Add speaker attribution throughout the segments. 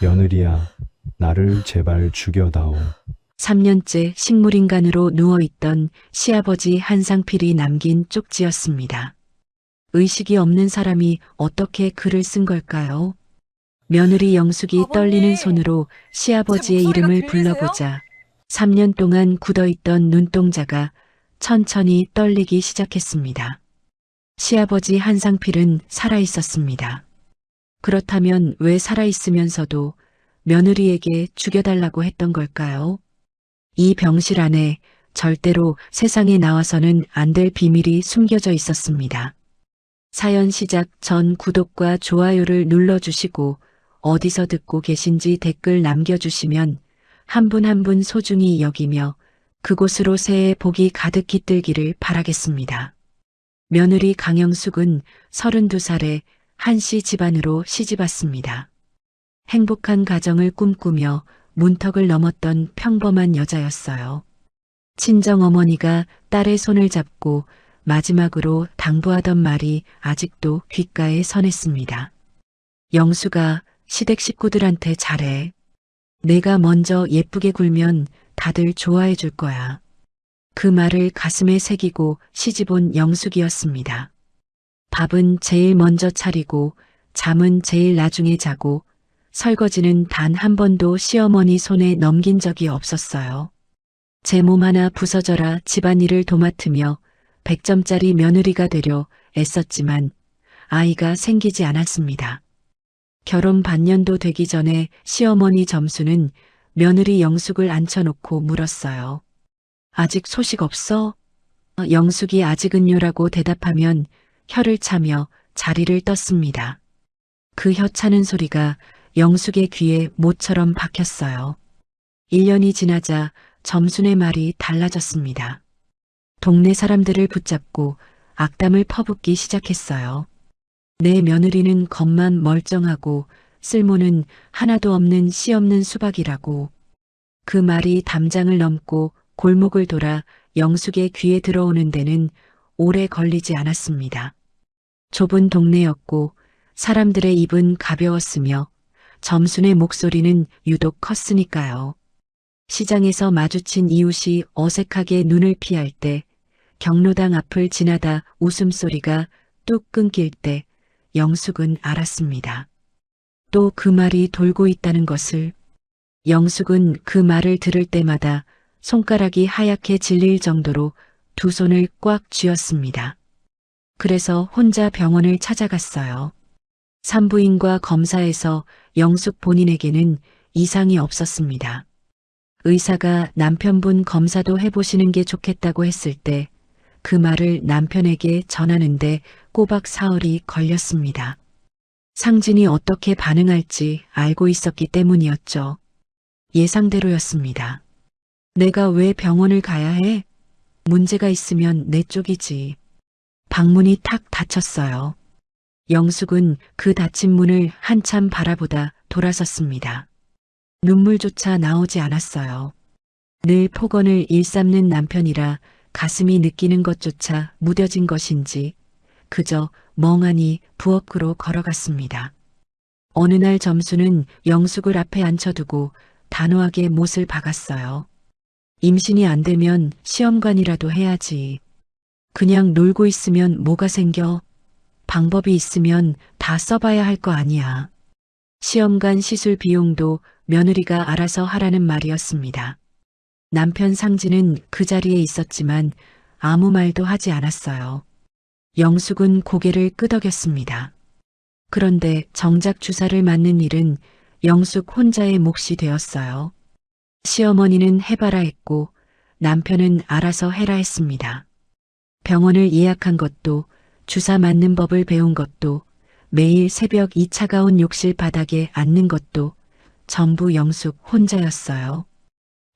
Speaker 1: 며느리야, 나를 제발 죽여다오.
Speaker 2: 3년째 식물인간으로 누워있던 시아버지 한상필이 남긴 쪽지였습니다. 의식이 없는 사람이 어떻게 글을 쓴 걸까요? 며느리 영숙이
Speaker 3: 아버님,
Speaker 2: 떨리는 손으로 시아버지의
Speaker 3: 제 목소리가
Speaker 2: 이름을
Speaker 3: 들리세요?
Speaker 2: 불러보자 3년 동안 굳어있던 눈동자가 천천히 떨리기 시작했습니다. 시아버지 한상필은 살아있었습니다. 그렇다면 왜 살아있으면서도 며느리에게 죽여달라고 했던 걸까요? 이 병실 안에 절대로 세상에 나와서는 안 될 비밀이 숨겨져 있었습니다. 사연 시작 전 구독과 좋아요를 눌러주시고 어디서 듣고 계신지 댓글 남겨주시면 한 분 한 분 소중히 여기며 그곳으로 새해 복이 가득 깃들기를 바라겠습니다. 며느리 강영숙은 32살에 한씨 집안으로 시집왔습니다. 행복한 가정을 꿈꾸며 문턱을 넘었던 평범한 여자였어요. 친정어머니가 딸의 손을 잡고 마지막으로 당부하던 말이 아직도 귓가에 선했습니다. 영수가 시댁 식구들한테 잘해. 내가 먼저 예쁘게 굴면 다들 좋아해 줄 거야. 그 말을 가슴에 새기고 시집온 영숙이었습니다. 밥은 제일 먼저 차리고 잠은 제일 나중에 자고 설거지는 단 한 번도 시어머니 손에 넘긴 적이 없었어요. 제 몸 하나 부서져라 집안일을 도맡으며 100점짜리 며느리가 되려 애썼지만 아이가 생기지 않았습니다. 결혼 반년도 되기 전에 시어머니 점수는 며느리 영숙을 앉혀놓고 물었어요. 아직 소식 없어? 영숙이 아직은요라고 대답하면 혀를 차며 자리를 떴습니다. 그 혀 차는 소리가 영숙의 귀에 모처럼 박혔어요. 1년이 지나자 점순의 말이 달라졌습니다. 동네 사람들을 붙잡고 악담을 퍼붓기 시작했어요. 내 며느리는 겉만 멀쩡하고 쓸모는 하나도 없는 씨 없는 수박이라고. 그 말이 담장을 넘고 골목을 돌아 영숙의 귀에 들어오는 데는 오래 걸리지 않았습니다. 좁은 동네였고 사람들의 입은 가벼웠으며 점순의 목소리는 유독 컸으니까요. 시장에서 마주친 이웃이 어색하게 눈을 피할 때, 경로당 앞을 지나다 웃음소리가 뚝 끊길 때 영숙은 알았습니다. 또 그 말이 돌고 있다는 것을. 영숙은 그 말을 들을 때마다 손가락이 하얗게 질릴 정도로 두 손을 꽉 쥐었습니다. 그래서 혼자 병원을 찾아갔어요. 산부인과 검사에서 영숙 본인에게는 이상이 없었습니다. 의사가 남편분 검사도 해보시는 게 좋겠다고 했을 때 그 말을 남편에게 전하는데 꼬박 사흘이 걸렸습니다. 상진이 어떻게 반응할지 알고 있었기 때문이었죠. 예상대로였습니다. 내가 왜 병원을 가야 해? 문제가 있으면 내 쪽이지. 방문이 탁 닫혔어요. 영숙은 그 닫힌 문을 한참 바라보다 돌아섰습니다. 눈물조차 나오지 않았어요. 늘 폭언을 일삼는 남편이라 가슴이 느끼는 것조차 무뎌진 것인지 그저 멍하니 부엌으로 걸어갔습니다. 어느 날 점수는 영숙을 앞에 앉혀두고 단호하게 못을 박았어요. 임신이 안 되면 시험관이라도 해야지. 그냥 놀고 있으면 뭐가 생겨? 방법이 있으면 다 써봐야 할 거 아니야. 시험관 시술 비용도 며느리가 알아서 하라는 말이었습니다. 남편 상진은 그 자리에 있었지만 아무 말도 하지 않았어요. 영숙은 고개를 끄덕였습니다. 그런데 정작 주사를 맞는 일은 영숙 혼자의 몫이 되었어요. 시어머니는 해봐라 했고 남편은 알아서 해라 했습니다. 병원을 예약한 것도 주사 맞는 법을 배운 것도 매일 새벽 이 차가운 욕실 바닥에 앉는 것도 전부 영숙 혼자였어요.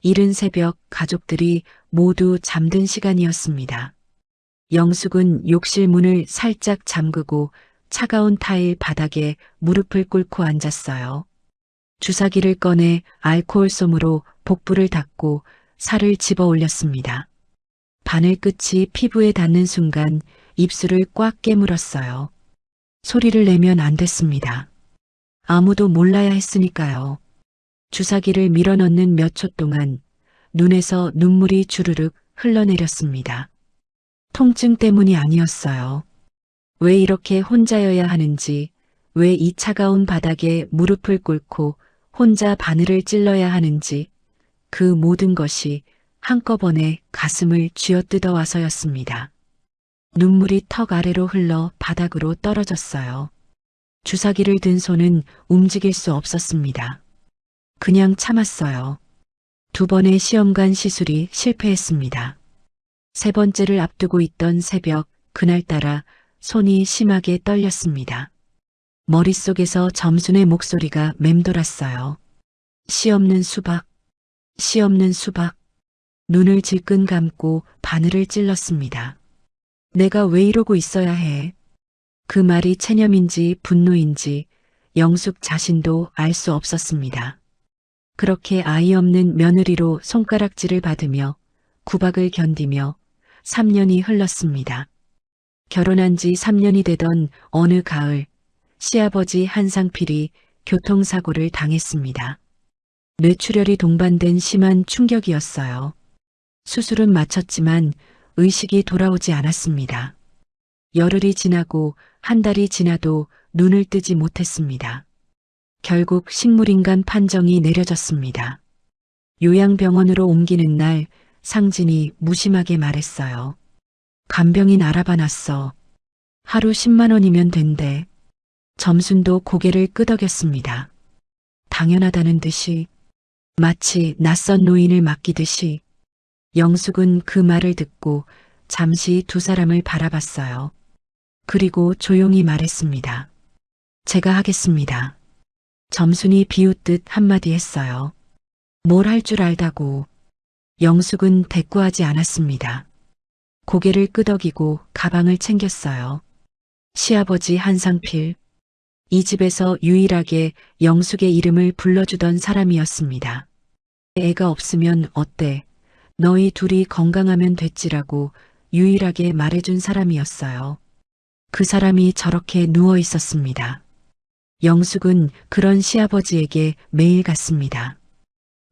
Speaker 2: 이른 새벽 가족들이 모두 잠든 시간이었습니다. 영숙은 욕실 문을 살짝 잠그고 차가운 타일 바닥에 무릎을 꿇고 앉았어요. 주사기를 꺼내 알코올솜으로 복부를 닦고 살을 집어 올렸습니다. 바늘 끝이 피부에 닿는 순간 입술을 꽉 깨물었어요. 소리를 내면 안 됐습니다. 아무도 몰라야 했으니까요. 주사기를 밀어넣는 몇 초 동안 눈에서 눈물이 주르륵 흘러내렸습니다. 통증 때문이 아니었어요. 왜 이렇게 혼자여야 하는지, 왜 이 차가운 바닥에 무릎을 꿇고 혼자 바늘을 찔러야 하는지, 그 모든 것이 한꺼번에 가슴을 쥐어뜯어 와서였습니다. 눈물이 턱 아래로 흘러 바닥으로 떨어졌어요. 주사기를 든 손은 움직일 수 없었습니다. 그냥 참았어요. 2번의 시험관 시술이 실패했습니다. 3번째를 앞두고 있던 새벽, 그날따라 손이 심하게 떨렸습니다. 머릿속에서 점순의 목소리가 맴돌았어요. 씨 없는 수박, 씨 없는 수박. 눈을 질끈 감고 바늘을 찔렀습니다. 내가 왜 이러고 있어야 해? 그 말이 체념인지 분노인지 영숙 자신도 알 수 없었습니다. 그렇게 아이 없는 며느리로 손가락질을 받으며 구박을 견디며 3년이 흘렀습니다. 결혼한 지 3년이 되던 어느 가을, 시아버지 한상필이 교통사고를 당했습니다. 뇌출혈이 동반된 심한 충격이었어요. 수술은 마쳤지만 의식이 돌아오지 않았습니다. 열흘이 지나고 한 달이 지나도 눈을 뜨지 못했습니다. 결국 식물인간 판정이 내려졌습니다. 요양병원으로 옮기는 날 상진이 무심하게 말했어요. 간병인 알아봐 놨어. 하루 10만 원이면 된대. 점순도 고개를 끄덕였습니다. 당연하다는 듯이, 마치 낯선 노인을 맡기듯이. 영숙은 그 말을 듣고 잠시 2 사람을 바라봤어요. 그리고 조용히 말했습니다. 제가 하겠습니다. 점순이 비웃듯 한마디 했어요. 뭘 할 줄 알다고. 영숙은 대꾸하지 않았습니다. 고개를 끄덕이고 가방을 챙겼어요. 시아버지 한상필. 이 집에서 유일하게 영숙의 이름을 불러주던 사람이었습니다. 애가 없으면 어때? 너희 둘이 건강하면 됐지라고 유일하게 말해준 사람이었어요. 그 사람이 저렇게 누워 있었습니다. 영숙은 그런 시아버지에게 매일 갔습니다.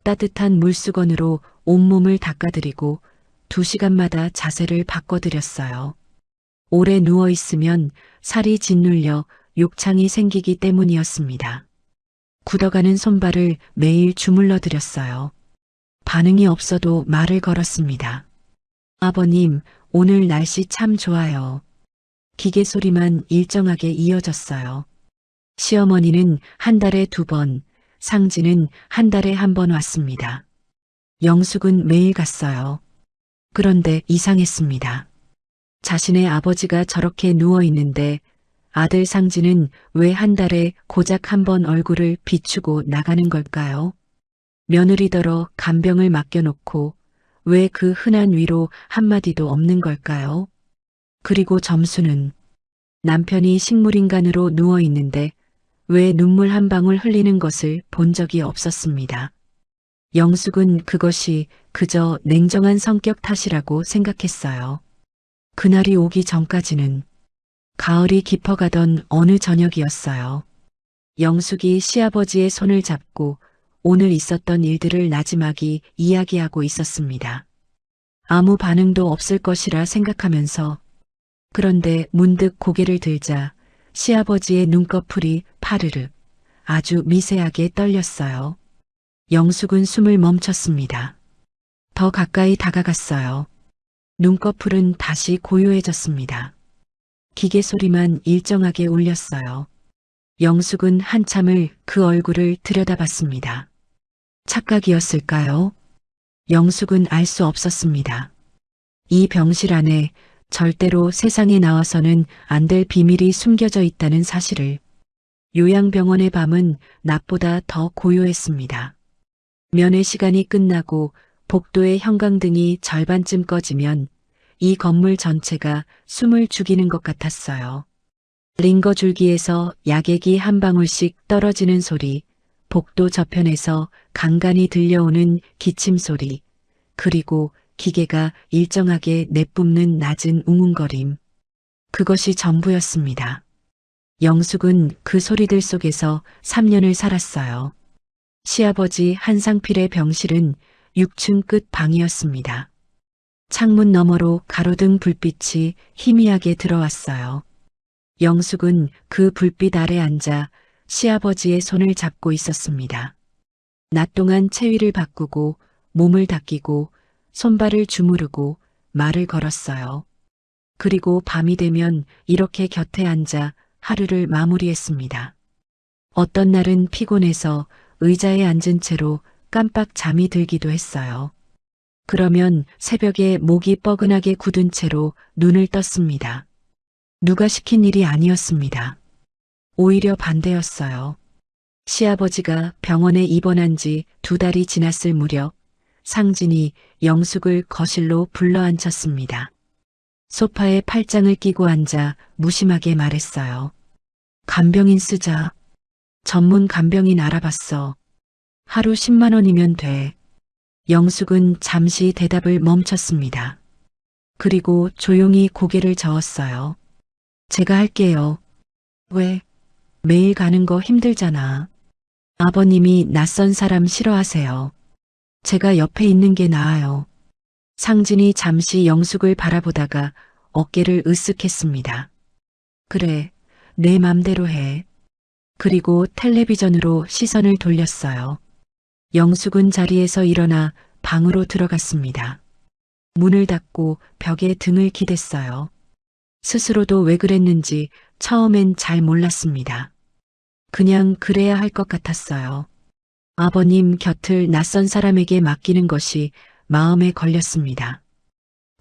Speaker 2: 따뜻한 물수건으로 온몸을 닦아드리고 2시간마다 자세를 바꿔드렸어요. 오래 누워 있으면 살이 짓눌려 욕창이 생기기 때문이었습니다. 굳어가는 손발을 매일 주물러 드렸어요. 반응이 없어도 말을 걸었습니다. 아버님, 오늘 날씨 참 좋아요. 기계 소리만 일정하게 이어졌어요. 시어머니는 한 달에 2번, 상진은 한 달에 1번 왔습니다. 영숙은 매일 갔어요. 그런데 이상했습니다. 자신의 아버지가 저렇게 누워 있는데 아들 상진은 왜 한 달에 고작 1번 얼굴을 비추고 나가는 걸까요? 며느리더러 간병을 맡겨놓고 왜 그 흔한 위로 한마디도 없는 걸까요? 그리고 점수는 남편이 식물인간으로 누워 있는데 왜 눈물 한 방울 흘리는 것을 본 적이 없었습니다. 영숙은 그것이 그저 냉정한 성격 탓이라고 생각했어요. 그날이 오기 전까지는 가을이 깊어가던 어느 저녁이었어요. 영숙이 시아버지의 손을 잡고 오늘 있었던 일들을 나지막이 이야기하고 있었습니다. 아무 반응도 없을 것이라 생각하면서 그런데 문득 고개를 들자 시아버지의 눈꺼풀이 파르르 아주 미세하게 떨렸어요. 영숙은 숨을 멈췄습니다. 더 가까이 다가갔어요. 눈꺼풀은 다시 고요해졌습니다. 기계 소리만 일정하게 울렸어요. 영숙은 한참을 그 얼굴을 들여다봤습니다. 착각이었을까요? 영숙은 알 수 없었습니다. 이 병실 안에 절대로 세상에 나와서는 안 될 비밀이 숨겨져 있다는 사실을. 요양병원의 밤은 낮보다 더 고요했습니다. 면회 시간이 끝나고 복도의 형광등이 절반쯤 꺼지면 이 건물 전체가 숨을 죽이는 것 같았어요. 링거 줄기에서 약액이 한 방울씩 떨어지는 소리, 복도 저편에서 간간히 들려오는 기침 소리, 그리고 기계가 일정하게 내뿜는 낮은 웅웅거림. 그것이 전부였습니다. 영숙은 그 소리들 속에서 3년을 살았어요. 시아버지 한상필의 병실은 6층 끝 방이었습니다. 창문 너머로 가로등 불빛이 희미하게 들어왔어요. 영숙은 그 불빛 아래 앉아 시아버지의 손을 잡고 있었습니다. 낮 동안 체위를 바꾸고 몸을 닦이고 손발을 주무르고 말을 걸었어요. 그리고 밤이 되면 이렇게 곁에 앉아 하루를 마무리했습니다. 어떤 날은 피곤해서 의자에 앉은 채로 깜빡 잠이 들기도 했어요. 그러면 새벽에 목이 뻐근하게 굳은 채로 눈을 떴습니다. 누가 시킨 일이 아니었습니다. 오히려 반대였어요. 시아버지가 병원에 입원한 지 2달이 지났을 무렵 상진이 영숙을 거실로 불러앉혔습니다. 소파에 팔짱을 끼고 앉아 무심하게 말했어요. 간병인 쓰자. 전문 간병인 알아봤어. 하루 10만 원이면 돼. 영숙은 잠시 대답을 멈췄습니다. 그리고 조용히 고개를 저었어요. 제가 할게요. 왜? 매일 가는 거 힘들잖아. 아버님이 낯선 사람 싫어하세요. 제가 옆에 있는 게 나아요. 상진이 잠시 영숙을 바라보다가 어깨를 으쓱했습니다. 그래, 내 맘대로 해. 그리고 텔레비전으로 시선을 돌렸어요. 영숙은 자리에서 일어나 방으로 들어갔습니다. 문을 닫고 벽에 등을 기댔어요. 스스로도 왜 그랬는지 처음엔 잘 몰랐습니다. 그냥 그래야 할 것 같았어요. 아버님 곁을 낯선 사람에게 맡기는 것이 마음에 걸렸습니다.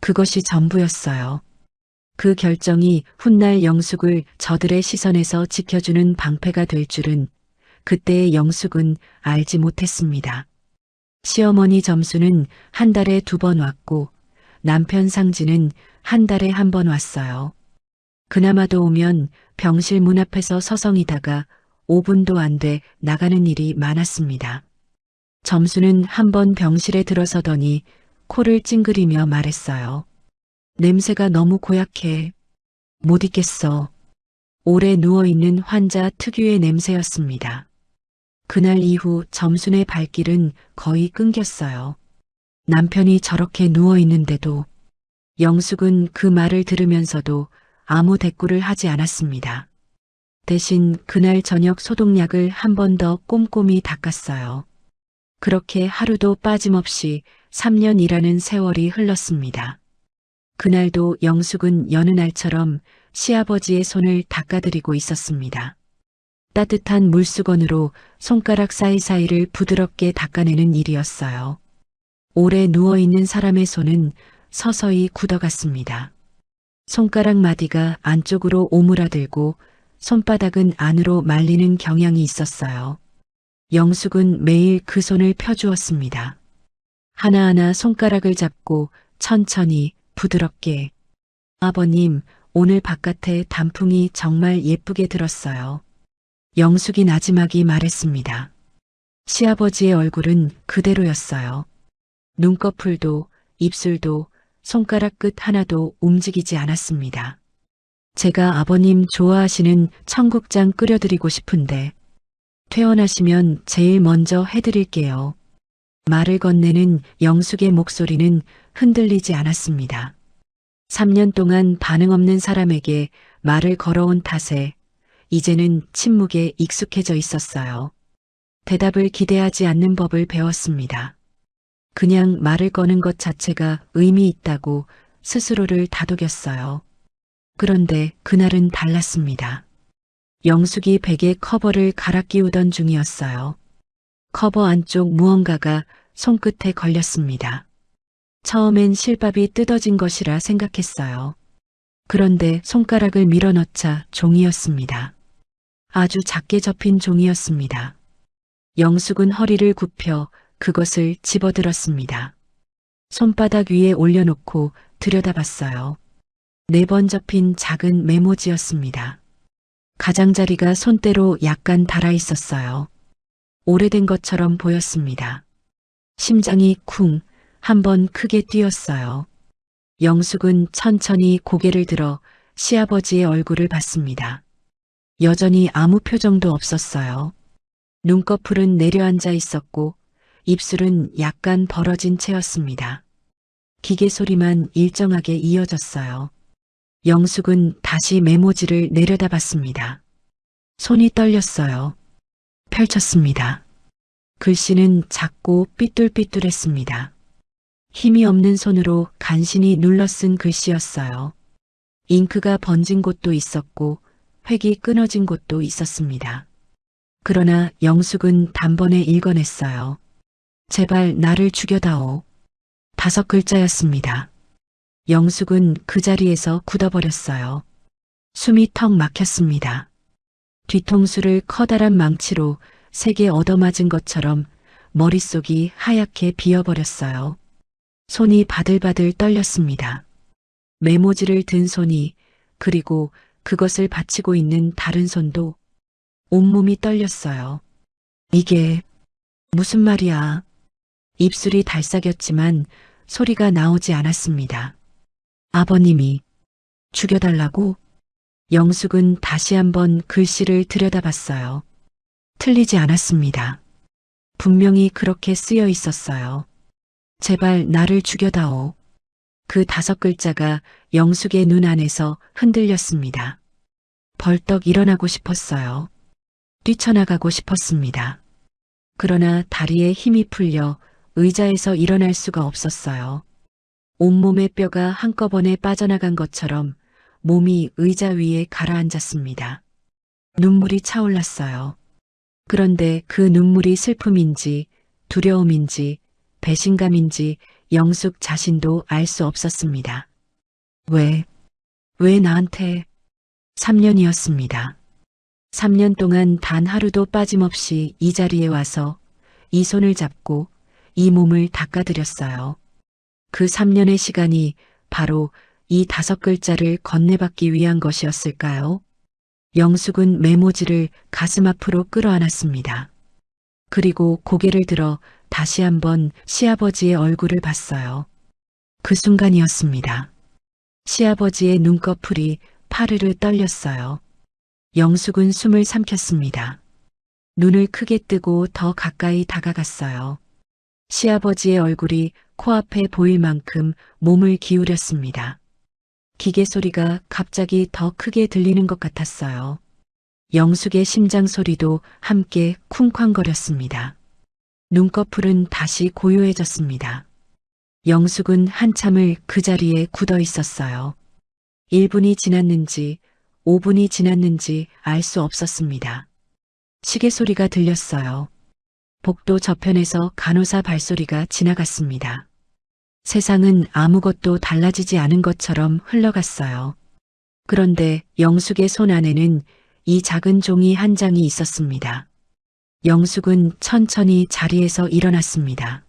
Speaker 2: 그것이 전부였어요. 그 결정이 훗날 영숙을 저들의 시선에서 지켜주는 방패가 될 줄은 그때의 영숙은 알지 못했습니다. 시어머니 점수는 한 달에 2번 왔고 남편 상진은 한 달에 1번 왔어요. 그나마도 오면 병실 문 앞에서 서성이다가 5분도 안 돼 나가는 일이 많았습니다. 점수는 한 번 병실에 들어서더니 코를 찡그리며 말했어요. 냄새가 너무 고약해. 못 있겠어. 오래 누워있는 환자 특유의 냄새였습니다. 그날 이후 점순의 발길은 거의 끊겼어요. 남편이 저렇게 누워있는데도 영숙은 그 말을 들으면서도 아무 대꾸를 하지 않았습니다. 대신 그날 저녁 소독약을 한 번 더 꼼꼼히 닦았어요. 그렇게 하루도 빠짐없이 3년이라는 세월이 흘렀습니다. 그날도 영숙은 여느 날처럼 시아버지의 손을 닦아드리고 있었습니다. 따뜻한 물수건으로 손가락 사이사이를 부드럽게 닦아내는 일이었어요. 오래 누워있는 사람의 손은 서서히 굳어갔습니다. 손가락 마디가 안쪽으로 오므라들고 손바닥은 안으로 말리는 경향이 있었어요. 영숙은 매일 그 손을 펴주었습니다. 하나하나 손가락을 잡고 천천히 부드럽게. 아버님, 오늘 바깥에 단풍이 정말 예쁘게 들었어요. 영숙이 나지막이 말했습니다. 시아버지의 얼굴은 그대로였어요. 눈꺼풀도 입술도 손가락 끝 하나도 움직이지 않았습니다. 제가 아버님 좋아하시는 청국장 끓여드리고 싶은데 퇴원하시면 제일 먼저 해드릴게요. 말을 건네는 영숙의 목소리는 흔들리지 않았습니다. 3년 동안 반응 없는 사람에게 말을 걸어온 탓에 이제는 침묵에 익숙해져 있었어요. 대답을 기대하지 않는 법을 배웠습니다. 그냥 말을 거는 것 자체가 의미 있다고 스스로를 다독였어요. 그런데 그날은 달랐습니다. 영숙이 베개 커버를 갈아 끼우던 중이었어요. 커버 안쪽 무언가가 손끝에 걸렸습니다. 처음엔 실밥이 뜯어진 것이라 생각했어요. 그런데 손가락을 밀어넣자 종이였습니다. 아주 작게 접힌 종이였습니다. 영숙은 허리를 굽혀 그것을 집어들었습니다. 손바닥 위에 올려놓고 들여다봤어요. 4번 접힌 작은 메모지였습니다. 가장자리가 손때로 약간 닳아 있었어요. 오래된 것처럼 보였습니다. 심장이 쿵 한 번 크게 뛰었어요. 영숙은 천천히 고개를 들어 시아버지의 얼굴을 봤습니다. 여전히 아무 표정도 없었어요. 눈꺼풀은 내려앉아 있었고 입술은 약간 벌어진 채였습니다. 기계 소리만 일정하게 이어졌어요. 영숙은 다시 메모지를 내려다봤습니다. 손이 떨렸어요. 펼쳤습니다. 글씨는 작고 삐뚤삐뚤했습니다. 힘이 없는 손으로 간신히 눌러 쓴 글씨였어요. 잉크가 번진 곳도 있었고 획이 끊어진 곳도 있었습니다. 그러나 영숙은 단번에 읽어냈어요. 제발 나를 죽여다오. 5글자였습니다. 영숙은 그 자리에서 굳어버렸어요. 숨이 턱 막혔습니다. 뒤통수를 커다란 망치로 3개 얻어맞은 것처럼 머릿속이 하얗게 비어버렸어요. 손이 바들바들 떨렸습니다. 메모지를 든 손이, 그리고 그것을 받치고 있는 다른 손도 온몸이 떨렸어요. 이게 무슨 말이야? 입술이 달싹였지만 소리가 나오지 않았습니다. 아버님이 죽여달라고? 영숙은 다시 한번 글씨를 들여다봤어요. 틀리지 않았습니다. 분명히 그렇게 쓰여 있었어요. 제발 나를 죽여다오. 그 5글자가 영숙의 눈 안에서 흔들렸습니다. 벌떡 일어나고 싶었어요. 뛰쳐나가고 싶었습니다. 그러나 다리에 힘이 풀려 의자에서 일어날 수가 없었어요. 온몸의 뼈가 한꺼번에 빠져나간 것처럼 몸이 의자 위에 가라앉았습니다. 눈물이 차올랐어요. 그런데 그 눈물이 슬픔인지 두려움인지 배신감인지 영숙 자신도 알 수 없었습니다. 왜 나한테? 3년이었습니다. 3년 동안 단 하루도 빠짐없이 이 자리에 와서 이 손을 잡고 이 몸을 닦아드렸어요. 그 3년의 시간이 바로 이 5글자를 건네받기 위한 것이었을까요? 영숙은 메모지를 가슴 앞으로 끌어안았습니다. 그리고 고개를 들어 다시 한번 시아버지의 얼굴을 봤어요. 그 순간이었습니다. 시아버지의 눈꺼풀이 파르르 떨렸어요. 영숙은 숨을 삼켰습니다. 눈을 크게 뜨고 더 가까이 다가갔어요. 시아버지의 얼굴이 코앞에 보일 만큼 몸을 기울였습니다. 기계 소리가 갑자기 더 크게 들리는 것 같았어요. 영숙의 심장 소리도 함께 쿵쾅거렸습니다. 눈꺼풀은 다시 고요해졌습니다. 영숙은 한참을 그 자리에 굳어 있었어요. 1분이 지났는지 5분이 지났는지 알 수 없었습니다. 시계 소리가 들렸어요. 복도 저편에서 간호사 발소리가 지나갔습니다. 세상은 아무것도 달라지지 않은 것처럼 흘러갔어요. 그런데 영숙의 손 안에는 이 작은 종이 한 장이 있었습니다. 영숙은 천천히 자리에서 일어났습니다.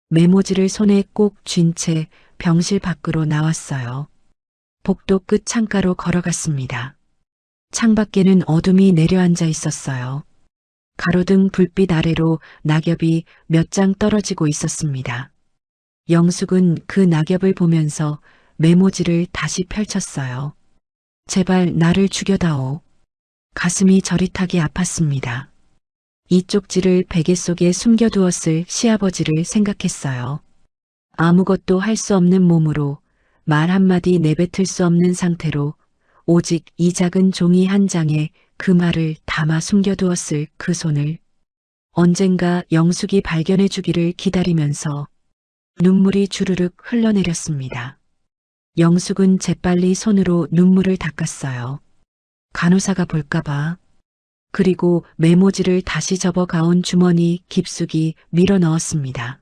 Speaker 2: 메모지를 손에 꼭 쥔 채 병실 밖으로 나왔어요. 복도 끝 창가로 걸어갔습니다. 창밖에는 어둠이 내려앉아 있었어요. 가로등 불빛 아래로 낙엽이 몇 장 떨어지고 있었습니다. 영숙은 그 낙엽을 보면서 메모지를 다시 펼쳤어요. 제발 나를 죽여다오. 가슴이 저릿하게 아팠습니다. 이 쪽지를 베개 속에 숨겨두었을 시아버지를 생각했어요. 아무것도 할 수 없는 몸으로 말 한마디 내뱉을 수 없는 상태로 오직 이 작은 종이 한 장에 그 말을 담아 숨겨두었을 그 손을 언젠가 영숙이 발견해 주기를 기다리면서 눈물이 주르륵 흘러내렸습니다. 영숙은 재빨리 손으로 눈물을 닦았어요. 간호사가 볼까봐. 그리고 메모지를 다시 접어가온 주머니 깊숙이 밀어 넣었습니다.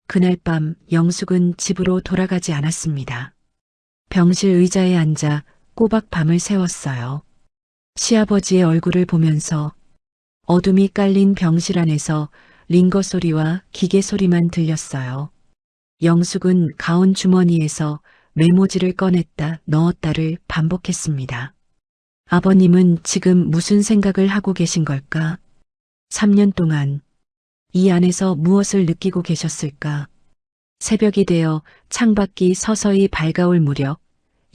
Speaker 2: 그날 밤 영숙은 집으로 돌아가지 않았습니다. 병실 의자에 앉아 꼬박 밤을 새웠어요. 시아버지의 얼굴을 보면서 어둠이 깔린 병실 안에서 링거 소리와 기계 소리만 들렸어요. 영숙은 가운 주머니에서 메모지를 꺼냈다 넣었다를 반복했습니다. 아버님은 지금 무슨 생각을 하고 계신 걸까? 3년 동안 이 안에서 무엇을 느끼고 계셨을까? 새벽이 되어 창밖이 서서히 밝아올 무렵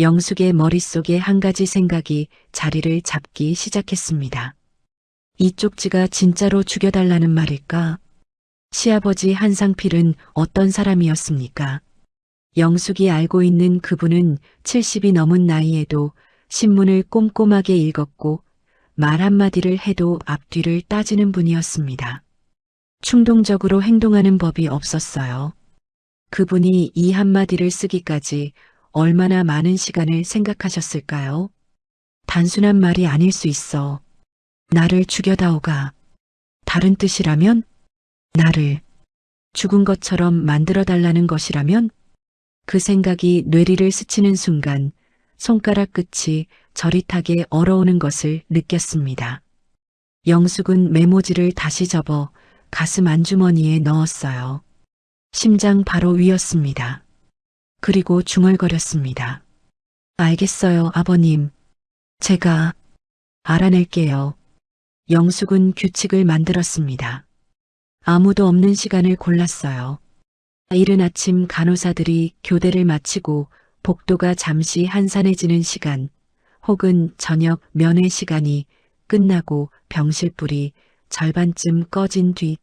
Speaker 2: 영숙의 머릿속에 한 가지 생각이 자리를 잡기 시작했습니다. 이 쪽지가 진짜로 죽여달라는 말일까? 시아버지 한상필은 어떤 사람이었습니까? 영숙이 알고 있는 그분은 70이 넘은 나이에도 신문을 꼼꼼하게 읽었고 말 한마디를 해도 앞뒤를 따지는 분이었습니다. 충동적으로 행동하는 법이 없었어요. 그분이 이 한마디를 쓰기까지 얼마나 많은 시간을 생각하셨을까요? 단순한 말이 아닐 수 있어. 나를 죽여다오가. 다른 뜻이라면? 나를 죽은 것처럼 만들어달라는 것이라면? 그 생각이 뇌리를 스치는 순간 손가락 끝이 저릿하게 얼어오는 것을 느꼈습니다. 영숙은 메모지를 다시 접어 가슴 안주머니에 넣었어요. 심장 바로 위였습니다. 그리고 중얼거렸습니다. 알겠어요, 아버님. 제가 알아낼게요. 영숙은 규칙을 만들었습니다. 아무도 없는 시간을 골랐어요. 이른 아침 간호사들이 교대를 마치고 복도가 잠시 한산해지는 시간, 혹은 저녁 면회 시간이 끝나고 병실불이 절반쯤 꺼진 뒤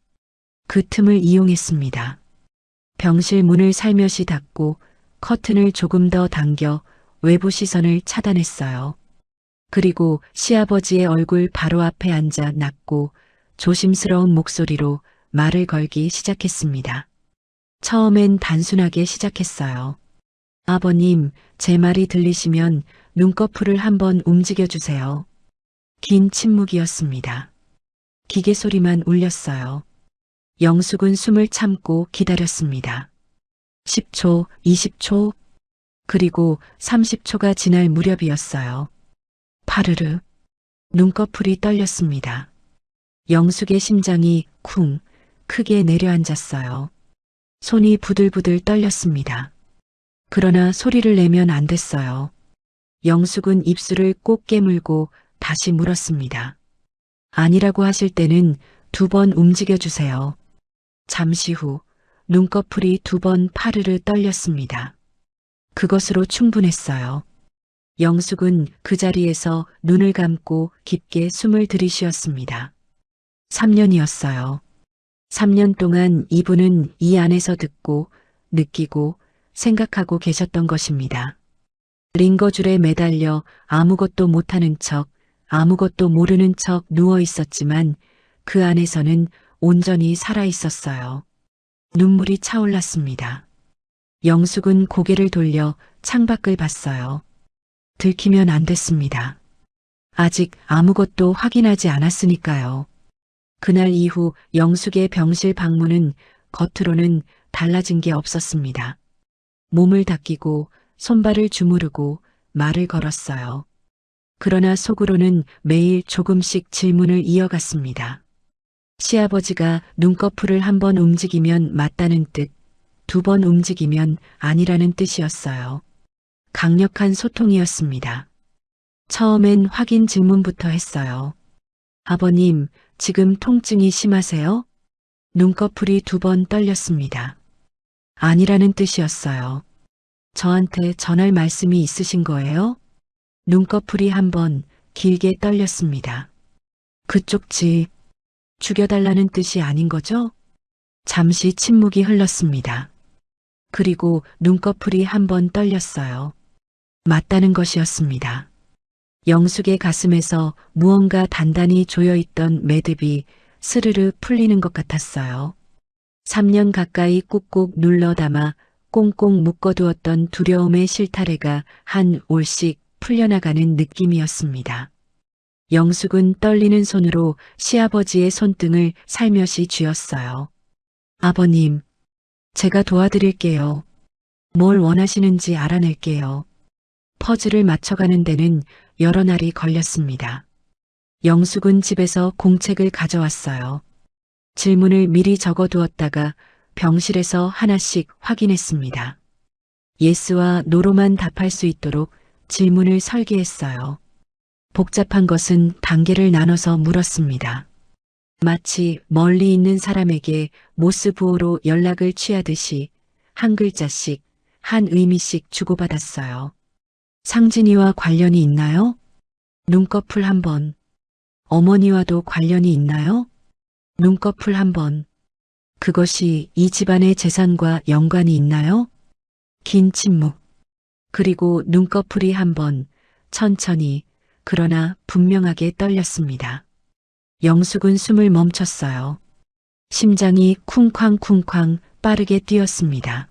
Speaker 2: 그 틈을 이용했습니다. 병실 문을 살며시 닫고 커튼을 조금 더 당겨 외부 시선을 차단했어요. 그리고 시아버지의 얼굴 바로 앞에 앉아 낮고 조심스러운 목소리로 말을 걸기 시작했습니다. 처음엔 단순하게 시작했어요. 아버님, 제 말이 들리시면 눈꺼풀을 한번 움직여주세요. 긴 침묵이었습니다. 기계 소리만 울렸어요. 영숙은 숨을 참고 기다렸습니다. 10초, 20초, 그리고 30초가 지날 무렵이었어요. 파르르, 눈꺼풀이 떨렸습니다. 영숙의 심장이 쿵, 크게 내려앉았어요. 손이 부들부들 떨렸습니다. 그러나 소리를 내면 안 됐어요. 영숙은 입술을 꼭 깨물고 다시 물었습니다. 아니라고 하실 때는 2번 움직여주세요. 잠시 후 눈꺼풀이 2번 파르르 떨렸습니다. 그것으로 충분했어요. 영숙은 그 자리에서 눈을 감고 깊게 숨을 들이쉬었습니다. 3년이었어요. 3년 동안 이분은 이 안에서 듣고 느끼고 생각하고 계셨던 것입니다. 링거줄에 매달려 아무것도 못하는 척, 아무것도 모르는 척 누워 있었지만 그 안에서는 온전히 살아 있었어요. 눈물이 차올랐습니다. 영숙은 고개를 돌려 창밖을 봤어요. 들키면 안 됐습니다. 아직 아무것도 확인하지 않았으니까요. 그날 이후 영숙의 병실 방문은 겉으로는 달라진 게 없었습니다. 몸을 닦이고 손발을 주무르고 말을 걸었어요. 그러나 속으로는 매일 조금씩 질문을 이어갔습니다. 시아버지가 눈꺼풀을 1번 움직이면 맞다는 뜻, 2번 움직이면 아니라는 뜻이었어요. 강력한 소통이었습니다. 처음엔 확인 질문부터 했어요. 아버님, 지금 통증이 심하세요? 눈꺼풀이 2번 떨렸습니다. 아니라는 뜻이었어요. 저한테 전할 말씀이 있으신 거예요? 눈꺼풀이 1번 길게 떨렸습니다. 그쪽 집 죽여달라는 뜻이 아닌 거죠? 잠시 침묵이 흘렀습니다. 그리고 눈꺼풀이 1번 떨렸어요. 맞다는 것이었습니다. 영숙의 가슴에서 무언가 단단히 조여있던 매듭이 스르르 풀리는 것 같았어요. 3년 가까이 꾹꾹 눌러 담아 꽁꽁 묶어두었던 두려움의 실타래가 한 올씩 풀려나가는 느낌이었습니다. 영숙은 떨리는 손으로 시아버지의 손등을 살며시 쥐었어요. 아버님, 제가 도와드릴게요. 뭘 원하시는지 알아낼게요. 퍼즐을 맞춰가는 데는 여러 날이 걸렸습니다. 영숙은 집에서 공책을 가져왔어요. 질문을 미리 적어두었다가 병실에서 하나씩 확인했습니다. 예스와 노로만 답할 수 있도록 질문을 설계했어요. 복잡한 것은 단계를 나눠서 물었습니다. 마치 멀리 있는 사람에게 모스부호로 연락을 취하듯이 한 글자씩, 한 의미씩 주고받았어요. 상진이와 관련이 있나요? 눈꺼풀 한 번. 어머니와도 관련이 있나요? 눈꺼풀 한 번. 그것이 이 집안의 재산과 연관이 있나요? 긴 침묵. 그리고 눈꺼풀이 한 번, 천천히, 그러나 분명하게 떨렸습니다. 영숙은 숨을 멈췄어요. 심장이 쿵쾅쿵쾅 빠르게 뛰었습니다.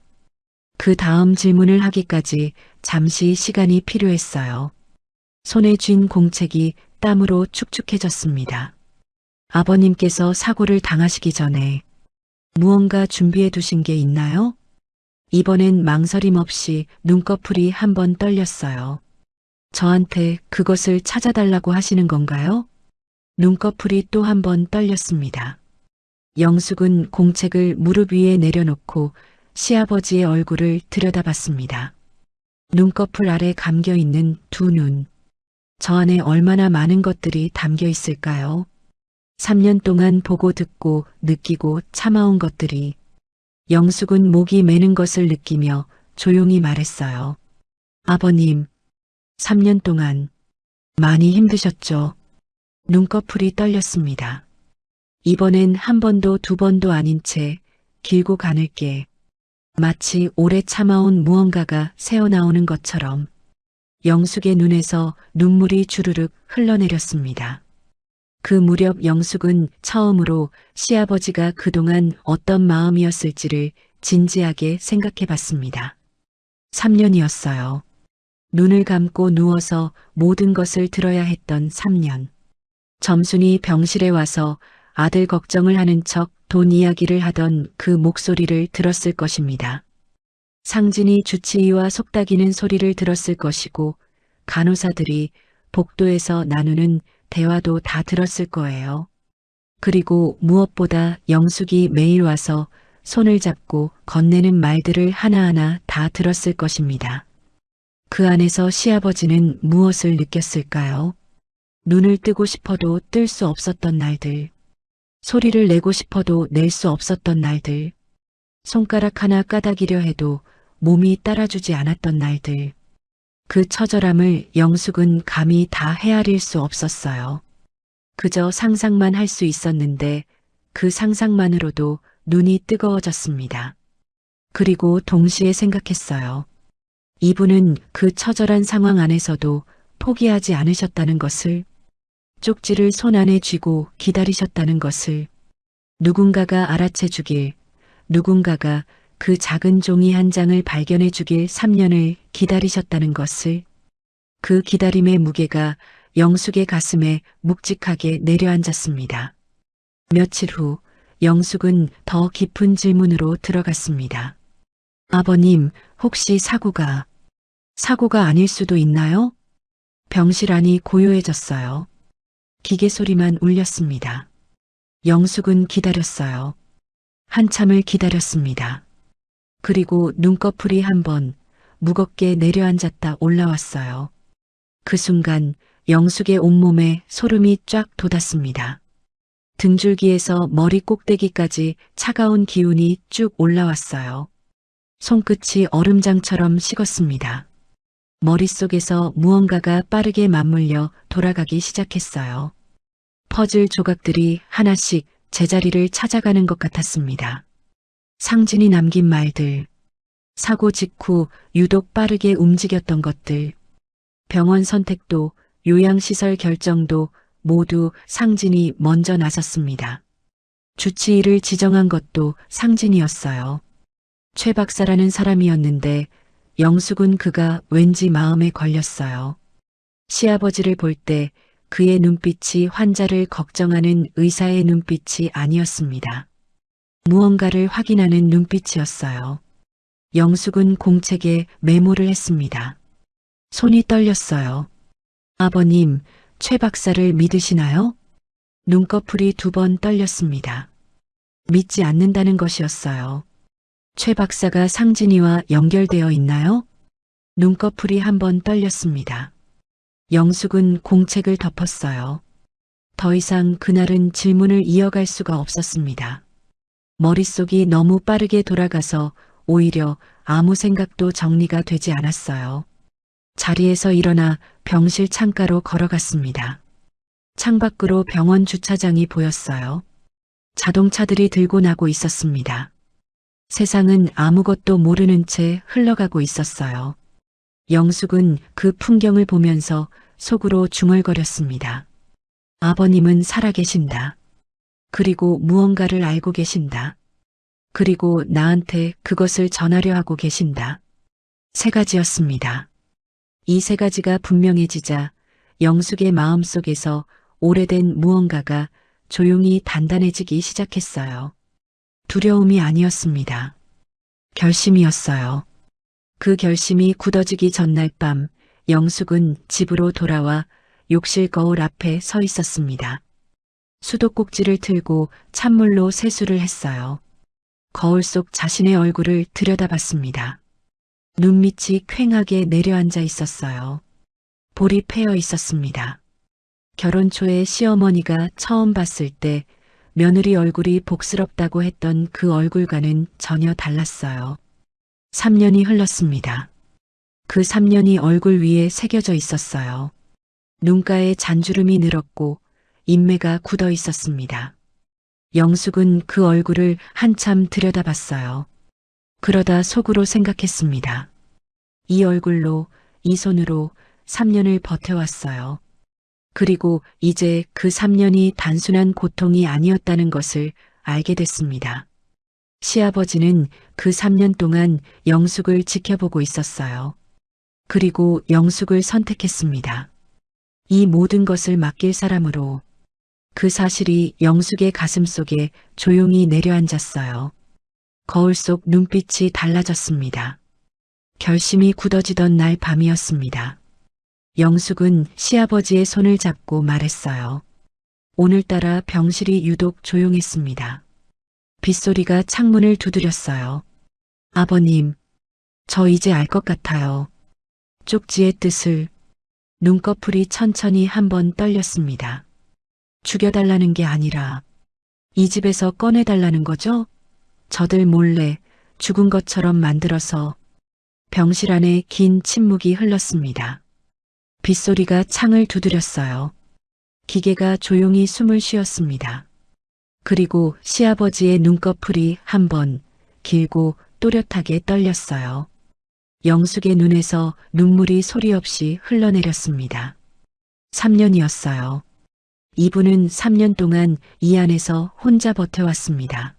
Speaker 2: 그 다음 질문을 하기까지 잠시 시간이 필요했어요. 손에 쥔 공책이 땀으로 축축해졌습니다. 아버님께서 사고를 당하시기 전에 무언가 준비해 두신 게 있나요? 이번엔 망설임 없이 눈꺼풀이 한 번 떨렸어요. 저한테 그것을 찾아달라고 하시는 건가요? 눈꺼풀이 또 한 번 떨렸습니다. 영숙은 공책을 무릎 위에 내려놓고 시아버지의 얼굴을 들여다봤습니다. 눈꺼풀 아래 감겨 있는 두 눈. 저 안에 얼마나 많은 것들이 담겨 있을까요? 3년 동안 보고 듣고 느끼고 참아온 것들이. 영숙은 목이 메는 것을 느끼며 조용히 말했어요. 아버님, 3년 동안 많이 힘드셨죠? 눈꺼풀이 떨렸습니다. 이번엔 한 번도 두 번도 아닌 채 길고 가늘게 마치 오래 참아온 무언가가 새어나오는 것처럼 영숙의 눈에서 눈물이 주르륵 흘러내렸습니다. 그 무렵 영숙은 처음으로 시아버지가 그동안 어떤 마음이었을지를 진지하게 생각해 봤습니다. 3년이었어요. 눈을 감고 누워서 모든 것을 들어야 했던 3년. 점순이 병실에 와서 아들 걱정을 하는 척 돈 이야기를 하던 그 목소리를 들었을 것입니다. 상진이 주치의와 속닥이는 소리를 들었을 것이고 간호사들이 복도에서 나누는 대화도 다 들었을 거예요. 그리고 무엇보다 영숙이 매일 와서 손을 잡고 건네는 말들을 하나하나 다 들었을 것입니다. 그 안에서 시아버지는 무엇을 느꼈을까요? 눈을 뜨고 싶어도 뜰 수 없었던 날들. 소리를 내고 싶어도 낼 수 없었던 날들. 손가락 하나 까닥이려 해도 몸이 따라주지 않았던 날들. 그 처절함을 영숙은 감히 다 헤아릴 수 없었어요. 그저 상상만 할 수 있었는데 그 상상만으로도 눈이 뜨거워졌습니다. 그리고 동시에 생각했어요. 이분은 그 처절한 상황 안에서도 포기하지 않으셨다는 것을, 쪽지를 손 안에 쥐고 기다리셨다는 것을, 누군가가 알아채 주길, 누군가가 그 작은 종이 한 장을 발견해 주길 3년을 기다리셨다는 것을, 그 기다림의 무게가 영숙의 가슴에 묵직하게 내려앉았습니다. 며칠 후 영숙은 더 깊은 질문으로 들어갔습니다. 아버님, 혹시 사고가 아닐 수도 있나요? 병실 안이 고요해졌어요. 기계 소리만 울렸습니다. 영숙은 기다렸어요. 한참을 기다렸습니다. 그리고 눈꺼풀이 한 번 무겁게 내려앉았다 올라왔어요. 그 순간 영숙의 온몸에 소름이 쫙 돋았습니다. 등줄기에서 머리 꼭대기까지 차가운 기운이 쭉 올라왔어요. 손끝이 얼음장처럼 식었습니다. 머릿속에서 무언가가 빠르게 맞물려 돌아가기 시작했어요. 퍼즐 조각들이 하나씩 제자리를 찾아가는 것 같았습니다. 상진이 남긴 말들, 사고 직후 유독 빠르게 움직였던 것들, 병원 선택도 요양시설 결정도 모두 상진이 먼저 나섰습니다. 주치의를 지정한 것도 상진이었어요. 최 박사라는 사람이었는데 영숙은 그가 왠지 마음에 걸렸어요. 시아버지를 볼 때 그의 눈빛이 환자를 걱정하는 의사의 눈빛이 아니었습니다. 무언가를 확인하는 눈빛이었어요. 영숙은 공책에 메모를 했습니다. 손이 떨렸어요. 아버님, 최 박사를 믿으시나요? 눈꺼풀이 2번 떨렸습니다. 믿지 않는다는 것이었어요. 최 박사가 상진이와 연결되어 있나요? 눈꺼풀이 1번 떨렸습니다. 영숙은 공책을 덮었어요. 더 이상 그날은 질문을 이어갈 수가 없었습니다. 머릿속이 너무 빠르게 돌아가서 오히려 아무 생각도 정리가 되지 않았어요. 자리에서 일어나 병실 창가로 걸어갔습니다. 창밖으로 병원 주차장이 보였어요. 자동차들이 들고 나고 있었습니다. 세상은 아무것도 모르는 채 흘러가고 있었어요. 영숙은 그 풍경을 보면서 속으로 중얼거렸습니다. 아버님은 살아계신다. 그리고 무언가를 알고 계신다. 그리고 나한테 그것을 전하려 하고 계신다. 세 가지였습니다. 이 세 가지가 분명해지자 영숙의 마음속에서 오래된 무언가가 조용히 단단해지기 시작했어요. 두려움이 아니었습니다. 결심이었어요. 그 결심이 굳어지기 전날 밤 영숙은 집으로 돌아와 욕실 거울 앞에 서 있었습니다. 수도꼭지를 틀고 찬물로 세수를 했어요. 거울 속 자신의 얼굴을 들여다봤습니다. 눈밑이 퀭하게 내려앉아 있었어요. 볼이 패여 있었습니다. 결혼 초에 시어머니가 처음 봤을 때 며느리 얼굴이 복스럽다고 했던 그 얼굴과는 전혀 달랐어요. 3년이 흘렀습니다. 그 3년이 얼굴 위에 새겨져 있었어요. 눈가에 잔주름이 늘었고 인매가 굳어 있었습니다. 영숙은 그 얼굴을 한참 들여다봤어요. 그러다 속으로 생각했습니다. 이 얼굴로, 이 손으로 3년을 버텨왔어요. 그리고 이제 그 3년이 단순한 고통이 아니었다는 것을 알게 됐습니다. 시아버지는 그 3년 동안 영숙을 지켜보고 있었어요. 그리고 영숙을 선택했습니다. 이 모든 것을 맡길 사람으로. 그 사실이 영숙의 가슴 속에 조용히 내려앉았어요. 거울 속 눈빛이 달라졌습니다. 결심이 굳어지던 날 밤이었습니다. 영숙은 시아버지의 손을 잡고 말했어요. 오늘따라 병실이 유독 조용했습니다. 빗소리가 창문을 두드렸어요. 아버님, 저 이제 알 것 같아요. 쪽지의 뜻을. 눈꺼풀이 천천히 한번 떨렸습니다. 죽여달라는 게 아니라 이 집에서 꺼내달라는 거죠? 저들 몰래 죽은 것처럼 만들어서. 병실 안에 긴 침묵이 흘렀습니다. 빗소리가 창을 두드렸어요. 기계가 조용히 숨을 쉬었습니다. 그리고 시아버지의 눈꺼풀이 한 번 길고 또렷하게 떨렸어요. 영숙의 눈에서 눈물이 소리 없이 흘러내렸습니다. 3년이었어요. 이분은 3년 동안 이 안에서 혼자 버텨왔습니다.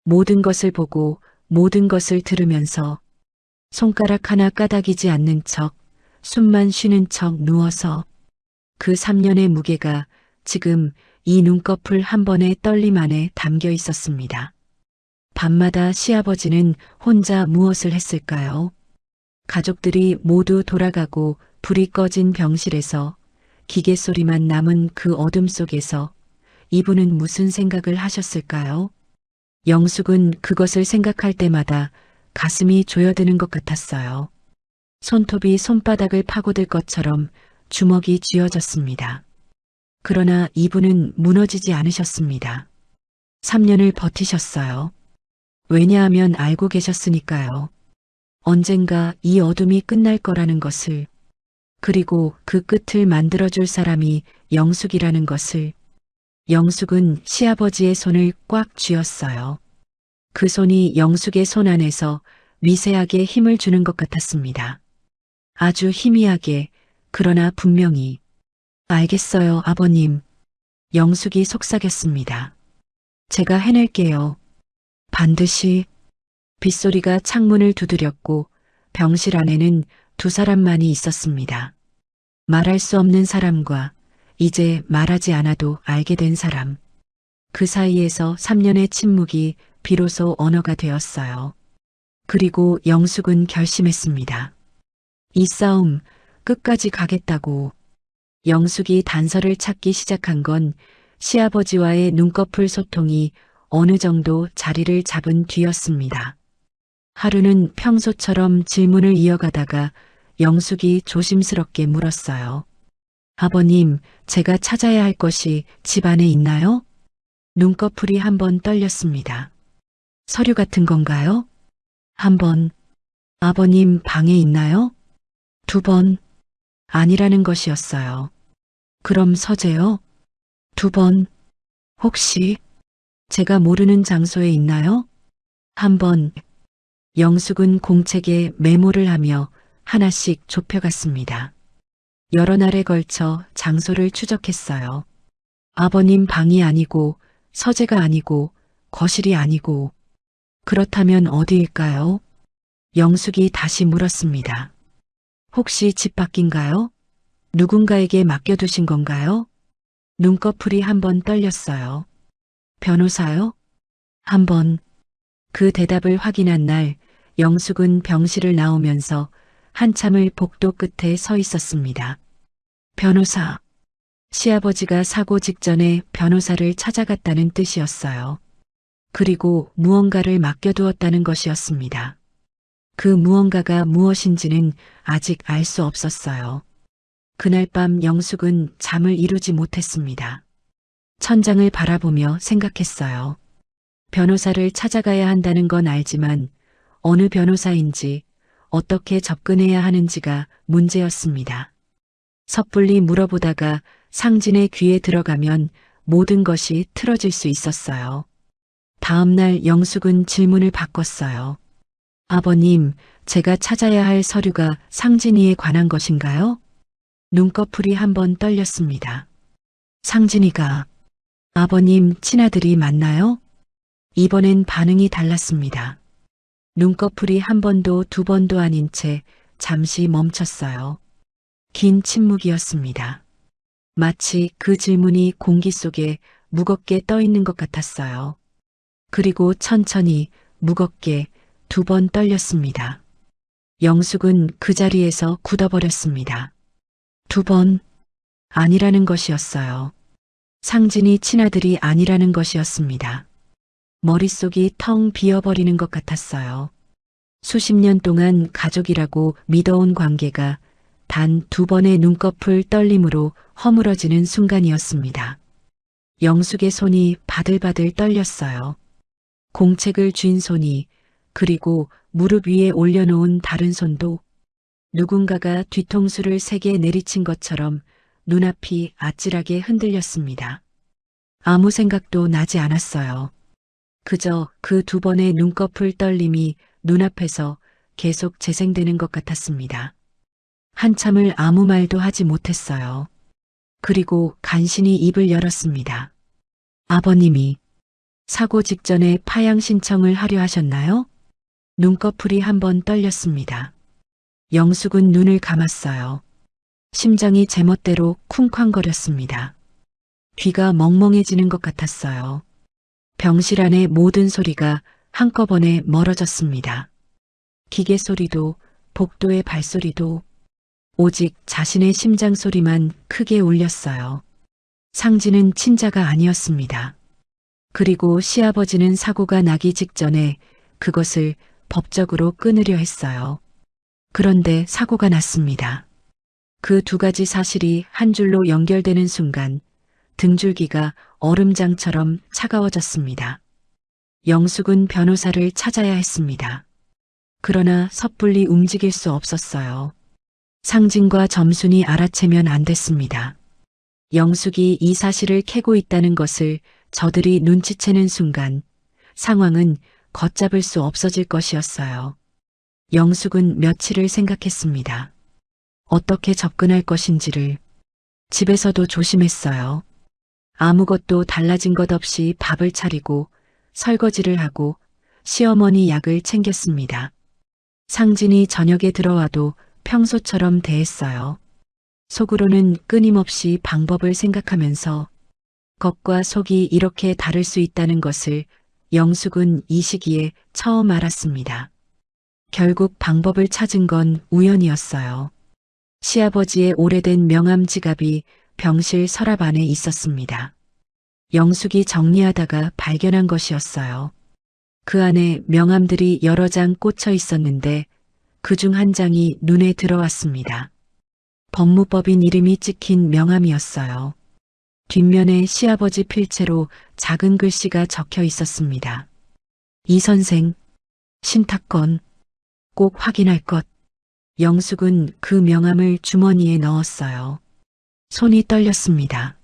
Speaker 2: 모든 것을 보고 모든 것을 들으면서 손가락 하나 까닥이지 않는 척, 숨만 쉬는 척 누워서 그 3년의 무게가 지금 이 눈꺼풀 한 번의 떨림 안에 담겨 있었습니다. 밤마다 시아버지는 혼자 무엇을 했을까요? 가족들이 모두 돌아가고 불이 꺼진 병실에서 기계 소리만 남은 그 어둠 속에서 이분은 무슨 생각을 하셨을까요? 영숙은 그것을 생각할 때마다 가슴이 조여드는 것 같았어요. 손톱이 손바닥을 파고들 것처럼 주먹이 쥐어졌습니다. 그러나 이분은 무너지지 않으셨습니다. 3년을 버티셨어요. 왜냐하면 알고 계셨으니까요. 언젠가 이 어둠이 끝날 거라는 것을, 그리고 그 끝을 만들어줄 사람이 영숙이라는 것을. 영숙은 시아버지의 손을 꽉 쥐었어요. 그 손이 영숙의 손 안에서 미세하게 힘을 주는 것 같았습니다. 아주 희미하게, 그러나 분명히. 알겠어요, 아버님. 영숙이 속삭였습니다. 제가 해낼게요. 반드시. 빗소리가 창문을 두드렸고 병실 안에는 두 사람만이 있었습니다. 말할 수 없는 사람과 이제 말하지 않아도 알게 된 사람. 그 사이에서 3년의 침묵이 비로소 언어가 되었어요. 그리고 영숙은 결심했습니다. 이 싸움 끝까지 가겠다고. 영숙이 단서를 찾기 시작한 건 시아버지와의 눈꺼풀 소통이 어느 정도 자리를 잡은 뒤였습니다. 하루는 평소처럼 질문을 이어가다가 영숙이 조심스럽게 물었어요. 아버님, 제가 찾아야 할 것이 집 안에 있나요? 눈꺼풀이 한 번 떨렸습니다. 서류 같은 건가요? 한 번. 아버님 방에 있나요? 2번. 아니라는 것이었어요. 그럼 서재요? 2번. 혹시 제가 모르는 장소에 있나요? 1번. 영숙은 공책에 메모를 하며 하나씩 좁혀갔습니다. 여러 날에 걸쳐 장소를 추적했어요. 아버님 방이 아니고 서재가 아니고 거실이 아니고 그렇다면 어디일까요? 영숙이 다시 물었습니다. 혹시 집 밖인가요? 누군가에게 맡겨두신 건가요? 눈꺼풀이 한 번 떨렸어요. 변호사요? 1번. 그 대답을 확인한 날 영숙은 병실을 나오면서 한참을 복도 끝에 서 있었습니다. 변호사. 시아버지가 사고 직전에 변호사를 찾아갔다는 뜻이었어요. 그리고 무언가를 맡겨두었다는 것이었습니다. 그 무언가가 무엇인지는 아직 알 수 없었어요. 그날 밤 영숙은 잠을 이루지 못했습니다. 천장을 바라보며 생각했어요. 변호사를 찾아가야 한다는 건 알지만 어느 변호사인지 어떻게 접근해야 하는지가 문제였습니다. 섣불리 물어보다가 상진의 귀에 들어가면 모든 것이 틀어질 수 있었어요. 다음 날 영숙은 질문을 바꿨어요. 아버님, 제가 찾아야 할 서류가 상진이에 관한 것인가요? 눈꺼풀이 한 번 떨렸습니다. 상진이가 아버님 친아들이 맞나요? 이번엔 반응이 달랐습니다. 눈꺼풀이 한 번도 2번도 아닌 채 잠시 멈췄어요. 긴 침묵이었습니다. 마치 그 질문이 공기 속에 무겁게 떠 있는 것 같았어요. 그리고 천천히 무겁게 2번 떨렸습니다. 영숙은 그 자리에서 굳어버렸습니다. 2번. 아니라는 것이었어요. 상진이 친아들이 아니라는 것이었습니다. 머릿속이 텅 비어버리는 것 같았어요. 수십 년 동안 가족이라고 믿어온 관계가 단 2번의 눈꺼풀 떨림으로 허물어지는 순간이었습니다. 영숙의 손이 바들바들 떨렸어요. 공책을 쥔 손이, 그리고 무릎 위에 올려놓은 다른 손도 누군가가 뒤통수를 세게 내리친 것처럼 눈앞이 아찔하게 흔들렸습니다. 아무 생각도 나지 않았어요. 그저 그 2번의 눈꺼풀 떨림이 눈앞에서 계속 재생되는 것 같았습니다. 한참을 아무 말도 하지 못했어요. 그리고 간신히 입을 열었습니다. 아버님이 사고 직전에 파양 신청을 하려 하셨나요? 눈꺼풀이 한 번 떨렸습니다. 영숙은 눈을 감았어요. 심장이 제멋대로 쿵쾅거렸습니다. 귀가 멍멍해지는 것 같았어요. 병실 안의 모든 소리가 한꺼번에 멀어졌습니다. 기계 소리도, 복도의 발소리도, 오직 자신의 심장 소리만 크게 울렸어요. 상진은 친자가 아니었습니다. 그리고 시아버지는 사고가 나기 직전에 그것을 법적으로 끊으려 했어요. 그런데 사고가 났습니다. 그 2가지 사실이 한 줄로 연결되는 순간 등줄기가 얼음장처럼 차가워졌습니다. 영숙은 변호사를 찾아야 했습니다. 그러나 섣불리 움직일 수 없었어요. 상진과 점순이 알아채면 안 됐습니다. 영숙이 이 사실을 캐고 있다는 것을 저들이 눈치채는 순간 상황은 걷잡을 수 없어질 것이었어요. 영숙은 며칠을 생각했습니다. 어떻게 접근할 것인지를. 집에서도 조심했어요. 아무것도 달라진 것 없이 밥을 차리고 설거지를 하고 시어머니 약을 챙겼습니다. 상진이 저녁에 들어와도 평소처럼 대했어요. 속으로는 끊임없이 방법을 생각하면서 겉과 속이 이렇게 다를 수 있다는 것을 영숙은 이 시기에 처음 알았습니다. 결국 방법을 찾은 건 우연이었어요. 시아버지의 오래된 명함 지갑이 병실 서랍 안에 있었습니다. 영숙이 정리하다가 발견한 것이었어요. 그 안에 명함들이 여러 장 꽂혀 있었는데 그중 한 장이 눈에 들어왔습니다. 법무법인 이름이 찍힌 명함이었어요. 뒷면에 시아버지 필체로 작은 글씨가 적혀 있었습니다. 이 선생, 신탁건, 꼭 확인할 것. 영숙은 그 명함을 주머니에 넣었어요. 손이 떨렸습니다.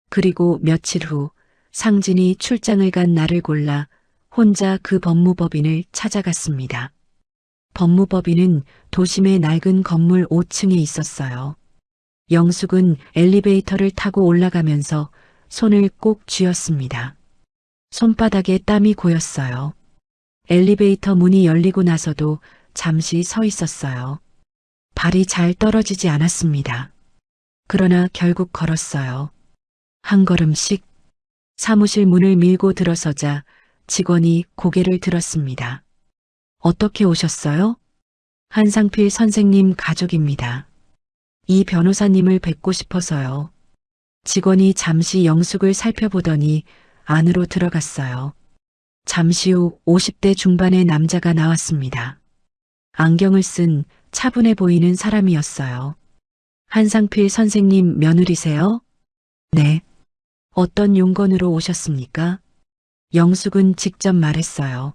Speaker 2: 그리고 며칠 후 상진이 출장을 간 날을 골라 혼자 그 법무법인을 찾아갔습니다. 법무법인은 도심의 낡은 건물 5층에 있었어요. 영숙은 엘리베이터를 타고 올라가면서 손을 꼭 쥐었습니다. 손바닥에 땀이 고였어요. 엘리베이터 문이 열리고 나서도 잠시 서 있었어요. 발이 잘 떨어지지 않았습니다. 그러나 결국 걸었어요. 한 걸음씩. 사무실 문을 밀고 들어서자 직원이 고개를 들었습니다. 어떻게 오셨어요? 한상필 선생님 가족입니다. 이 변호사님을 뵙고 싶어서요. 직원이 잠시 영숙을 살펴보더니 안으로 들어갔어요. 잠시 후 50대 중반의 남자가 나왔습니다. 안경을 쓴 차분해 보이는 사람이었어요. 한상필 선생님 며느리세요? 네. 어떤 용건으로 오셨습니까? 영숙은 직접 말했어요.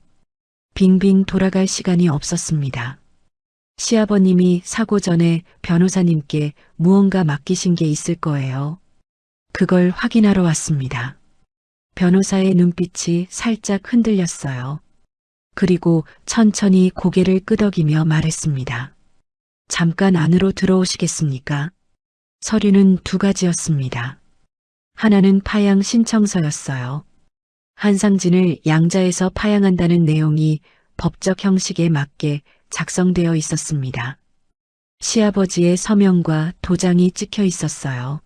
Speaker 2: 빙빙 돌아갈 시간이 없었습니다. 시아버님이 사고 전에 변호사님께 무언가 맡기신 게 있을 거예요. 그걸 확인하러 왔습니다. 변호사의 눈빛이 살짝 흔들렸어요. 그리고 천천히 고개를 끄덕이며 말했습니다. 잠깐 안으로 들어오시겠습니까? 서류는 두 가지였습니다. 하나는 파양 신청서였어요. 한상진을 양자에서 파양한다는 내용이 법적 형식에 맞게 작성되어 있었습니다. 시아버지의 서명과 도장이 찍혀 있었어요.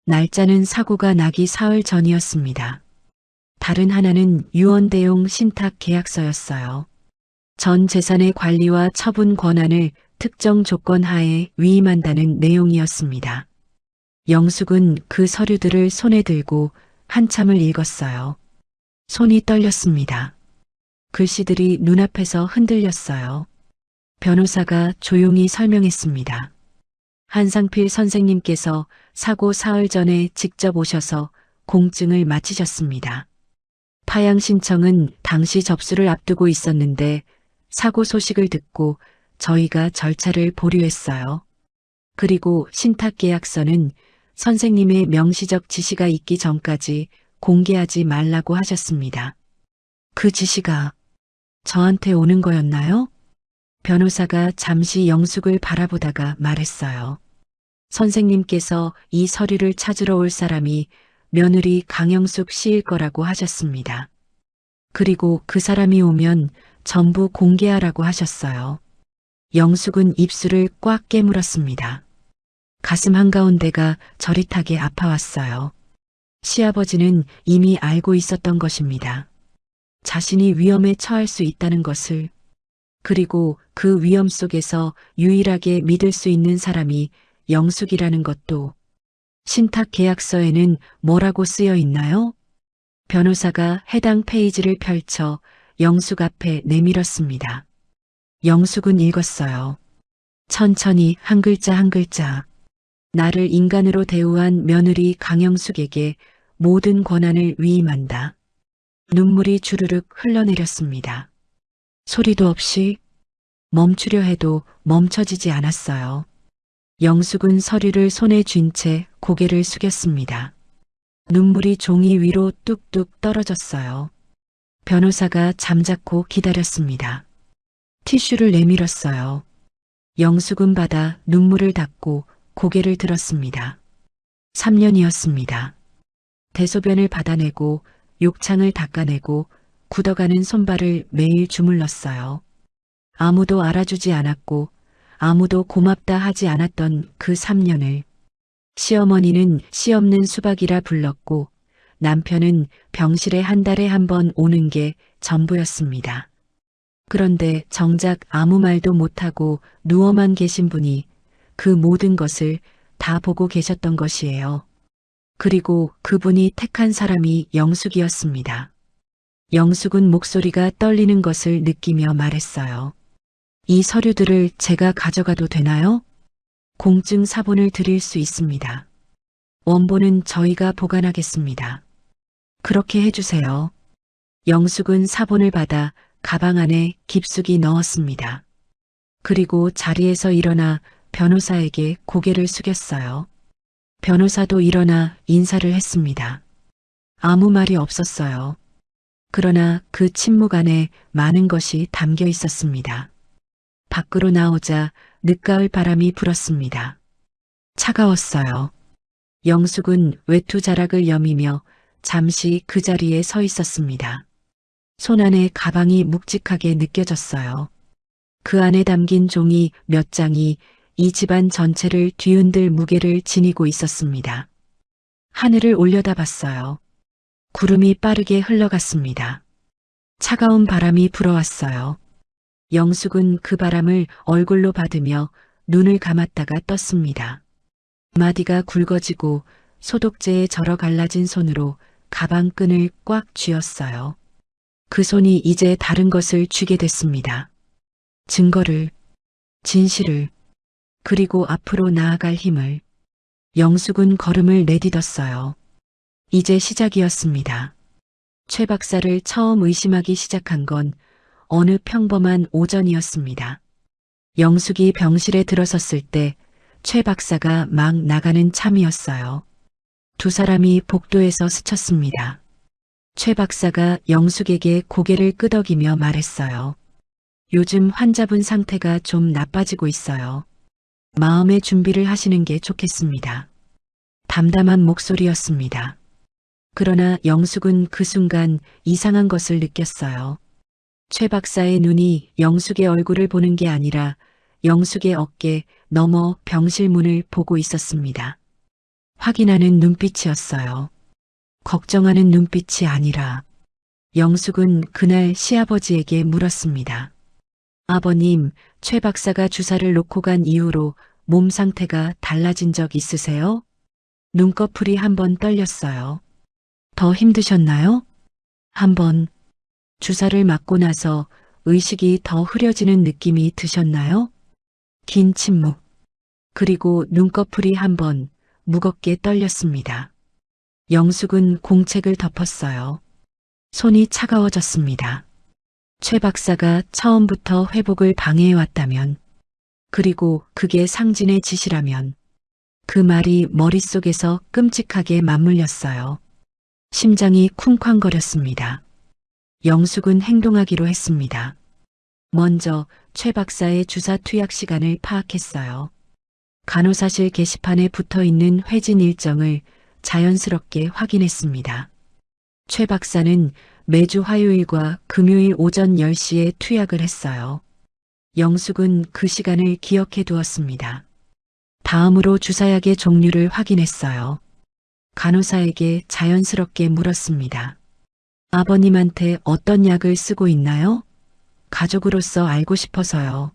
Speaker 2: 날짜는 사고가 나기 사흘 전이었습니다. 다른 하나는 유언대용 신탁 계약서였어요. 전 재산의 관리와 처분 권한을 특정 조건 하에 위임한다는 내용이었습니다. 영숙은 그 서류들을 손에 들고 한참을 읽었어요. 손이 떨렸습니다. 글씨들이 눈앞에서 흔들렸어요. 변호사가 조용히 설명했습니다. 한상필 선생님께서 사고 사흘 전에 직접 오셔서 공증을 마치셨습니다. 파양 신청은 당시 접수를 앞두고 있었는데 사고 소식을 듣고 저희가 절차를 보류했어요. 그리고 신탁계약서는 선생님의 명시적 지시가 있기 전까지 공개하지 말라고 하셨습니다. 그 지시가 저한테 오는 거였나요? 변호사가 잠시 영숙을 바라보다가 말했어요. 선생님께서 이 서류를 찾으러 올 사람이 며느리 강영숙 씨일 거라고 하셨습니다. 그리고 그 사람이 오면 전부 공개하라고 하셨어요. 영숙은 입술을 꽉 깨물었습니다. 가슴 한가운데가 저릿하게 아파왔어요. 시아버지는 이미 알고 있었던 것입니다. 자신이 위험에 처할 수 있다는 것을, 그리고 그 위험 속에서 유일하게 믿을 수 있는 사람이 영숙이라는 것도. 신탁 계약서에는 뭐라고 쓰여 있나요? 변호사가 해당 페이지를 펼쳐 영숙 앞에 내밀었습니다. 영숙은 읽었어요. 천천히 한 글자 한 글자. 나를 인간으로 대우한 며느리 강영숙에게 모든 권한을 위임한다. 눈물이 주르륵 흘러내렸습니다. 소리도 없이 멈추려 해도 멈춰지지 않았어요. 영숙은 서류를 손에 쥔 채 고개를 숙였습니다. 눈물이 종이 위로 뚝뚝 떨어졌어요. 변호사가 잠자코 기다렸습니다. 티슈를 내밀었어요. 영숙은 받아 눈물을 닦고 고개를 들었습니다. 3년이었습니다. 대소변을 받아내고 욕창을 닦아내고 굳어가는 손발을 매일 주물렀어요. 아무도 알아주지 않았고 아무도 고맙다 하지 않았던 그 3년을 시어머니는 씨 없는 수박이라 불렀고 남편은 병실에 한 달에 한 번 오는 게 전부였습니다. 그런데 정작 아무 말도 못하고 누워만 계신 분이 그 모든 것을 다 보고 계셨던 것이에요. 그리고 그분이 택한 사람이 영숙이었습니다. 영숙은 목소리가 떨리는 것을 느끼며 말했어요. 이 서류들을 제가 가져가도 되나요? 공증 사본을 드릴 수 있습니다. 원본은 저희가 보관하겠습니다. 그렇게 해주세요. 영숙은 사본을 받아 가방 안에 깊숙이 넣었습니다. 그리고 자리에서 일어나 변호사에게 고개를 숙였어요. 변호사도 일어나 인사를 했습니다. 아무 말이 없었어요. 그러나 그 침묵 안에 많은 것이 담겨 있었습니다. 밖으로 나오자 늦가을 바람이 불었습니다. 차가웠어요. 영숙은 외투 자락을 여미며 잠시 그 자리에 서 있었습니다. 손 안에 가방이 묵직하게 느껴졌어요. 그 안에 담긴 종이 몇 장이 이 집안 전체를 뒤흔들 무게를 지니고 있었습니다. 하늘을 올려다봤어요. 구름이 빠르게 흘러갔습니다. 차가운 바람이 불어왔어요. 영숙은 그 바람을 얼굴로 받으며 눈을 감았다가 떴습니다. 마디가 굵어지고 소독제에 절어 갈라진 손으로 가방 끈을 꽉 쥐었어요. 그 손이 이제 다른 것을 쥐게 됐습니다. 증거를, 진실을, 그리고 앞으로 나아갈 힘을. 영숙은 걸음을 내딛었어요. 이제 시작이었습니다. 최 박사를 처음 의심하기 시작한 건 어느 평범한 오전이었습니다. 영숙이 병실에 들어섰을 때 최 박사가 막 나가는 참이었어요. 두 사람이 복도에서 스쳤습니다. 최 박사가 영숙에게 고개를 끄덕이며 말했어요. 요즘 환자분 상태가 좀 나빠지고 있어요. 마음의 준비를 하시는 게 좋겠습니다. 담담한 목소리였습니다. 그러나 영숙은 그 순간 이상한 것을 느꼈어요. 최 박사의 눈이 영숙의 얼굴을 보는 게 아니라 영숙의 어깨 너머 병실 문을 보고 있었습니다. 확인하는 눈빛이었어요. 걱정하는 눈빛이 아니라. 영숙은 그날 시아버지에게 물었습니다. 아버님, 최 박사가 주사를 놓고 간 이후로 몸 상태가 달라진 적 있으세요? 눈꺼풀이 한번 떨렸어요. 더 힘드셨나요? 한번. 주사를 맞고 나서 의식이 더 흐려지는 느낌이 드셨나요? 긴 침묵. 그리고 눈꺼풀이 한번 무겁게 떨렸습니다. 영숙은 공책을 덮었어요. 손이 차가워졌습니다. 최 박사가 처음부터 회복을 방해해왔다면, 그리고 그게 상진의 짓이라면, 그 말이 머릿속에서 끔찍하게 맞물렸어요. 심장이 쿵쾅거렸습니다. 영숙은 행동하기로 했습니다. 먼저 최 박사의 주사 투약 시간을 파악했어요. 간호사실 게시판에 붙어 있는 회진 일정을 자연스럽게 확인했습니다. 최 박사는 매주 화요일과 금요일 오전 10시에 투약을 했어요. 영숙은 그 시간을 기억해 두었습니다. 다음으로 주사약의 종류를 확인했어요. 간호사에게 자연스럽게 물었습니다. 아버님한테 어떤 약을 쓰고 있나요? 가족으로서 알고 싶어서요.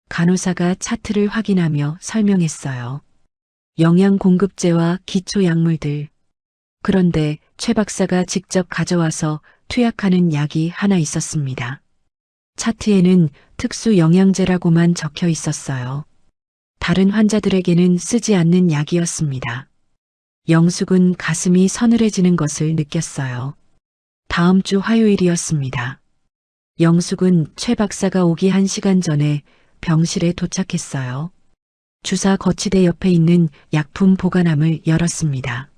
Speaker 2: 간호사가 차트를 확인하며 설명했어요. 영양공급제와 기초약물들. 그런데 최 박사가 직접 가져와서 투약하는 약이 하나 있었습니다. 차트에는 특수 영양제라고만 적혀 있었어요. 다른 환자들에게는 쓰지 않는 약이었습니다. 영숙은 가슴이 서늘해지는 것을 느꼈어요. 다음 주 화요일이었습니다. 영숙은 최 박사가 오기 1시간 전에 병실에 도착했어요. 주사 거치대 옆에 있는 약품 보관함을 열었습니다.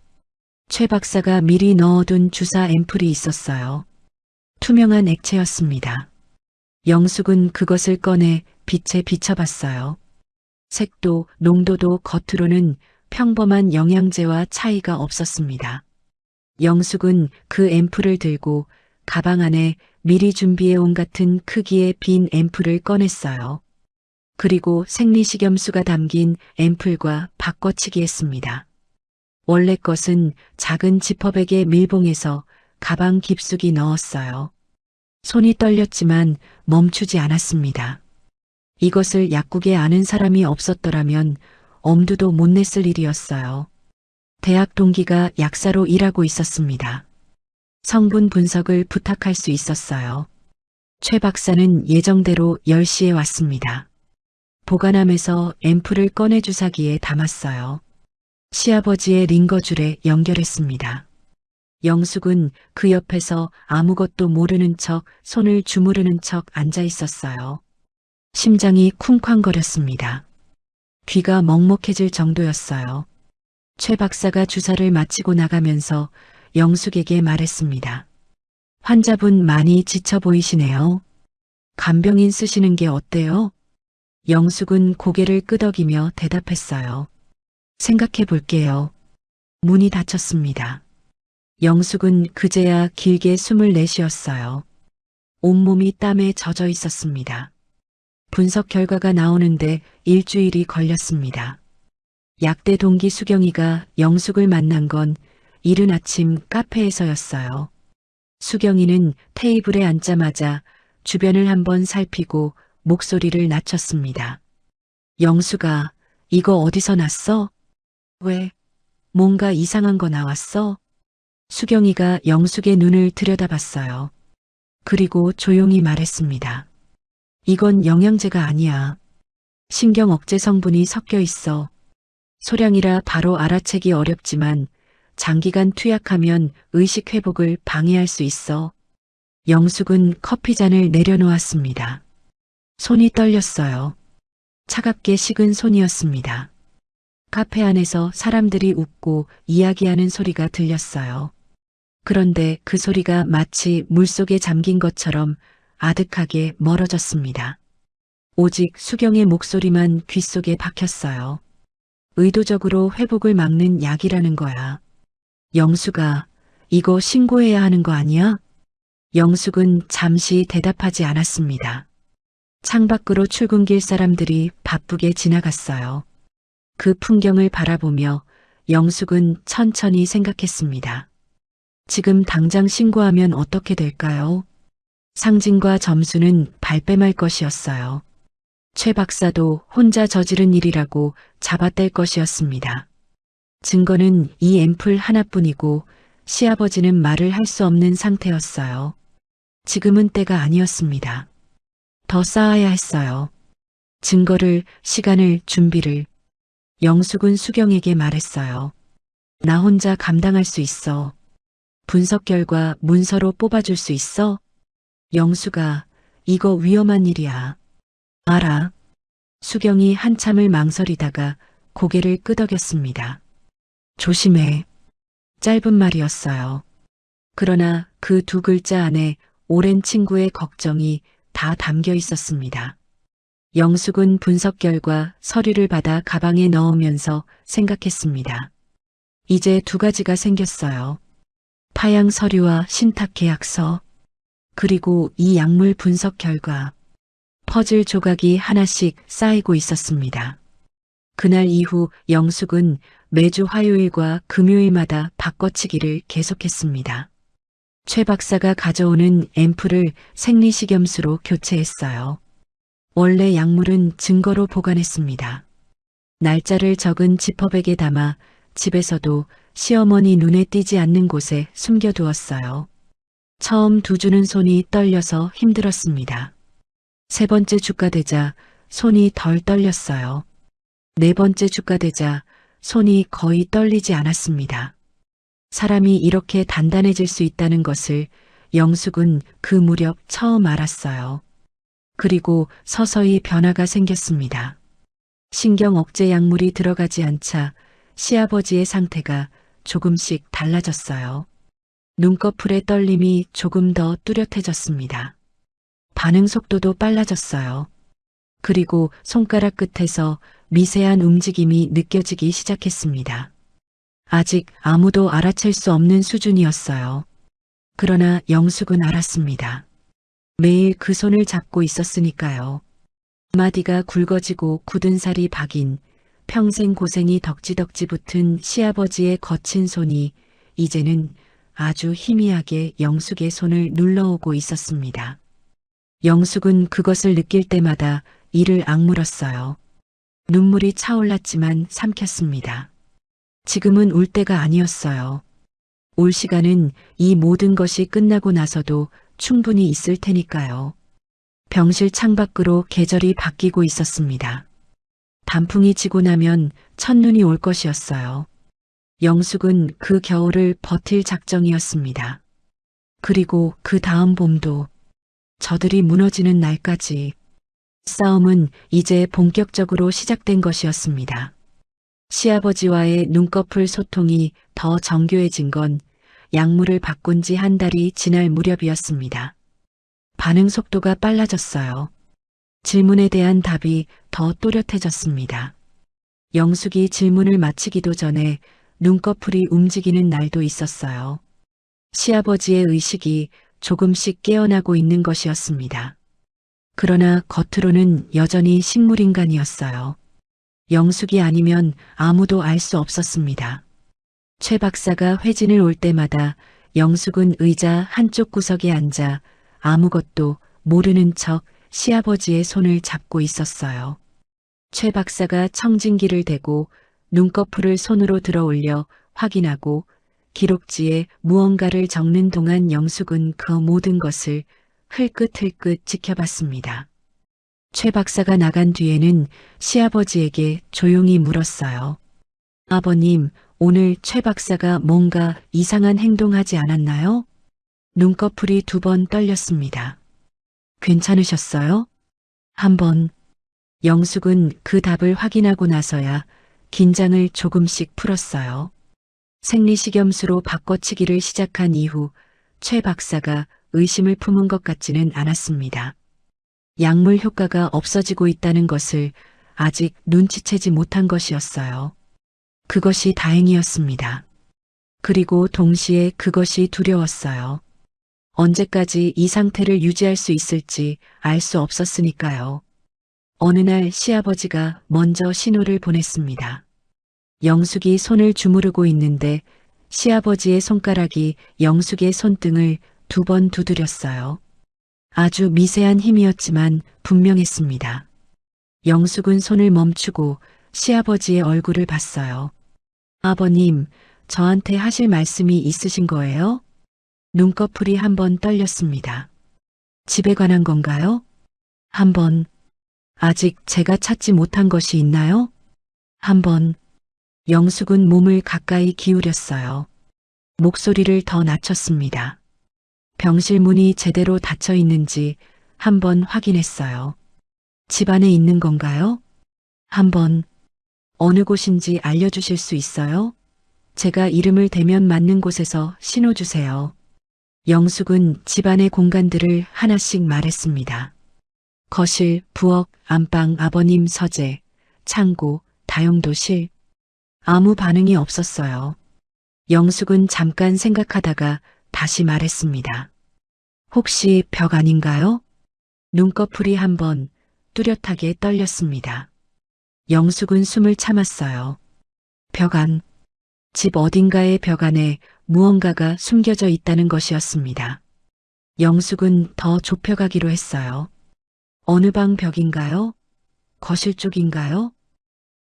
Speaker 2: 최 박사가 미리 넣어둔 주사 앰플이 있었어요. 투명한 액체였습니다. 영숙은 그것을 꺼내 빛에 비춰봤어요. 색도 농도도 겉으로는 평범한 영양제와 차이가 없었습니다. 영숙은 그 앰플을 들고 가방 안에 미리 준비해온 같은 크기의 빈 앰플을 꺼냈어요. 그리고 생리식염수가 담긴 앰플과 바꿔치기 했습니다. 원래 것은 작은 지퍼백의 밀봉해서 가방 깊숙이 넣었어요. 손이 떨렸지만 멈추지 않았습니다. 이것을 약국에 아는 사람이 없었더라면 엄두도 못 냈을 일이었어요. 대학 동기가 약사로 일하고 있었습니다. 성분 분석을 부탁할 수 있었어요. 최 박사는 예정대로 10시에 왔습니다. 보관함에서 앰플을 꺼내 주사기에 담았어요. 시아버지의 링거줄에 연결했습니다. 영숙은 그 옆에서 아무것도 모르는 척 손을 주무르는 척 앉아 있었어요. 심장이 쿵쾅거렸습니다. 귀가 먹먹해질 정도였어요. 최 박사가 주사를 마치고 나가면서 영숙에게 말했습니다. 환자분 많이 지쳐 보이시네요. 간병인 쓰시는 게 어때요? 영숙은 고개를 끄덕이며 대답했어요. 생각해 볼게요. 문이 닫혔습니다. 영숙은 그제야 길게 숨을 내쉬었어요. 온몸이 땀에 젖어 있었습니다. 분석 결과가 나오는데 일주일이 걸렸습니다. 약대 동기 수경이가 영숙을 만난 건 이른 아침 카페에서였어요. 수경이는 테이블에 앉자마자 주변을 한번 살피고 목소리를 낮췄습니다. 영숙아, 이거 어디서 났어? 왜? 뭔가 이상한 거 나왔어? 수경이가 영숙의 눈을 들여다봤어요. 그리고 조용히 말했습니다. 이건 영양제가 아니야. 신경 억제 성분이 섞여 있어. 소량이라 바로 알아채기 어렵지만 장기간 투약하면 의식 회복을 방해할 수 있어. 영숙은 커피잔을 내려놓았습니다. 손이 떨렸어요. 차갑게 식은 손이었습니다. 카페 안에서 사람들이 웃고 이야기하는 소리가 들렸어요. 그런데 그 소리가 마치 물속에 잠긴 것처럼 아득하게 멀어졌습니다. 오직 수경의 목소리만 귓속에 박혔어요. 의도적으로 회복을 막는 약이라는 거야. 영숙아, 이거 신고해야 하는 거 아니야? 영숙은 잠시 대답하지 않았습니다. 창밖으로 출근길 사람들이 바쁘게 지나갔어요. 그 풍경을 바라보며 영숙은 천천히 생각했습니다. 지금 당장 신고하면 어떻게 될까요? 상진과 점수는 발뺌할 것이었어요. 최 박사도 혼자 저지른 일이라고 잡아뗄 것이었습니다. 증거는 이 앰플 하나뿐이고 시아버지는 말을 할 수 없는 상태였어요. 지금은 때가 아니었습니다. 더 쌓아야 했어요. 증거를, 시간을, 준비를. 영숙은 수경에게 말했어요. 나 혼자 감당할 수 있어. 분석 결과 문서로 뽑아줄 수 있어? 영숙아, 이거 위험한 일이야. 알아. 수경이 한참을 망설이다가 고개를 끄덕였습니다. 조심해. 짧은 말이었어요. 그러나 그 두 글자 안에 오랜 친구의 걱정이 다 담겨 있었습니다. 영숙은 분석 결과 서류를 받아 가방에 넣으면서 생각했습니다. 이제 두 가지가 생겼어요. 파양 서류와 신탁 계약서, 그리고 이 약물 분석 결과. 퍼즐 조각이 하나씩 쌓이고 있었습니다. 그날 이후 영숙은 매주 화요일과 금요일마다 바꿔치기를 계속했습니다. 최 박사가 가져오는 앰플을 생리식염수로 교체했어요. 원래 약물은 증거로 보관했습니다. 날짜를 적은 지퍼백에 담아 집에서도 시어머니 눈에 띄지 않는 곳에 숨겨두었어요. 처음 두 주는 손이 떨려서 힘들었습니다. 세 번째 주가 되자 손이 덜 떨렸어요. 네 번째 주가 되자 손이 거의 떨리지 않았습니다. 사람이 이렇게 단단해질 수 있다는 것을 영숙은 그 무렵 처음 알았어요. 그리고 서서히 변화가 생겼습니다. 신경 억제 약물이 들어가지 않자 시아버지의 상태가 조금씩 달라졌어요. 눈꺼풀의 떨림이 조금 더 뚜렷해졌습니다. 반응 속도도 빨라졌어요. 그리고 손가락 끝에서 미세한 움직임이 느껴지기 시작했습니다. 아직 아무도 알아챌 수 없는 수준이었어요. 그러나 영숙은 알았습니다. 매일 그 손을 잡고 있었으니까요. 마디가 굵어지고 굳은 살이 박인 평생 고생이 덕지덕지 붙은 시아버지의 거친 손이 이제는 아주 희미하게 영숙의 손을 눌러오고 있었습니다. 영숙은 그것을 느낄 때마다 이를 악물었어요. 눈물이 차올랐지만 삼켰습니다. 지금은 울 때가 아니었어요. 올 시간은 이 모든 것이 끝나고 나서도 충분히 있을 테니까요. 병실 창밖으로 계절이 바뀌고 있었습니다. 단풍이 지고 나면 첫눈이 올 것이었어요. 영숙은 그 겨울을 버틸 작정이었습니다. 그리고 그 다음 봄도 저들이 무너지는 날까지 싸움은 이제 본격적으로 시작된 것이었습니다. 시아버지와의 눈꺼풀 소통이 더 정교해진 건 약물을 바꾼 지 한 달이 지날 무렵이었습니다. 반응 속도가 빨라졌어요. 질문에 대한 답이 더 또렷해졌습니다. 영숙이 질문을 마치기도 전에 눈꺼풀이 움직이는 날도 있었어요. 시아버지의 의식이 조금씩 깨어나고 있는 것이었습니다. 그러나 겉으로는 여전히 식물인간이었어요. 영숙이 아니면 아무도 알 수 없었습니다. 최 박사가 회진을 올 때마다 영숙은 의자 한쪽 구석에 앉아 아무것도 모르는 척 시아버지의 손을 잡고 있었어요. 최 박사가 청진기를 대고 눈꺼풀을 손으로 들어 올려 확인하고 기록지에 무언가를 적는 동안 영숙은 그 모든 것을 흘끗흘끗 지켜봤습니다. 최 박사가 나간 뒤에는 시아버지에게 조용히 물었어요. 아버님, 오늘 최 박사가 뭔가 이상한 행동하지 않았나요? 눈꺼풀이 2번 떨렸습니다. 괜찮으셨어요? 한 번. 영숙은 그 답을 확인하고 나서야 긴장을 조금씩 풀었어요. 생리식염수로 바꿔치기를 시작한 이후 최 박사가 의심을 품은 것 같지는 않았습니다. 약물 효과가 없어지고 있다는 것을 아직 눈치채지 못한 것이었어요. 그것이 다행이었습니다. 그리고 동시에 그것이 두려웠어요. 언제까지 이 상태를 유지할 수 있을지 알 수 없었으니까요. 어느 날 시아버지가 먼저 신호를 보냈습니다. 영숙이 손을 주무르고 있는데 시아버지의 손가락이 영숙의 손등을 2번 두드렸어요. 아주 미세한 힘이었지만 분명했습니다. 영숙은 손을 멈추고 시아버지의 얼굴을 봤어요. 아버님, 저한테 하실 말씀이 있으신 거예요? 눈꺼풀이 1번 떨렸습니다. 집에 관한 건가요? 1번. 아직 제가 찾지 못한 것이 있나요? 1번. 영숙은 몸을 가까이 기울였어요. 목소리를 더 낮췄습니다. 병실 문이 제대로 닫혀 있는지 1번 확인했어요. 집 안에 있는 건가요? 1번. 어느 곳인지 알려주실 수 있어요? 제가 이름을 대면 맞는 곳에서 신호 주세요. 영숙은 집안의 공간들을 하나씩 말했습니다. 거실, 부엌, 안방, 아버님 서재, 창고, 다용도실. 아무 반응이 없었어요. 영숙은 잠깐 생각하다가 다시 말했습니다. 혹시 벽 아닌가요? 눈꺼풀이 1번 뚜렷하게 떨렸습니다. 영숙은 숨을 참았어요. 벽 안. 집 어딘가의 벽 안에 무언가가 숨겨져 있다는 것이었습니다. 영숙은 더 좁혀가기로 했어요. 어느 방 벽인가요? 거실 쪽인가요?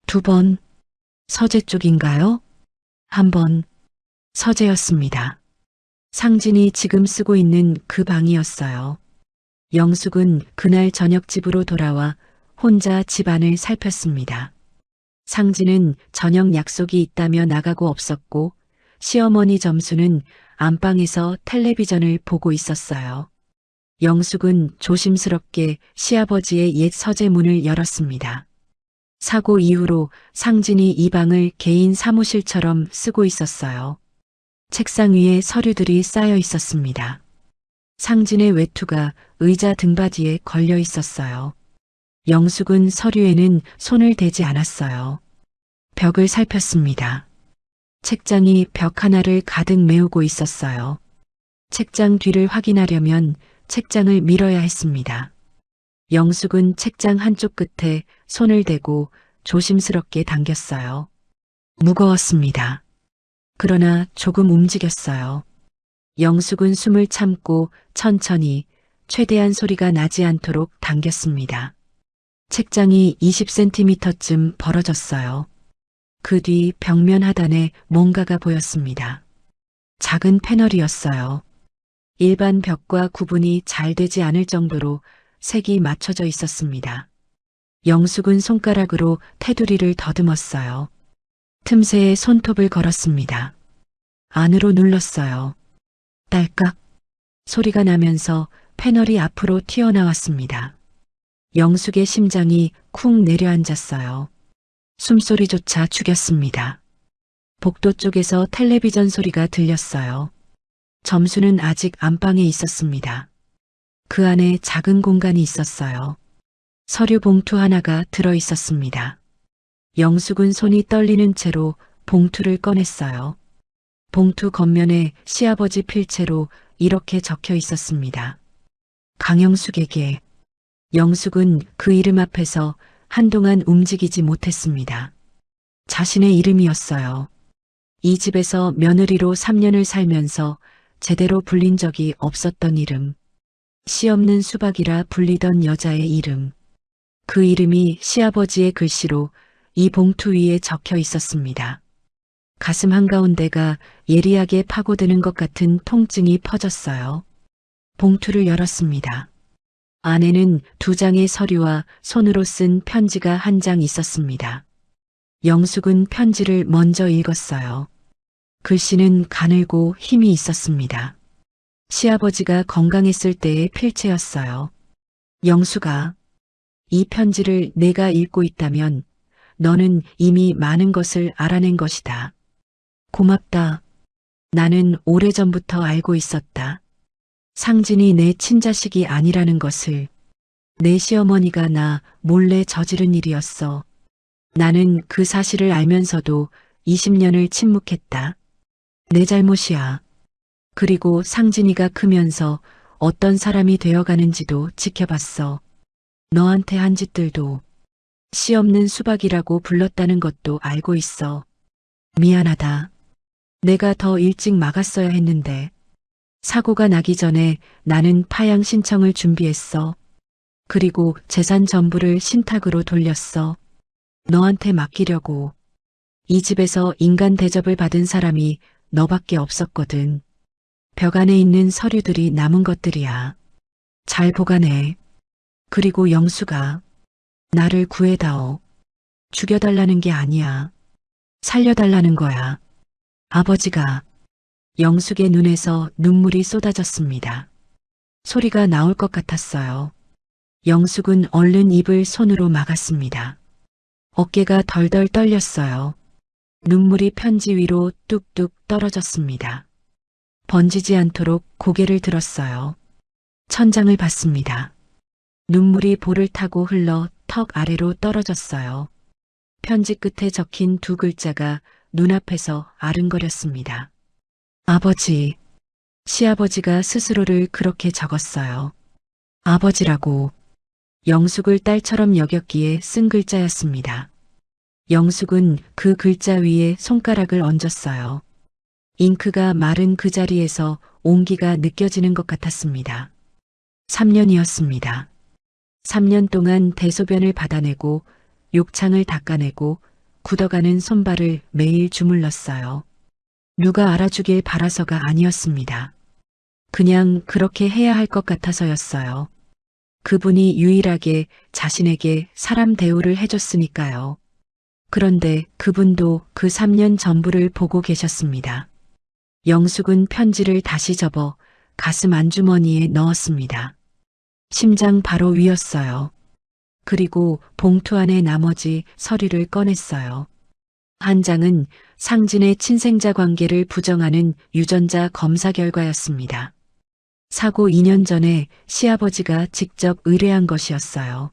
Speaker 2: 2번. 서재 쪽인가요? 1번. 서재였습니다. 상진이 지금 쓰고 있는 그 방이었어요. 영숙은 그날 저녁 집으로 돌아와 혼자 집안을 살폈습니다. 상진은 저녁 약속이 있다며 나가고 없었고 시어머니 점수는 안방에서 텔레비전을 보고 있었어요. 영숙은 조심스럽게 시아버지의 옛 서재 문을 열었습니다. 사고 이후로 상진이 이 방을 개인 사무실처럼 쓰고 있었어요. 책상 위에 서류들이 쌓여 있었습니다. 상진의 외투가 의자 등받이에 걸려 있었어요. 영숙은 서류에는 손을 대지 않았어요. 벽을 살폈습니다. 책장이 벽 하나를 가득 메우고 있었어요. 책장 뒤를 확인하려면 책장을 밀어야 했습니다. 영숙은 책장 한쪽 끝에 손을 대고 조심스럽게 당겼어요. 무거웠습니다. 그러나 조금 움직였어요. 영숙은 숨을 참고 천천히 최대한 소리가 나지 않도록 당겼습니다. 책장이 20cm쯤 벌어졌어요. 그 뒤 벽면 하단에 뭔가가 보였습니다. 작은 패널이었어요. 일반 벽과 구분이 잘 되지 않을 정도로 색이 맞춰져 있었습니다. 영숙은 손가락으로 테두리를 더듬었어요. 틈새에 손톱을 걸었습니다. 안으로 눌렀어요. 딸깍 소리가 나면서 패널이 앞으로 튀어나왔습니다. 영숙의 심장이 쿵 내려앉았어요. 숨소리조차 죽였습니다. 복도 쪽에서 텔레비전 소리가 들렸어요. 점수는 아직 안방에 있었습니다. 그 안에 작은 공간이 있었어요. 서류 봉투 하나가 들어 있었습니다. 영숙은 손이 떨리는 채로 봉투를 꺼냈어요. 봉투 겉면에 시아버지 필체로 이렇게 적혀 있었습니다. 강영숙에게. 영숙은 그 이름 앞에서 한동안 움직이지 못했습니다. 자신의 이름이었어요. 이 집에서 며느리로 3년을 살면서 제대로 불린 적이 없었던 이름. 씨 없는 수박이라 불리던 여자의 이름. 그 이름이 시아버지의 글씨로 이 봉투 위에 적혀 있었습니다. 가슴 한가운데가 예리하게 파고드는 것 같은 통증이 퍼졌어요. 봉투를 열었습니다. 안에는 2장의 서류와 손으로 쓴 편지가 1장 있었습니다. 영숙은 편지를 먼저 읽었어요. 글씨는 가늘고 힘이 있었습니다. 시아버지가 건강했을 때의 필체였어요. 영숙아, 이 편지를 내가 읽고 있다면 너는 이미 많은 것을 알아낸 것이다. 고맙다. 나는 오래전부터 알고 있었다. 상진이 내 친자식이 아니라는 것을. 내 시어머니가 나 몰래 저지른 일이었어. 나는 그 사실을 알면서도 20년을 침묵했다. 내 잘못이야. 그리고 상진이가 크면서 어떤 사람이 되어가는지도 지켜봤어. 너한테 한 짓들도. 씨 없는 수박이라고 불렀다는 것도 알고 있어. 미안하다. 내가 더 일찍 막았어야 했는데. 사고가 나기 전에 나는 파양 신청을 준비했어. 그리고 재산 전부를 신탁으로 돌렸어. 너한테 맡기려고. 이 집에서 인간 대접을 받은 사람이 너밖에 없었거든. 벽 안에 있는 서류들이 남은 것들이야. 잘 보관해. 그리고 영숙아, 나를 구해다오. 죽여달라는 게 아니야. 살려달라는 거야. 아버지가. 영숙의 눈에서 눈물이 쏟아졌습니다. 소리가 나올 것 같았어요. 영숙은 얼른 입을 손으로 막았습니다. 어깨가 덜덜 떨렸어요. 눈물이 편지 위로 뚝뚝 떨어졌습니다. 번지지 않도록 고개를 들었어요. 천장을 봤습니다. 눈물이 볼을 타고 흘러 턱 아래로 떨어졌어요. 편지 끝에 적힌 2글자가 눈앞에서 아른거렸습니다. 아버지. 시아버지가 스스로를 그렇게 적었어요. 아버지라고. 영숙을 딸처럼 여겼기에 쓴 글자였습니다. 영숙은 그 글자 위에 손가락을 얹었어요. 잉크가 마른 그 자리에서 온기가 느껴지는 것 같았습니다. 3년이었습니다. 3년 동안 대소변을 받아내고 욕창을 닦아내고 굳어가는 손발을 매일 주물렀어요. 누가 알아주길 바라서가 아니었습니다. 그냥 그렇게 해야 할 것 같아서였어요. 그분이 유일하게 자신에게 사람 대우를 해줬으니까요. 그런데 그분도 그 3년 전부를 보고 계셨습니다. 영숙은 편지를 다시 접어 가슴 안주머니에 넣었습니다. 심장 바로 위였어요. 그리고 봉투 안에 나머지 서류를 꺼냈어요. 한 장은 상진의 친생자 관계를 부정하는 유전자 검사 결과였습니다. 사고 2년 전에 시아버지가 직접 의뢰한 것이었어요.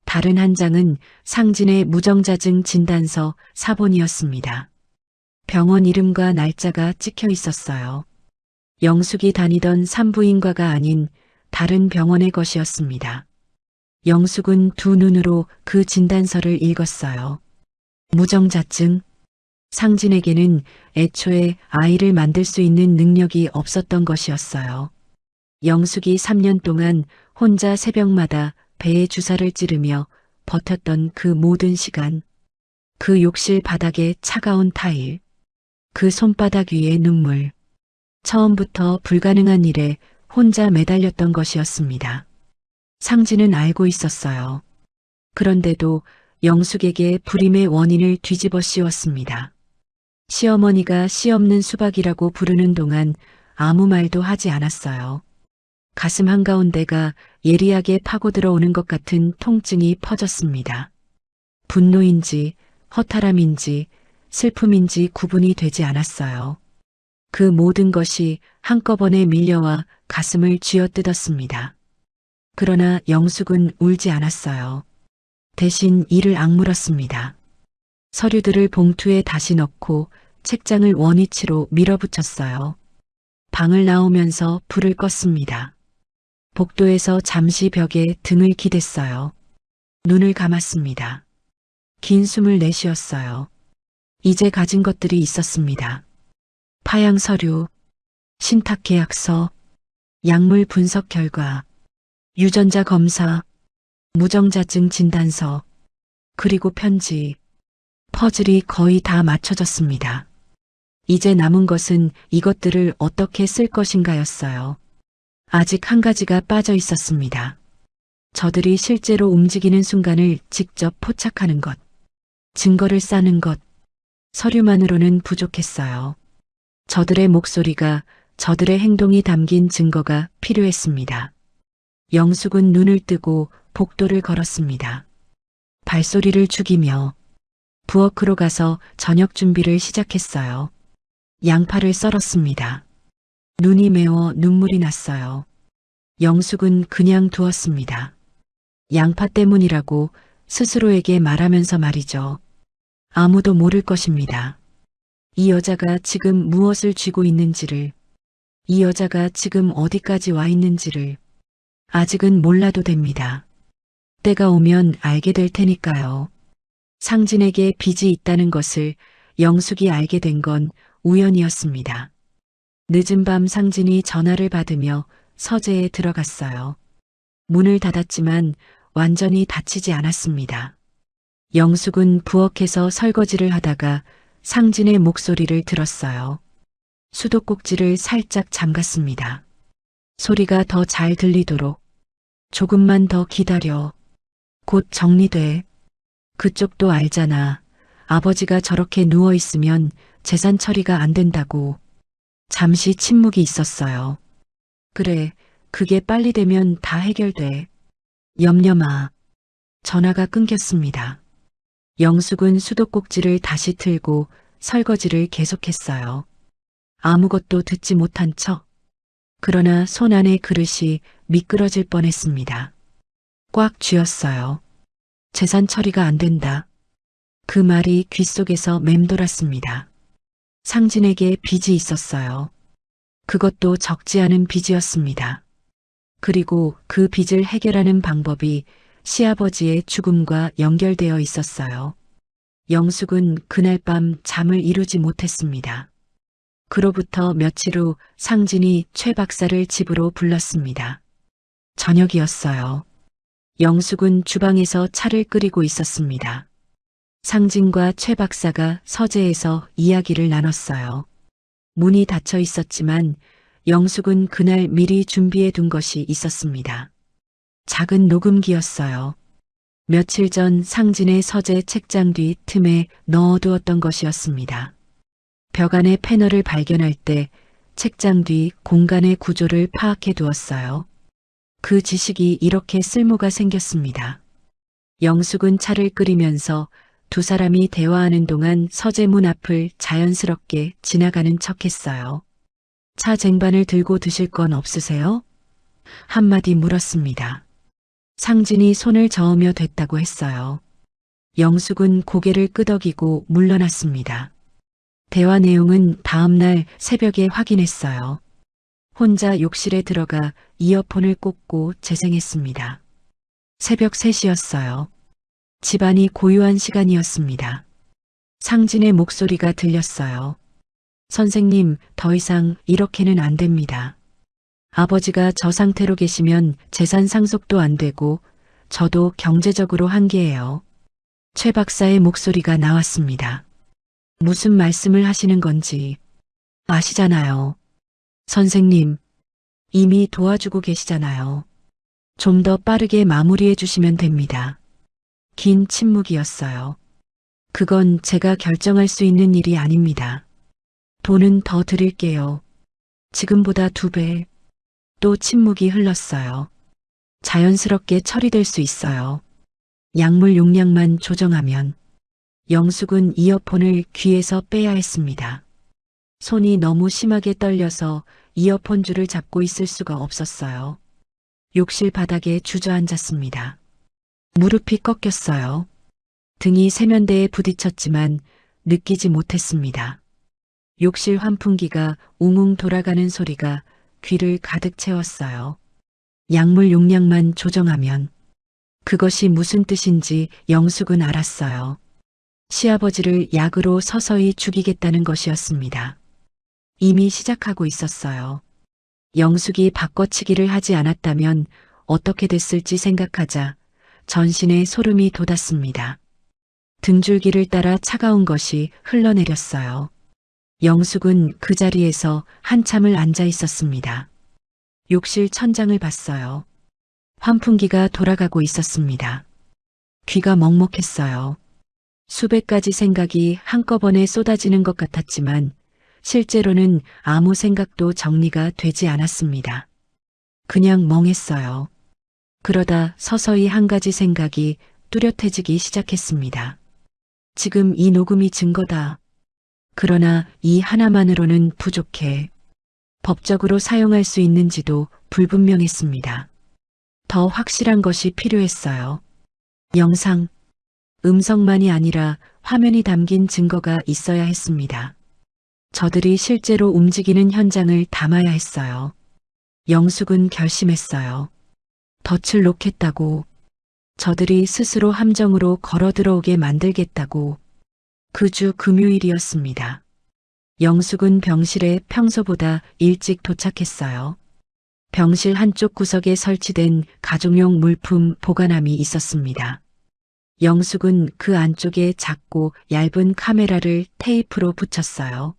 Speaker 2: 다른 한 장은 상진의 무정자증 진단서 사본이었습니다. 병원 이름과 날짜가 찍혀 있었어요. 영숙이 다니던 산부인과가 아닌 다른 병원의 것이었습니다. 영숙은 2 눈으로 그 진단서를 읽었어요. 무정자증. 상진에게는 애초에 아이를 만들 수 있는 능력이 없었던 것이었어요. 영숙이 3년 동안 혼자 새벽마다 배에 주사를 찌르며 버텼던 그 모든 시간, 그 욕실 바닥에 차가운 타일, 그 손바닥 위에 눈물, 처음부터 불가능한 일에 혼자 매달렸던 것이었습니다. 상진은 알고 있었어요. 그런데도 영숙에게 불임의 원인을 뒤집어 씌웠습니다. 시어머니가 씨 없는 수박이라고 부르는 동안 아무 말도 하지 않았어요. 가슴 한가운데가 예리하게 파고들어 오는 것 같은 통증이 퍼졌습니다. 분노인지 허탈함인지 슬픔인지 구분이 되지 않았어요. 그 모든 것이 한꺼번에 밀려와 가슴을 쥐어뜯었습니다. 그러나 영숙은 울지 않았어요. 대신 이를 악물었습니다. 서류들을 봉투에 다시 넣고 책장을 원위치로 밀어붙였어요. 방을 나오면서 불을 껐습니다. 복도에서 잠시 벽에 등을 기댔어요. 눈을 감았습니다. 긴 숨을 내쉬었어요. 이제 가진 것들이 있었습니다. 파양 서류, 신탁 계약서, 약물 분석 결과, 유전자 검사, 무정자증 진단서, 그리고 편지, 퍼즐이 거의 다 맞춰졌습니다. 이제 남은 것은 이것들을 어떻게 쓸 것인가였어요. 아직 한 가지가 빠져 있었습니다. 저들이 실제로 움직이는 순간을 직접 포착하는 것, 증거를 쌓는 것, 서류만으로는 부족했어요. 저들의 목소리가, 저들의 행동이 담긴 증거가 필요했습니다. 영숙은 눈을 뜨고 복도를 걸었습니다. 발소리를 죽이며 부엌으로 가서 저녁 준비를 시작했어요. 양파를 썰었습니다. 눈이 매워 눈물이 났어요. 영숙은 그냥 두었습니다. 양파 때문이라고 스스로에게 말하면서 말이죠. 아무도 모를 것입니다. 이 여자가 지금 무엇을 쥐고 있는지를, 이 여자가 지금 어디까지 와 있는지를 아직은 몰라도 됩니다. 때가 오면 알게 될 테니까요. 상진에게 빚이 있다는 것을 영숙이 알게 된 건 우연이었습니다. 늦은 밤 상진이 전화를 받으며 서재에 들어갔어요. 문을 닫았지만 완전히 닫히지 않았습니다. 영숙은 부엌에서 설거지를 하다가 상진의 목소리를 들었어요. 수도꼭지를 살짝 잠갔습니다. 소리가 더 잘 들리도록 조금만 더 기다려. 곧 정리돼. 그쪽도 알잖아. 아버지가 저렇게 누워있으면 재산 처리가 안 된다고. 잠시 침묵이 있었어요. 그래, 그게 빨리 되면 다 해결돼. 염려 마. 전화가 끊겼습니다. 영숙은 수도꼭지를 다시 틀고 설거지를 계속했어요. 아무것도 듣지 못한 척. 그러나 손 안의 그릇이 미끄러질 뻔했습니다. 꽉 쥐었어요. 재산 처리가 안 된다. 그 말이 귓속에서 맴돌았습니다. 상진에게 빚이 있었어요. 그것도 적지 않은 빚이었습니다. 그리고 그 빚을 해결하는 방법이 시아버지의 죽음과 연결되어 있었어요. 영숙은 그날 밤 잠을 이루지 못했습니다. 그로부터 며칠 후 상진이 최 박사를 집으로 불렀습니다. 저녁이었어요. 영숙은 주방에서 차를 끓이고 있었습니다. 상진과 최 박사가 서재에서 이야기를 나눴어요. 문이 닫혀 있었지만 영숙은 그날 미리 준비해 둔 것이 있었습니다. 작은 녹음기였어요. 며칠 전 상진의 서재 책장 뒤 틈에 넣어두었던 것이었습니다. 벽 안에 패널을 발견할 때 책장 뒤 공간의 구조를 파악해 두었어요. 그 지식이 이렇게 쓸모가 생겼습니다. 영숙은 차를 끓이면서 두 사람이 대화하는 동안 서재 문 앞을 자연스럽게 지나가는 척했어요. 차 쟁반을 들고 드실 건 없으세요? 한마디 물었습니다. 상진이 손을 저으며 됐다고 했어요. 영숙은 고개를 끄덕이고 물러났습니다. 대화 내용은 다음 날 새벽에 확인했어요. 혼자 욕실에 들어가 이어폰을 꽂고 재생했습니다. 새벽 3시였어요. 집안이 고요한 시간이었습니다. 상진의 목소리가 들렸어요. 선생님, 더 이상 이렇게는 안 됩니다. 아버지가 저 상태로 계시면 재산 상속도 안 되고 저도 경제적으로 한계예요. 최 박사의 목소리가 나왔습니다. 무슨 말씀을 하시는 건지 아시잖아요. 선생님, 이미 도와주고 계시잖아요. 좀 더 빠르게 마무리해 주시면 됩니다. 긴 침묵이었어요. 그건 제가 결정할 수 있는 일이 아닙니다. 돈은 더 드릴게요. 지금보다 2배. 또 침묵이 흘렀어요. 자연스럽게 처리될 수 있어요. 약물 용량만 조정하면. 영숙은 이어폰을 귀에서 빼야 했습니다. 손이 너무 심하게 떨려서 이어폰 줄을 잡고 있을 수가 없었어요. 욕실 바닥에 주저앉았습니다. 무릎이 꺾였어요. 등이 세면대에 부딪혔지만 느끼지 못했습니다. 욕실 환풍기가 웅웅 돌아가는 소리가 귀를 가득 채웠어요. 약물 용량만 조정하면. 그것이 무슨 뜻인지 영숙은 알았어요. 시아버지를 약으로 서서히 죽이겠다는 것이었습니다. 이미 시작하고 있었어요. 영숙이 바꿔치기를 하지 않았다면 어떻게 됐을지 생각하자 전신에 소름이 돋았습니다. 등줄기를 따라 차가운 것이 흘러내렸어요. 영숙은 그 자리에서 한참을 앉아 있었습니다. 욕실 천장을 봤어요. 환풍기가 돌아가고 있었습니다. 귀가 먹먹했어요. 수백 가지 생각이 한꺼번에 쏟아지는 것 같았지만 실제로는 아무 생각도 정리가 되지 않았습니다. 그냥 멍했어요. 그러다 서서히 한 가지 생각이 뚜렷해지기 시작했습니다. 지금 이 녹음이 증거다. 그러나 이 하나만으로는 부족해. 법적으로 사용할 수 있는지도 불분명했습니다. 더 확실한 것이 필요했어요. 영상, 음성만이 아니라 화면이 담긴 증거가 있어야 했습니다. 저들이 실제로 움직이는 현장을 담아야 했어요. 영숙은 결심했어요. 덫을 놓겠다고. 저들이 스스로 함정으로 걸어 들어오게 만들겠다고. 그 주 금요일이었습니다. 영숙은 병실에 평소보다 일찍 도착했어요. 병실 한쪽 구석에 설치된 가족용 물품 보관함이 있었습니다. 영숙은 그 안쪽에 작고 얇은 카메라를 테이프로 붙였어요.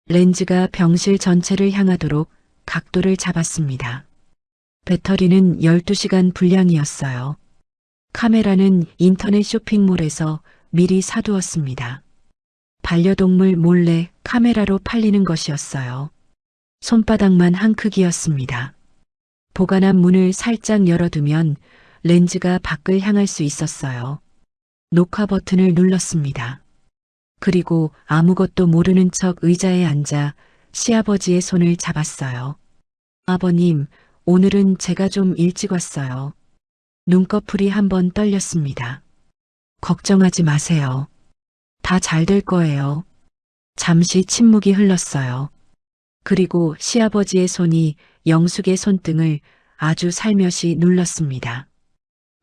Speaker 2: 렌즈가 병실 전체를 향하도록 각도를 잡았습니다. 배터리는 12시간 분량이었어요. 카메라는 인터넷 쇼핑몰에서 미리 사두었습니다. 반려동물 몰래 카메라로 팔리는 것이었어요. 손바닥만 한 크기였습니다. 보관함 문을 살짝 열어두면 렌즈가 밖을 향할 수 있었어요. 녹화 버튼을 눌렀습니다. 그리고 아무것도 모르는 척 의자에 앉아 시아버지의 손을 잡았어요. 아버님, 오늘은 제가 좀 일찍 왔어요. 눈꺼풀이 한번 떨렸습니다. 걱정하지 마세요. 다 잘 될 거예요. 잠시 침묵이 흘렀어요. 그리고 시아버지의 손이 영숙의 손등을 아주 살며시 눌렀습니다.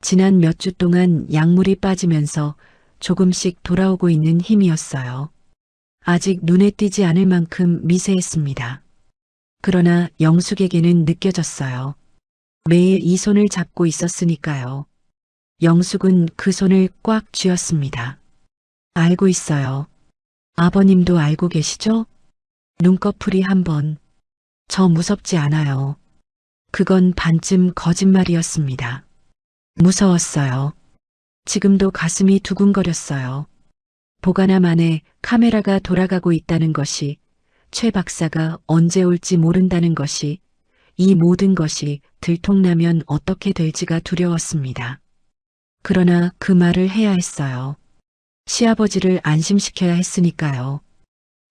Speaker 2: 지난 몇 주 동안 약물이 빠지면서 조금씩 돌아오고 있는 힘이었어요. 아직 눈에 띄지 않을 만큼 미세했습니다. 그러나 영숙에게는 느껴졌어요. 매일 이 손을 잡고 있었으니까요. 영숙은 그 손을 꽉 쥐었습니다. 알고 있어요. 아버님도 알고 계시죠? 눈꺼풀이 한 번. 저 무섭지 않아요. 그건 반쯤 거짓말이었습니다. 무서웠어요. 지금도 가슴이 두근거렸어요. 보관함 안에 카메라가 돌아가고 있다는 것이, 최 박사가 언제 올지 모른다는 것이, 이 모든 것이 들통나면 어떻게 될지가 두려웠습니다. 그러나 그 말을 해야 했어요. 시아버지를 안심시켜야 했으니까요.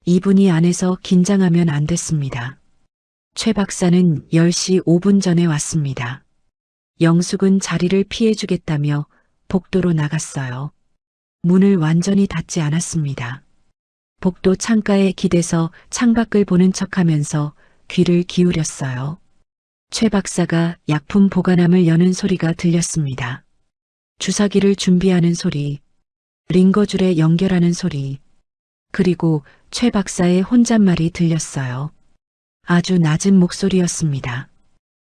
Speaker 2: 이분이 안에서 긴장하면 안 됐습니다. 최 박사는 10시 5분 전에 왔습니다. 영숙은 자리를 피해주겠다며 복도로 나갔어요. 문을 완전히 닫지 않았습니다. 복도 창가에 기대서 창밖을 보는 척하면서 귀를 기울였어요. 최 박사가 약품 보관함을 여는 소리가 들렸습니다. 주사기를 준비하는 소리, 링거줄에 연결하는 소리, 그리고 최 박사의 혼잣말이 들렸어요. 아주 낮은 목소리였습니다.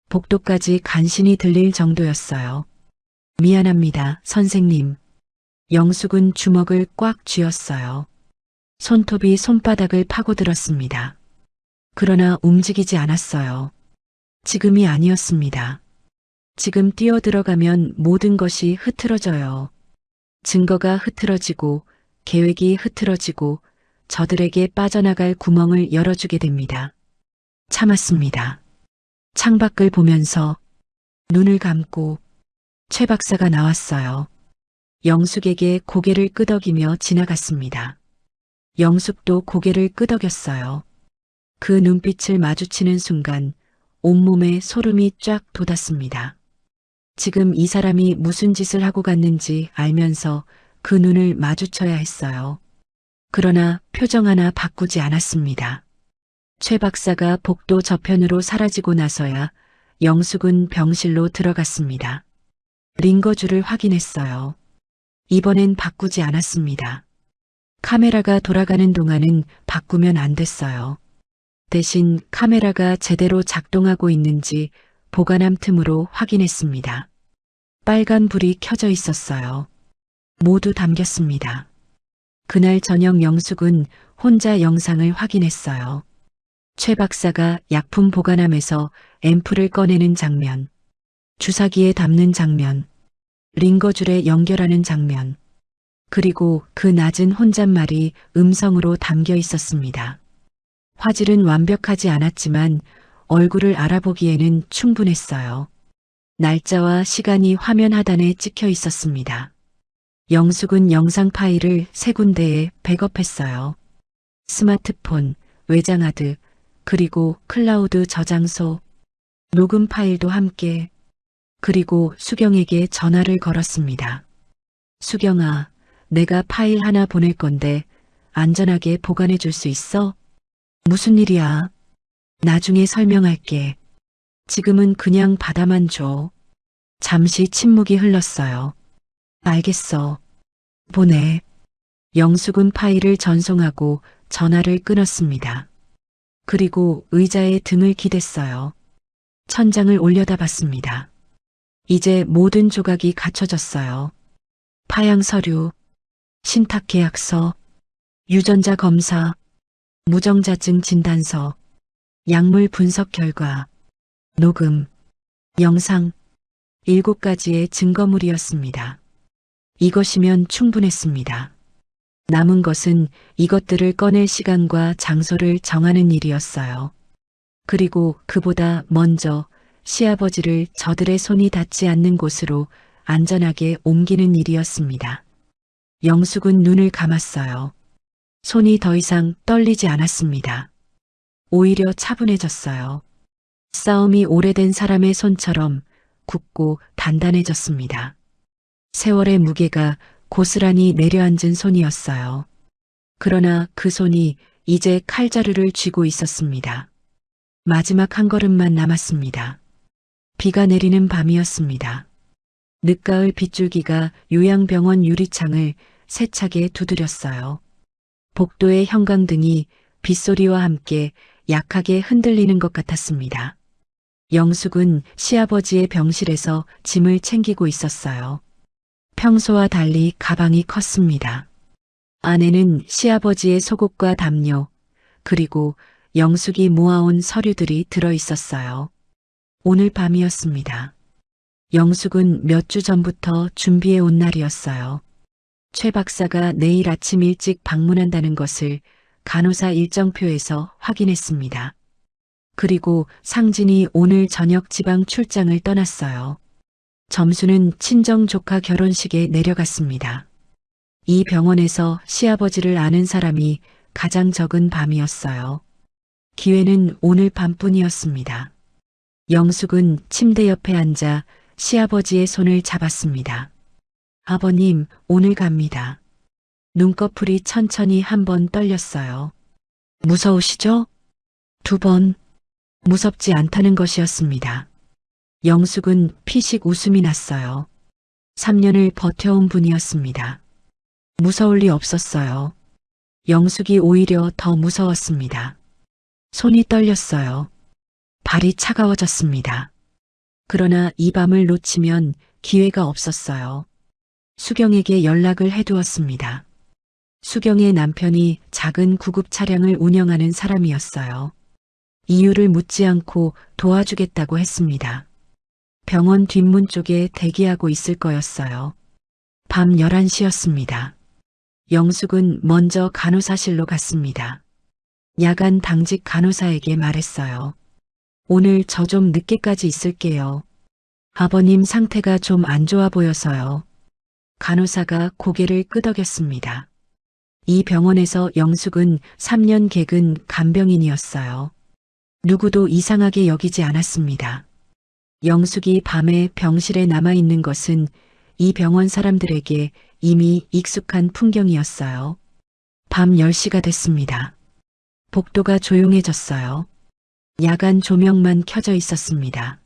Speaker 2: 복도까지 간신히 들릴 정도였어요. 미안합니다, 선생님. 영숙은 주먹을 꽉 쥐었어요. 손톱이 손바닥을 파고들었습니다. 그러나 움직이지 않았어요. 지금이 아니었습니다. 지금 뛰어들어가면 모든 것이 흐트러져요. 증거가 흐트러지고 계획이 흐트러지고 저들에게 빠져나갈 구멍을 열어주게 됩니다. 참았습니다. 창밖을 보면서 눈을 감고 최 박사가 나왔어요. 영숙에게 고개를 끄덕이며 지나갔습니다. 영숙도 고개를 끄덕였어요. 그 눈빛을 마주치는 순간 온몸에 소름이 쫙 돋았습니다. 지금 이 사람이 무슨 짓을 하고 갔는지 알면서 그 눈을 마주쳐야 했어요. 그러나 표정 하나 바꾸지 않았습니다. 최 박사가 복도 저편으로 사라지고 나서야 영숙은 병실로 들어갔습니다. 링거줄을 확인했어요. 이번엔 바꾸지 않았습니다. 카메라가 돌아가는 동안은 바꾸면 안 됐어요. 대신 카메라가 제대로 작동하고 있는지 보관함 틈으로 확인했습니다. 빨간 불이 켜져 있었어요. 모두 담겼습니다. 그날 저녁 영숙은 혼자 영상을 확인했어요. 최 박사가 약품 보관함에서 앰플을 꺼내는 장면, 주사기에 담는 장면, 링거줄에 연결하는 장면, 그리고 그 낮은 혼잣말이 음성으로 담겨 있었습니다. 화질은 완벽하지 않았지만 얼굴을 알아보기에는 충분했어요. 날짜와 시간이 화면 하단에 찍혀 있었습니다. 영숙은 영상 파일을 세 군데에 백업했어요. 스마트폰, 외장하드, 그리고 클라우드 저장소, 녹음 파일도 함께, 그리고 수경에게 전화를 걸었습니다. 수경아, 내가 파일 하나 보낼 건데 안전하게 보관해 줄 수 있어? 무슨 일이야? 나중에 설명할게. 지금은 그냥 받아만 줘. 잠시 침묵이 흘렀어요. 알겠어. 보내. 영숙은 파일을 전송하고 전화를 끊었습니다. 그리고 의자에 등을 기댔어요. 천장을 올려다봤습니다. 이제 모든 조각이 갖춰졌어요. 파양 서류, 신탁 계약서, 유전자 검사, 무정자증 진단서, 약물 분석 결과, 녹음, 영상, 7가지의 증거물이었습니다. 이것이면 충분했습니다. 남은 것은 이것들을 꺼낼 시간과 장소를 정하는 일이었어요. 그리고 그보다 먼저 시아버지를 저들의 손이 닿지 않는 곳으로 안전하게 옮기는 일이었습니다. 영숙은 눈을 감았어요. 손이 더 이상 떨리지 않았습니다. 오히려 차분해졌어요. 싸움이 오래된 사람의 손처럼 굳고 단단해졌습니다. 세월의 무게가 고스란히 내려앉은 손이었어요. 그러나 그 손이 이제 칼자루를 쥐고 있었습니다. 마지막 한 걸음만 남았습니다. 비가 내리는 밤이었습니다. 늦가을 빗줄기가 요양병원 유리창을 세차게 두드렸어요. 복도의 형광등이 빗소리와 함께 약하게 흔들리는 것 같았습니다. 영숙은 시아버지의 병실에서 짐을 챙기고 있었어요. 평소와 달리 가방이 컸습니다. 안에는 시아버지의 속옷과 담요, 그리고 영숙이 모아온 서류들이 들어 있었어요. 오늘 밤이었습니다. 영숙은 몇 주 전부터 준비해 온 날이었어요. 최 박사가 내일 아침 일찍 방문한다는 것을 간호사 일정표에서 확인했습니다. 그리고 상진이 오늘 저녁 지방 출장을 떠났어요. 점수는 친정 조카 결혼식에 내려갔습니다. 이 병원에서 시아버지를 아는 사람이 가장 적은 밤이었어요. 기회는 오늘 밤뿐이었습니다. 영숙은 침대 옆에 앉아 시아버지의 손을 잡았습니다. 아버님, 오늘 갑니다. 눈꺼풀이 천천히 한 번 떨렸어요. 무서우시죠? 2번. 무섭지 않다는 것이었습니다. 영숙은 피식 웃음이 났어요. 3년을 버텨온 분이었습니다. 무서울 리 없었어요. 영숙이 오히려 더 무서웠습니다. 손이 떨렸어요. 발이 차가워졌습니다. 그러나 이 밤을 놓치면 기회가 없었어요. 수경에게 연락을 해두었습니다. 수경의 남편이 작은 구급 차량을 운영하는 사람이었어요. 이유를 묻지 않고 도와주겠다고 했습니다. 병원 뒷문 쪽에 대기하고 있을 거였어요. 밤 11시였습니다. 영숙은 먼저 간호사실로 갔습니다. 야간 당직 간호사에게 말했어요. 오늘 저 좀 늦게까지 있을게요. 아버님 상태가 좀 안 좋아 보여서요. 간호사가 고개를 끄덕였습니다. 이 병원에서 영숙은 3년 객은 간병인이었어요. 누구도 이상하게 여기지 않았습니다. 영숙이 밤에 병실에 남아있는 것은 이 병원 사람들에게 이미 익숙한 풍경이었어요. 밤 10시가 됐습니다. 복도가 조용해졌어요. 야간 조명만 켜져 있었습니다.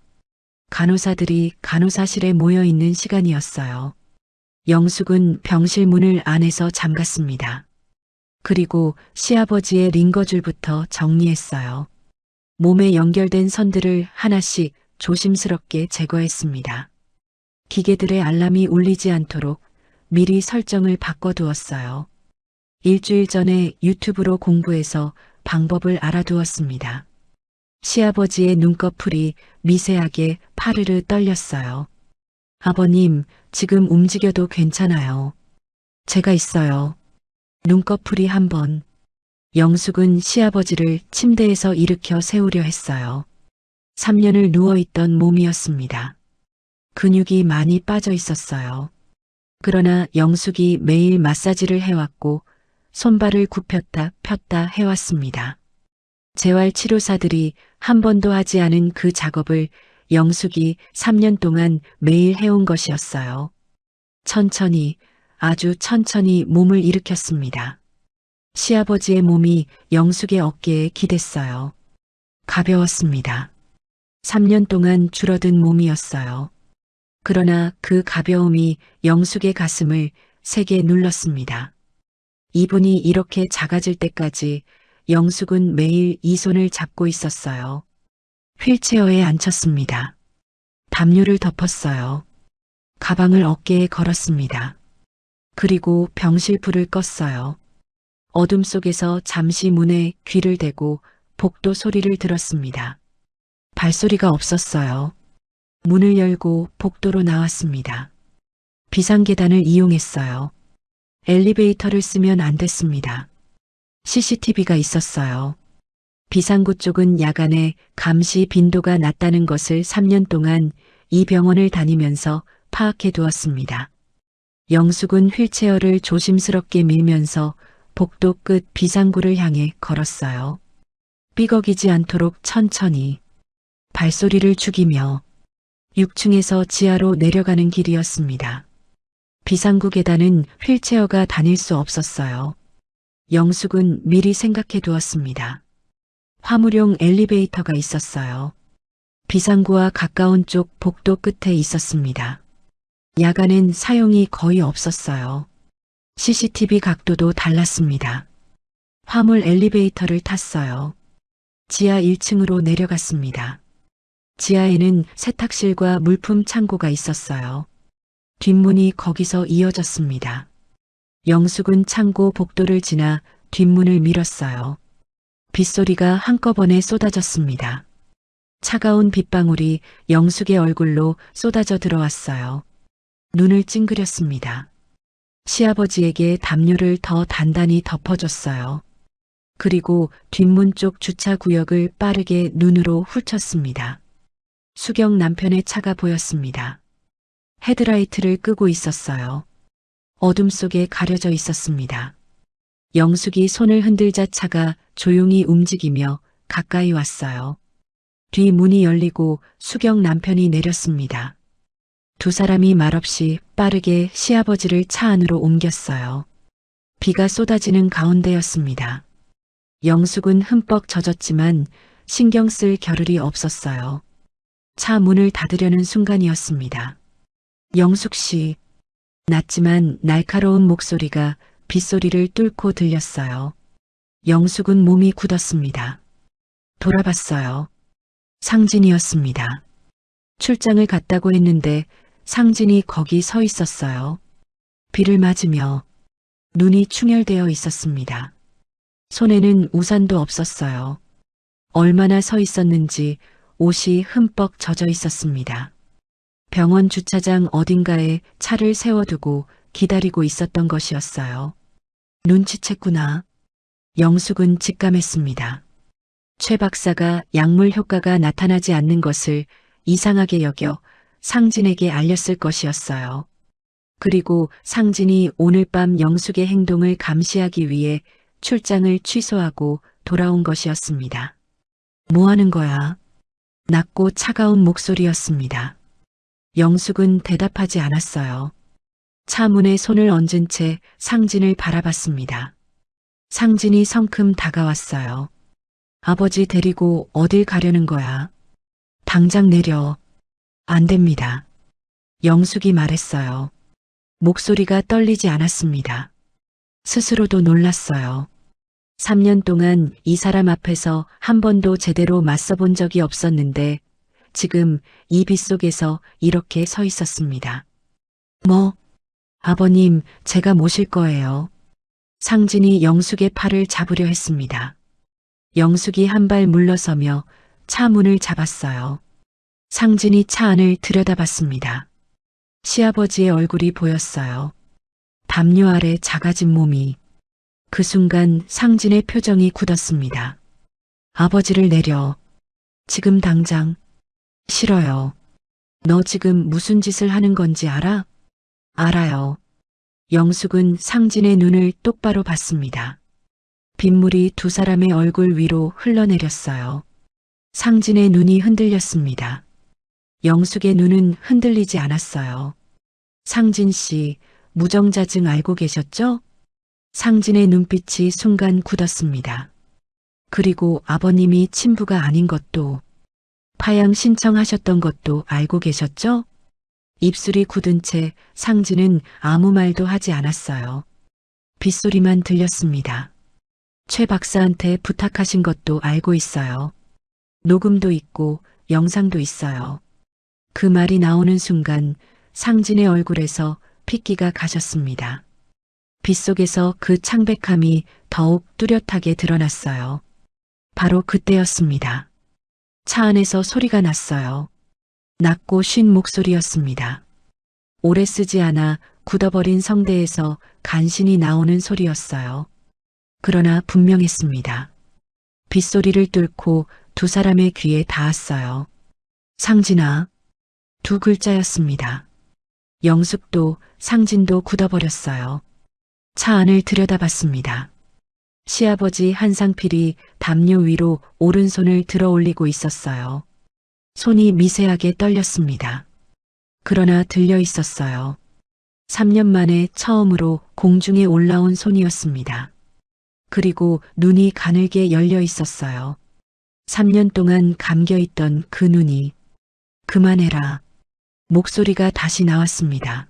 Speaker 2: 간호사들이 간호사실에 모여 있는 시간이었어요. 영숙은 병실 문을 안에서 잠갔습니다. 그리고 시아버지의 링거줄부터 정리했어요. 몸에 연결된 선들을 하나씩 조심스럽게 제거했습니다. 기계들의 알람이 울리지 않도록 미리 설정을 바꿔두었어요. 일주일 전에 유튜브로 공부해서 방법을 알아두었습니다. 시아버지의 눈꺼풀이 미세하게 파르르 떨렸어요. 아버님, 지금 움직여도 괜찮아요. 제가 있어요. 눈꺼풀이 한 번. 영숙은 시아버지를 침대에서 일으켜 세우려 했어요. 3년을 누워있던 몸이었습니다. 근육이 많이 빠져 있었어요. 그러나 영숙이 매일 마사지를 해왔고 손발을 굽혔다 폈다 해왔습니다. 재활치료사들이 한 번도 하지 않은 그 작업을 영숙이 3년 동안 매일 해온 것이었어요. 천천히, 아주 천천히 몸을 일으켰습니다. 시아버지의 몸이 영숙의 어깨에 기댔어요. 가벼웠습니다. 3년 동안 줄어든 몸이었어요. 그러나 그 가벼움이 영숙의 가슴을 세게 눌렀습니다. 이분이 이렇게 작아질 때까지 영숙은 매일 이 손을 잡고 있었어요. 휠체어에 앉혔습니다. 담요를 덮었어요. 가방을 어깨에 걸었습니다. 그리고 병실 불을 껐어요. 어둠 속에서 잠시 문에 귀를 대고 복도 소리를 들었습니다. 발소리가 없었어요. 문을 열고 복도로 나왔습니다. 비상계단을 이용했어요. 엘리베이터를 쓰면 안 됐습니다. CCTV가 있었어요. 비상구 쪽은 야간에 감시 빈도가 낮다는 것을 3년 동안 이 병원을 다니면서 파악해 두었습니다. 영숙은 휠체어를 조심스럽게 밀면서 복도 끝 비상구를 향해 걸었어요. 삐걱이지 않도록 천천히, 발소리를 죽이며 6층에서 지하로 내려가는 길이었습니다. 비상구 계단은 휠체어가 다닐 수 없었어요. 영숙은 미리 생각해 두었습니다. 화물용 엘리베이터가 있었어요. 비상구와 가까운 쪽 복도 끝에 있었습니다. 야간엔 사용이 거의 없었어요. CCTV 각도도 달랐습니다. 화물 엘리베이터를 탔어요. 지하 1층으로 내려갔습니다. 지하에는 세탁실과 물품 창고가 있었어요. 뒷문이 거기서 이어졌습니다. 영숙은 창고 복도를 지나 뒷문을 밀었어요. 빗소리가 한꺼번에 쏟아졌습니다. 차가운 빗방울이 영숙의 얼굴로 쏟아져 들어왔어요. 눈을 찡그렸습니다. 시아버지에게 담요를 더 단단히 덮어줬어요. 그리고 뒷문 쪽 주차구역을 빠르게 눈으로 훑었습니다. 수경 남편의 차가 보였습니다. 헤드라이트를 끄고 있었어요. 어둠 속에 가려져 있었습니다. 영숙이 손을 흔들자 차가 조용히 움직이며 가까이 왔어요. 뒷문이 열리고 수경 남편이 내렸습니다. 두 사람이 말없이 빠르게 시아버지를 차 안으로 옮겼어요. 비가 쏟아지는 가운데였습니다. 영숙은 흠뻑 젖었지만 신경 쓸 겨를이 없었어요. 차 문을 닫으려는 순간이었습니다. 영숙 씨, 낮지만 날카로운 목소리가 빗소리를 뚫고 들렸어요. 영숙은 몸이 굳었습니다. 돌아봤어요. 상진이었습니다. 출장을 갔다고 했는데 상진이 거기 서 있었어요. 비를 맞으며 눈이 충혈되어 있었습니다. 손에는 우산도 없었어요. 얼마나 서 있었는지 옷이 흠뻑 젖어 있었습니다. 병원 주차장 어딘가에 차를 세워두고 기다리고 있었던 것이었어요. 눈치챘구나. 영숙은 직감했습니다. 최 박사가 약물 효과가 나타나지 않는 것을 이상하게 여겨 상진에게 알렸을 것이었어요. 그리고 상진이 오늘 밤 영숙의 행동을 감시하기 위해 출장을 취소하고 돌아온 것이었습니다. 뭐 하는 거야? 낮고 차가운 목소리였습니다. 영숙은 대답하지 않았어요. 차 문에 손을 얹은 채 상진을 바라봤습니다. 상진이 성큼 다가왔어요. 아버지 데리고 어딜 가려는 거야? 당장 내려. 안 됩니다. 영숙이 말했어요. 목소리가 떨리지 않았습니다. 스스로도 놀랐어요. 3년 동안 이 사람 앞에서 한 번도 제대로 맞서본 적이 없었는데 지금 이 빗속에서 이렇게 서 있었습니다. 뭐? 아버님, 제가 모실 거예요. 상진이 영숙의 팔을 잡으려 했습니다. 영숙이 한 발 물러서며 차 문을 잡았어요. 상진이 차 안을 들여다봤습니다. 시아버지의 얼굴이 보였어요. 담요 아래 작아진 몸이. 그 순간 상진의 표정이 굳었습니다. 아버지를 내려. 지금 당장. 싫어요. 너 지금 무슨 짓을 하는 건지 알아? 알아요. 영숙은 상진의 눈을 똑바로 봤습니다. 빗물이 두 사람의 얼굴 위로 흘러내렸어요. 상진의 눈이 흔들렸습니다. 영숙의 눈은 흔들리지 않았어요. 상진 씨, 무정자증 알고 계셨죠? 상진의 눈빛이 순간 굳었습니다. 그리고 아버님이 친부가 아닌 것도, 파양 신청하셨던 것도 알고 계셨죠? 입술이 굳은 채 상진은 아무 말도 하지 않았어요. 빗소리만 들렸습니다. 최 박사한테 부탁하신 것도 알고 있어요. 녹음도 있고 영상도 있어요. 그 말이 나오는 순간 상진의 얼굴에서 핏기가 가셨습니다. 빗속에서 그 창백함이 더욱 뚜렷하게 드러났어요. 바로 그때였습니다. 차 안에서 소리가 났어요. 낮고 쉰 목소리였습니다. 오래 쓰지 않아 굳어버린 성대에서 간신히 나오는 소리였어요. 그러나 분명했습니다. 빗소리를 뚫고 두 사람의 귀에 닿았어요. 상진아. 두 글자였습니다. 영숙도 상진도 굳어버렸어요. 차 안을 들여다봤습니다. 시아버지 한상필이 담요 위로 오른손을 들어 올리고 있었어요. 손이 미세하게 떨렸습니다. 그러나 들려 있었어요. 3년 만에 처음으로 공중에 올라온 손이었습니다. 그리고 눈이 가늘게 열려 있었어요. 3년 동안 감겨있던 그 눈이. 그만해라. 목소리가 다시 나왔습니다.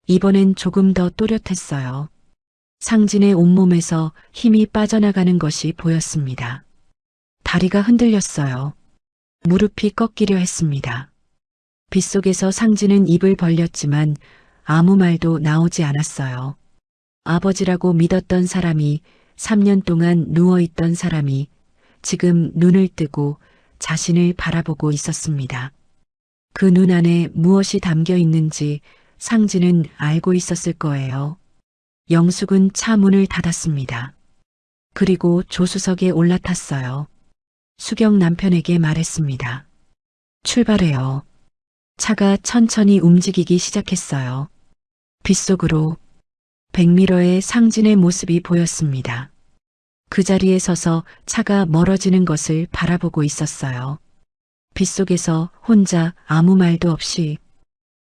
Speaker 2: 이번엔 조금 더 또렷했어요. 상진의 온몸에서 힘이 빠져나가는 것이 보였습니다. 다리가 흔들렸어요. 무릎이 꺾이려 했습니다. 빗속에서 상진은 입을 벌렸지만 아무 말도 나오지 않았어요. 아버지라고 믿었던 사람이 3년 동안 누워있던 사람이 지금 눈을 뜨고 자신을 바라보고 있었습니다. 그 눈 안에 무엇이 담겨 있는지 상진은 알고 있었을 거예요. 영숙은 차 문을 닫았습니다. 그리고 조수석에 올라탔어요. 수경 남편에게 말했습니다. 출발해요. 차가 천천히 움직이기 시작했어요. 빗속으로. 백미러에 상진의 모습이 보였습니다. 그 자리에 서서 차가 멀어지는 것을 바라보고 있었어요. 빗속에서 혼자 아무 말도 없이.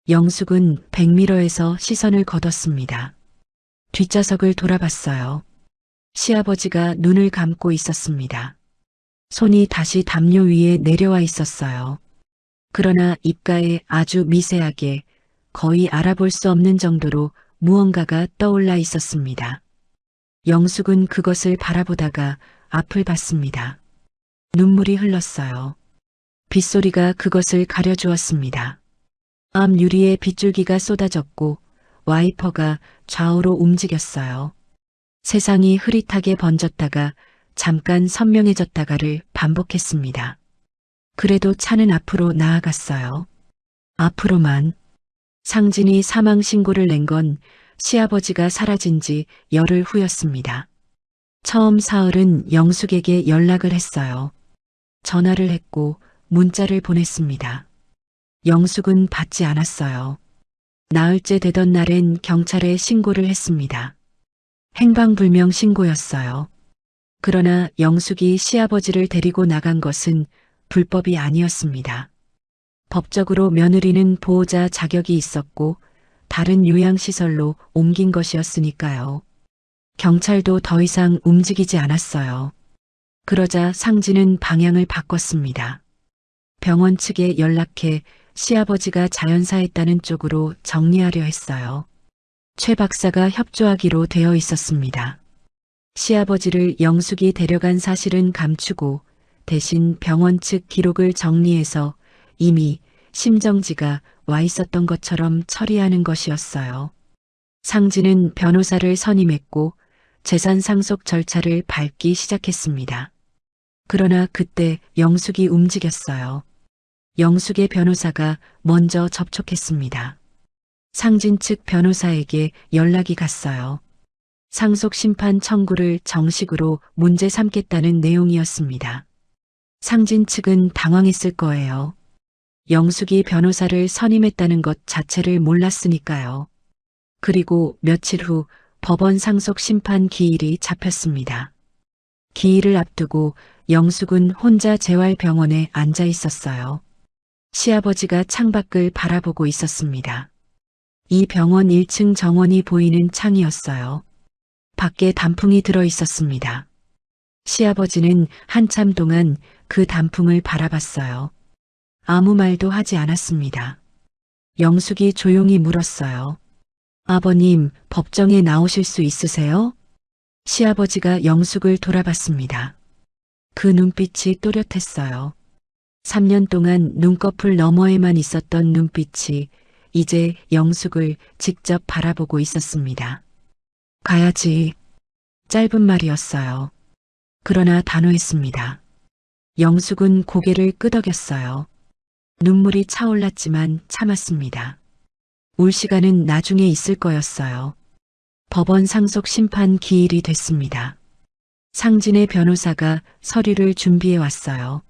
Speaker 2: 영숙은 백미러에서 시선을 거뒀습니다. 뒷좌석을 돌아봤어요. 시아버지가 눈을 감고 있었습니다. 손이 다시 담요 위에 내려와 있었어요. 그러나 입가에 아주 미세하게 거의 알아볼 수 없는 정도로 무언가가 떠올라 있었습니다. 영숙은 그것을 바라보다가 앞을 봤습니다. 눈물이 흘렀어요. 빗소리가 그것을 가려주었습니다. 앞 유리에 빗줄기가 쏟아졌고 와이퍼가 좌우로 움직였어요. 세상이 흐릿하게 번졌다가 잠깐 선명해졌다가를 반복했습니다. 그래도 차는 앞으로 나아갔어요. 앞으로만. 상진이 사망 신고를 낸 건 시아버지가 사라진 지 열흘 후였습니다. 처음 사흘은 영숙에게 연락을 했어요. 전화를 했고 문자를 보냈습니다. 영숙은 받지 않았어요. 나흘째 되던 날엔 경찰에 신고를 했습니다. 행방불명 신고였어요. 그러나 영숙이 시아버지를 데리고 나간 것은 불법이 아니었습니다. 법적으로 며느리는 보호자 자격이 있었고 다른 요양시설로 옮긴 것이었으니까요. 경찰도 더 이상 움직이지 않았어요. 그러자 상진은 방향을 바꿨습니다. 병원 측에 연락해 시아버지가 자연사했다는 쪽으로 정리하려 했어요. 최 박사가 협조하기로 되어 있었습니다. 시아버지를 영숙이 데려간 사실은 감추고 대신 병원 측 기록을 정리해서 이미 심정지가 와 있었던 것처럼 처리하는 것이었어요. 상진은 변호사를 선임했고 재산 상속 절차를 밟기 시작했습니다. 그러나 그때 영숙이 움직였어요. 영숙의 변호사가 먼저 접촉했습니다. 상진 측 변호사에게 연락이 갔어요. 상속심판 청구를 정식으로 문제 삼겠다는 내용이었습니다. 상진 측은 당황했을 거예요. 영숙이 변호사를 선임했다는 것 자체를 몰랐으니까요. 그리고 며칠 후 법원 상속심판 기일이 잡혔습니다. 기일을 앞두고 영숙은 혼자 재활병원에 앉아 있었어요. 시아버지가 창밖을 바라보고 있었습니다. 이 병원 1층 정원이 보이는 창이었어요. 밖에 단풍이 들어 있었습니다. 시아버지는 한참 동안 그 단풍을 바라봤어요. 아무 말도 하지 않았습니다. 영숙이 조용히 물었어요. 아버님, 법정에 나오실 수 있으세요? 시아버지가 영숙을 돌아봤습니다. 그 눈빛이 또렷했어요. 3년 동안 눈꺼풀 너머에만 있었던 눈빛이 이제 영숙을 직접 바라보고 있었습니다. 가야지. 짧은 말이었어요. 그러나 단호했습니다. 영숙은 고개를 끄덕였어요. 눈물이 차올랐지만 참았습니다. 울 시간은 나중에 있을 거였어요. 법원 상속 심판 기일이 됐습니다. 상진의 변호사가 서류를 준비해 왔어요.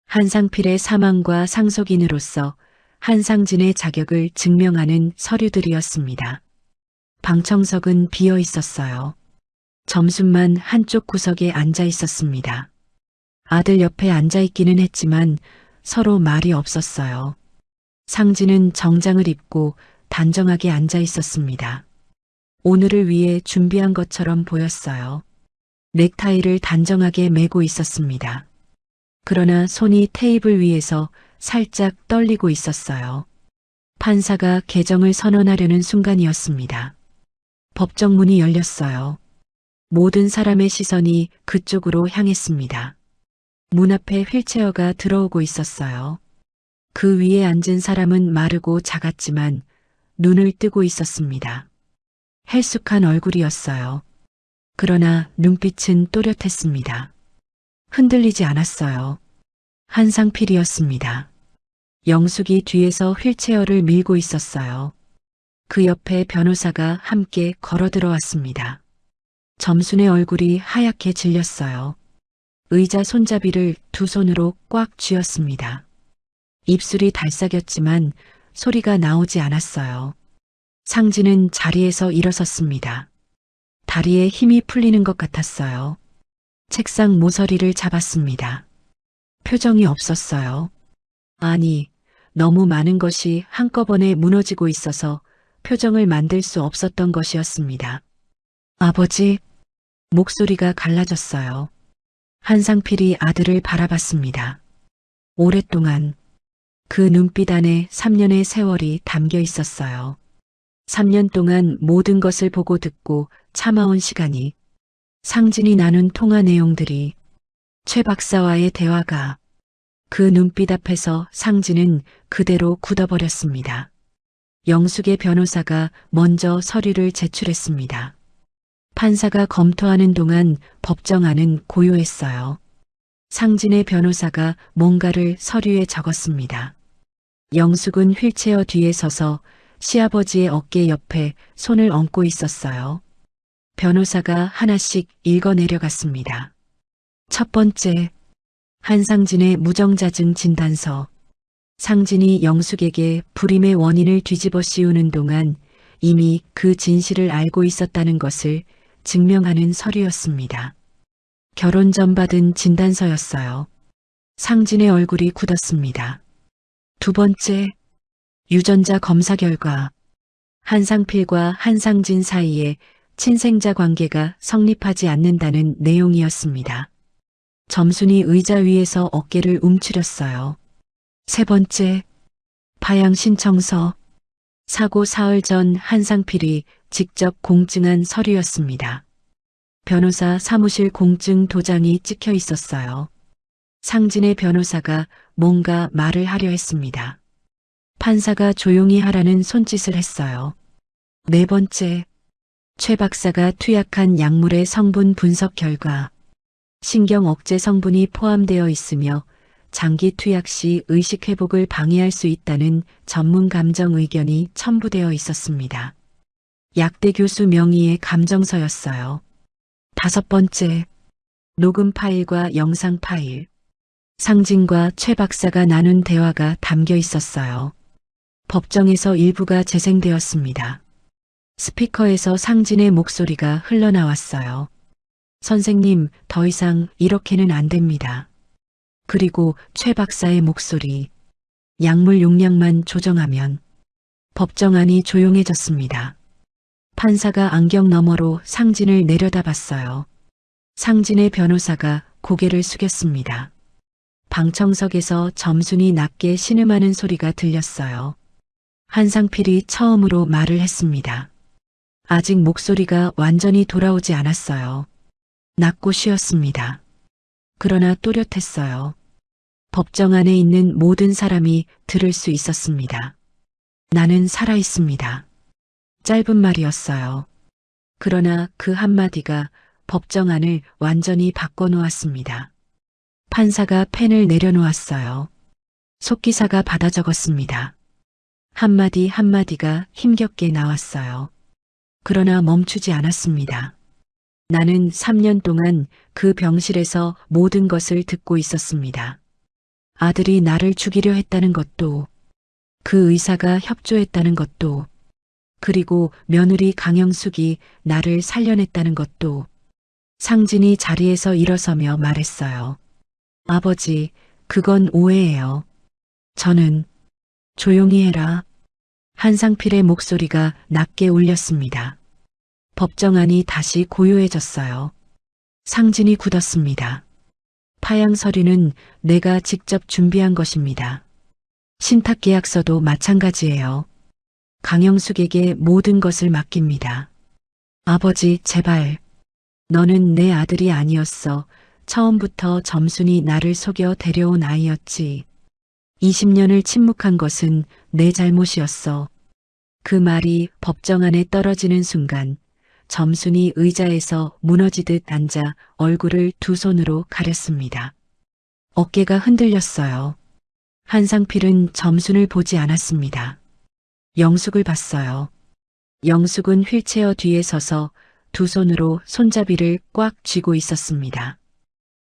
Speaker 2: 한상필의 사망과 상속인으로서 한상진의 자격을 증명하는 서류들이었습니다. 방청석은 비어 있었어요. 점순만 한쪽 구석에 앉아 있었습니다. 아들 옆에 앉아 있기는 했지만 서로 말이 없었어요. 상진은 정장을 입고 단정하게 앉아 있었습니다. 오늘을 위해 준비한 것처럼 보였어요. 넥타이를 단정하게 매고 있었습니다. 그러나 손이 테이블 위에서 살짝 떨리고 있었어요. 판사가 개정을 선언하려는 순간이었습니다. 법정 문이 열렸어요. 모든 사람의 시선이 그쪽으로 향했습니다. 문 앞에 휠체어가 들어오고 있었어요. 그 위에 앉은 사람은 마르고 작았지만 눈을 뜨고 있었습니다. 헬쑥한 얼굴이었어요. 그러나 눈빛은 또렷했습니다. 흔들리지 않았어요. 한상필이었습니다. 영숙이 뒤에서 휠체어를 밀고 있었어요. 그 옆에 변호사가 함께 걸어 들어왔습니다. 점순의 얼굴이 하얗게 질렸어요. 의자 손잡이를 두 손으로 꽉 쥐었습니다. 입술이 달싹였지만 소리가 나오지 않았어요. 상진은 자리에서 일어섰습니다. 다리에 힘이 풀리는 것 같았어요. 책상 모서리를 잡았습니다. 표정이 없었어요. 아니, 너무 많은 것이 한꺼번에 무너지고 있어서 표정을 만들 수 없었던 것이었습니다. 아버지, 목소리가 갈라졌어요. 한상필이 아들을 바라봤습니다. 오랫동안 그 눈빛 안에 3년의 세월이 담겨 있었어요. 3년 동안 모든 것을 보고 듣고 참아온 시간이, 상진이 나눈 통화 내용들이, 최 박사와의 대화가, 그 눈빛 앞에서 상진은 그대로 굳어버렸습니다. 영숙의 변호사가 먼저 서류를 제출했습니다. 판사가 검토하는 동안 법정 안은 고요했어요. 상진의 변호사가 뭔가를 서류에 적었습니다. 영숙은 휠체어 뒤에 서서 시아버지의 어깨 옆에 손을 얹고 있었어요. 변호사가 하나씩 읽어 내려갔습니다. 첫 번째, 한상진의 무정자증 진단서. 상진이 영숙에게 불임의 원인을 뒤집어 씌우는 동안 이미 그 진실을 알고 있었다는 것을 증명하는 서류였습니다. 결혼 전 받은 진단서였어요. 상진의 얼굴이 굳었습니다. 두 번째, 유전자 검사 결과 한상필과 한상진 사이에 친생자 관계가 성립하지 않는다는 내용이었습니다. 점순이 의자 위에서 어깨를 움츠렸어요. 세 번째, 파양 신청서. 사고 사흘 전 한상필이 직접 공증한 서류였습니다. 변호사 사무실 공증 도장이 찍혀 있었어요. 상진의 변호사가 뭔가 말을 하려 했습니다. 판사가 조용히 하라는 손짓을 했어요. 네 번째, 최 박사가 투약한 약물의 성분 분석 결과 신경 억제 성분이 포함되어 있으며 장기 투약 시 의식 회복을 방해할 수 있다는 전문 감정 의견이 첨부되어 있었습니다. 약대 교수 명의의 감정서였어요. 다섯 번째, 녹음 파일과 영상 파일. 상진과 최 박사가 나눈 대화가 담겨 있었어요. 법정에서 일부가 재생되었습니다. 스피커에서 상진의 목소리가 흘러나왔어요. 선생님, 더 이상 이렇게는 안 됩니다. 그리고 최 박사의 목소리. 약물 용량만 조정하면. 법정 안이 조용해졌습니다. 판사가 안경 너머로 상진을 내려다봤어요. 상진의 변호사가 고개를 숙였습니다. 방청석에서 점순이 낮게 신음하는 소리가 들렸어요. 한상필이 처음으로 말을 했습니다. 아직 목소리가 완전히 돌아오지 않았어요. 낮고 쉬었습니다. 그러나 또렷했어요. 법정 안에 있는 모든 사람이 들을 수 있었습니다. 나는 살아 있습니다. 짧은 말이었어요. 그러나 그 한마디가 법정 안을 완전히 바꿔놓았습니다. 판사가 펜을 내려놓았어요. 속기사가 받아 적었습니다. 한마디 한마디가 힘겹게 나왔어요. 그러나 멈추지 않았습니다. 나는 3년 동안 그 병실에서 모든 것을 듣고 있었습니다. 아들이 나를 죽이려 했다는 것도, 그 의사가 협조했다는 것도, 그리고 며느리 강영숙이 나를 살려냈다는 것도. 상진이 자리에서 일어서며 말했어요. 아버지, 그건 오해예요. 저는 조용히 해라. 한상필의 목소리가 낮게 울렸습니다. 법정 안이 다시 고요해졌어요. 상진이 굳었습니다. 파양 서류는 내가 직접 준비한 것입니다. 신탁 계약서도 마찬가지예요. 강영숙에게 모든 것을 맡깁니다. 아버지, 제발. 너는 내 아들이 아니었어. 처음부터 점순이 나를 속여 데려온 아이였지. 20년을 침묵한 것은 내 잘못이었어. 그 말이 법정 안에 떨어지는 순간 점순이 의자에서 무너지듯 앉아 얼굴을 두 손으로 가렸습니다. 어깨가 흔들렸어요. 한상필은 점순을 보지 않았습니다. 영숙을 봤어요. 영숙은 휠체어 뒤에 서서 두 손으로 손잡이를 꽉 쥐고 있었습니다.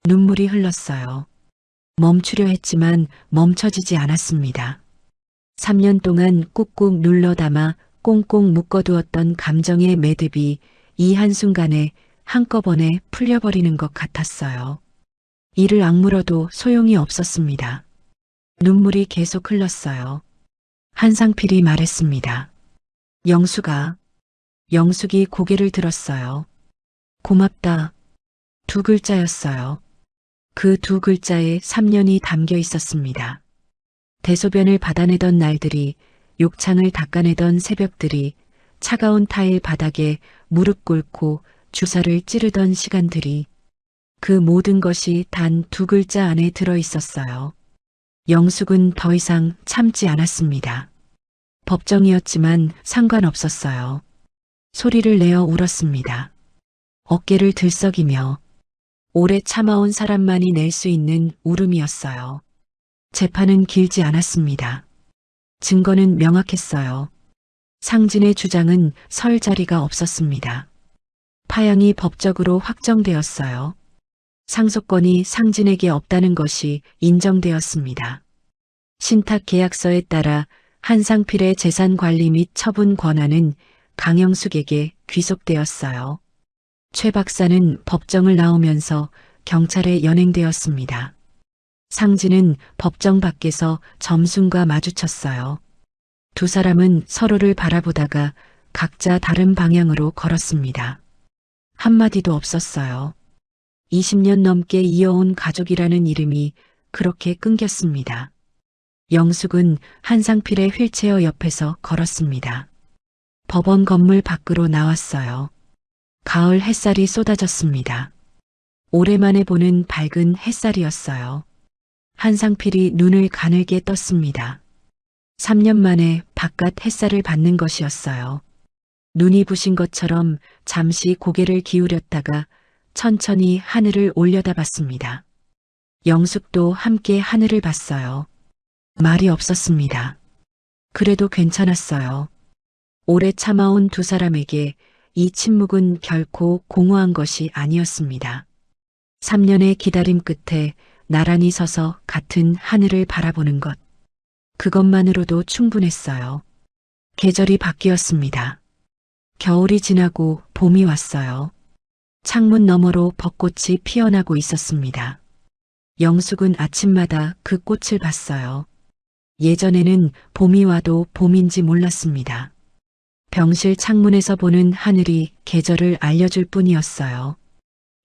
Speaker 2: 눈물이 흘렀어요. 멈추려 했지만 멈춰지지 않았습니다. 3년 동안 꾹꾹 눌러 담아 꽁꽁 묶어두었던 감정의 매듭이 이 한순간에 한꺼번에 풀려버리는 것 같았어요. 이를 악물어도 소용이 없었습니다. 눈물이 계속 흘렀어요. 한상필이 말했습니다. 영숙아. 영숙이 고개를 들었어요. 고맙다. 두 글자였어요. 그 두 글자에 3년이 담겨 있었습니다. 대소변을 받아내던 날들이, 욕창을 닦아내던 새벽들이, 차가운 타일 바닥에 무릎 꿇고 주사를 찌르던 시간들이, 그 모든 것이 단 두 글자 안에 들어 있었어요. 영숙은 더 이상 참지 않았습니다. 법정이었지만 상관없었어요. 소리를 내어 울었습니다. 어깨를 들썩이며. 오래 참아온 사람만이 낼 수 있는 울음이었어요. 재판은 길지 않았습니다. 증거는 명확했어요. 상진의 주장은 설 자리가 없었습니다. 파양이 법적으로 확정되었어요. 상속권이 상진에게 없다는 것이 인정되었습니다. 신탁 계약서에 따라 한상필의 재산 관리 및 처분 권한은 강영숙에게 귀속되었어요. 최 박사는 법정을 나오면서 경찰에 연행되었습니다. 상진은 법정 밖에서 점순과 마주쳤어요. 두 사람은 서로를 바라보다가 각자 다른 방향으로 걸었습니다. 한마디도 없었어요. 20년 넘게 이어온 가족이라는 이름이 그렇게 끊겼습니다. 영숙은 한상필의 휠체어 옆에서 걸었습니다. 법원 건물 밖으로 나왔어요. 가을 햇살이 쏟아졌습니다. 오랜만에 보는 밝은 햇살이었어요. 한상필이 눈을 가늘게 떴습니다. 3년 만에 바깥 햇살을 받는 것이었어요. 눈이 부신 것처럼 잠시 고개를 기울였다가 천천히 하늘을 올려다봤습니다. 영숙도 함께 하늘을 봤어요. 말이 없었습니다. 그래도 괜찮았어요. 오래 참아온 두 사람에게 이 침묵은 결코 공허한 것이 아니었습니다. 3년의 기다림 끝에 나란히 서서 같은 하늘을 바라보는 것. 그것만으로도 충분했어요. 계절이 바뀌었습니다. 겨울이 지나고 봄이 왔어요. 창문 너머로 벚꽃이 피어나고 있었습니다. 영숙은 아침마다 그 꽃을 봤어요. 예전에는 봄이 와도 봄인지 몰랐습니다. 병실 창문에서 보는 하늘이 계절을 알려줄 뿐이었어요.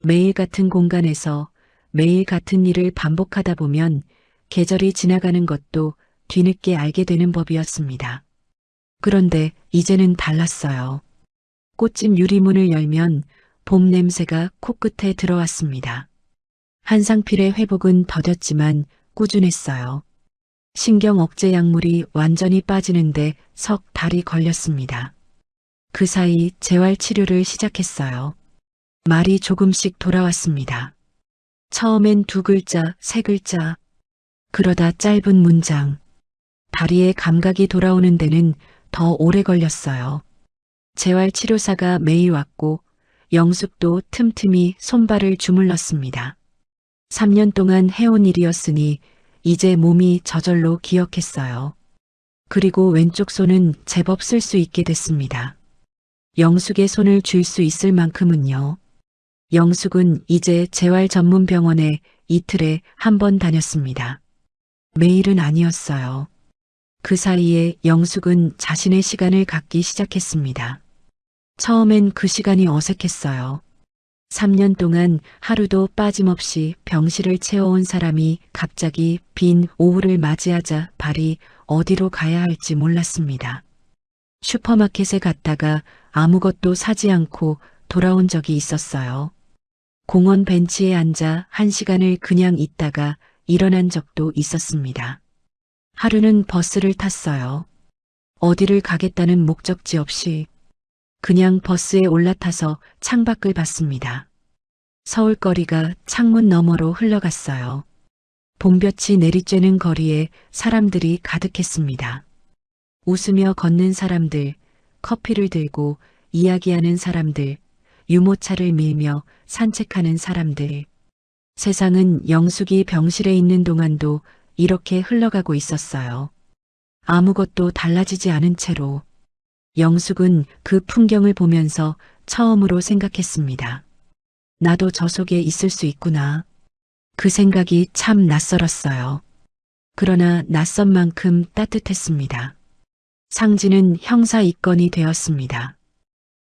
Speaker 2: 매일 같은 공간에서 매일 같은 일을 반복하다 보면 계절이 지나가는 것도 뒤늦게 알게 되는 법이었습니다. 그런데 이제는 달랐어요. 꽃집 유리문을 열면 봄 냄새가 코끝에 들어왔습니다. 한상필의 회복은 더뎠지만 꾸준했어요. 신경 억제 약물이 완전히 빠지는데 석 달이 걸렸습니다. 그 사이 재활 치료를 시작했어요. 말이 조금씩 돌아왔습니다. 처음엔 2글자, 3글자, 그러다 짧은 문장. 다리에 감각이 돌아오는 데는 더 오래 걸렸어요. 재활치료사가 매일 왔고 영숙도 틈틈이 손발을 주물렀습니다. 3년 동안 해온 일이었으니 이제 몸이 저절로 기억했어요. 그리고 왼쪽 손은 제법 쓸 수 있게 됐습니다. 영숙의 손을 쥘 수 있을 만큼은요. 영숙은 이제 재활 전문 병원에 이틀에 한 번 다녔습니다. 매일은 아니었어요. 그 사이에 영숙은 자신의 시간을 갖기 시작했습니다. 처음엔 그 시간이 어색했어요. 3년 동안 하루도 빠짐없이 병실을 채워온 사람이 갑자기 빈 오후를 맞이하자 발이 어디로 가야 할지 몰랐습니다. 슈퍼마켓에 갔다가 아무것도 사지 않고 돌아온 적이 있었어요. 공원 벤치에 앉아 1시간을 그냥 있다가 일어난 적도 있었습니다. 하루는 버스를 탔어요. 어디를 가겠다는 목적지 없이 그냥 버스에 올라타서 창밖을 봤습니다. 서울거리가 창문 너머로 흘러갔어요. 봄볕이 내리쬐는 거리에 사람들이 가득했습니다. 웃으며 걷는 사람들, 커피를 들고 이야기하는 사람들, 유모차를 밀며 산책하는 사람들. 세상은 영숙이 병실에 있는 동안도 이렇게 흘러가고 있었어요. 아무것도 달라지지 않은 채로. 영숙은 그 풍경을 보면서 처음으로 생각했습니다. 나도 저 속에 있을 수 있구나. 그 생각이 참 낯설었어요. 그러나 낯선 만큼 따뜻했습니다. 상진은 형사 입건이 되었습니다.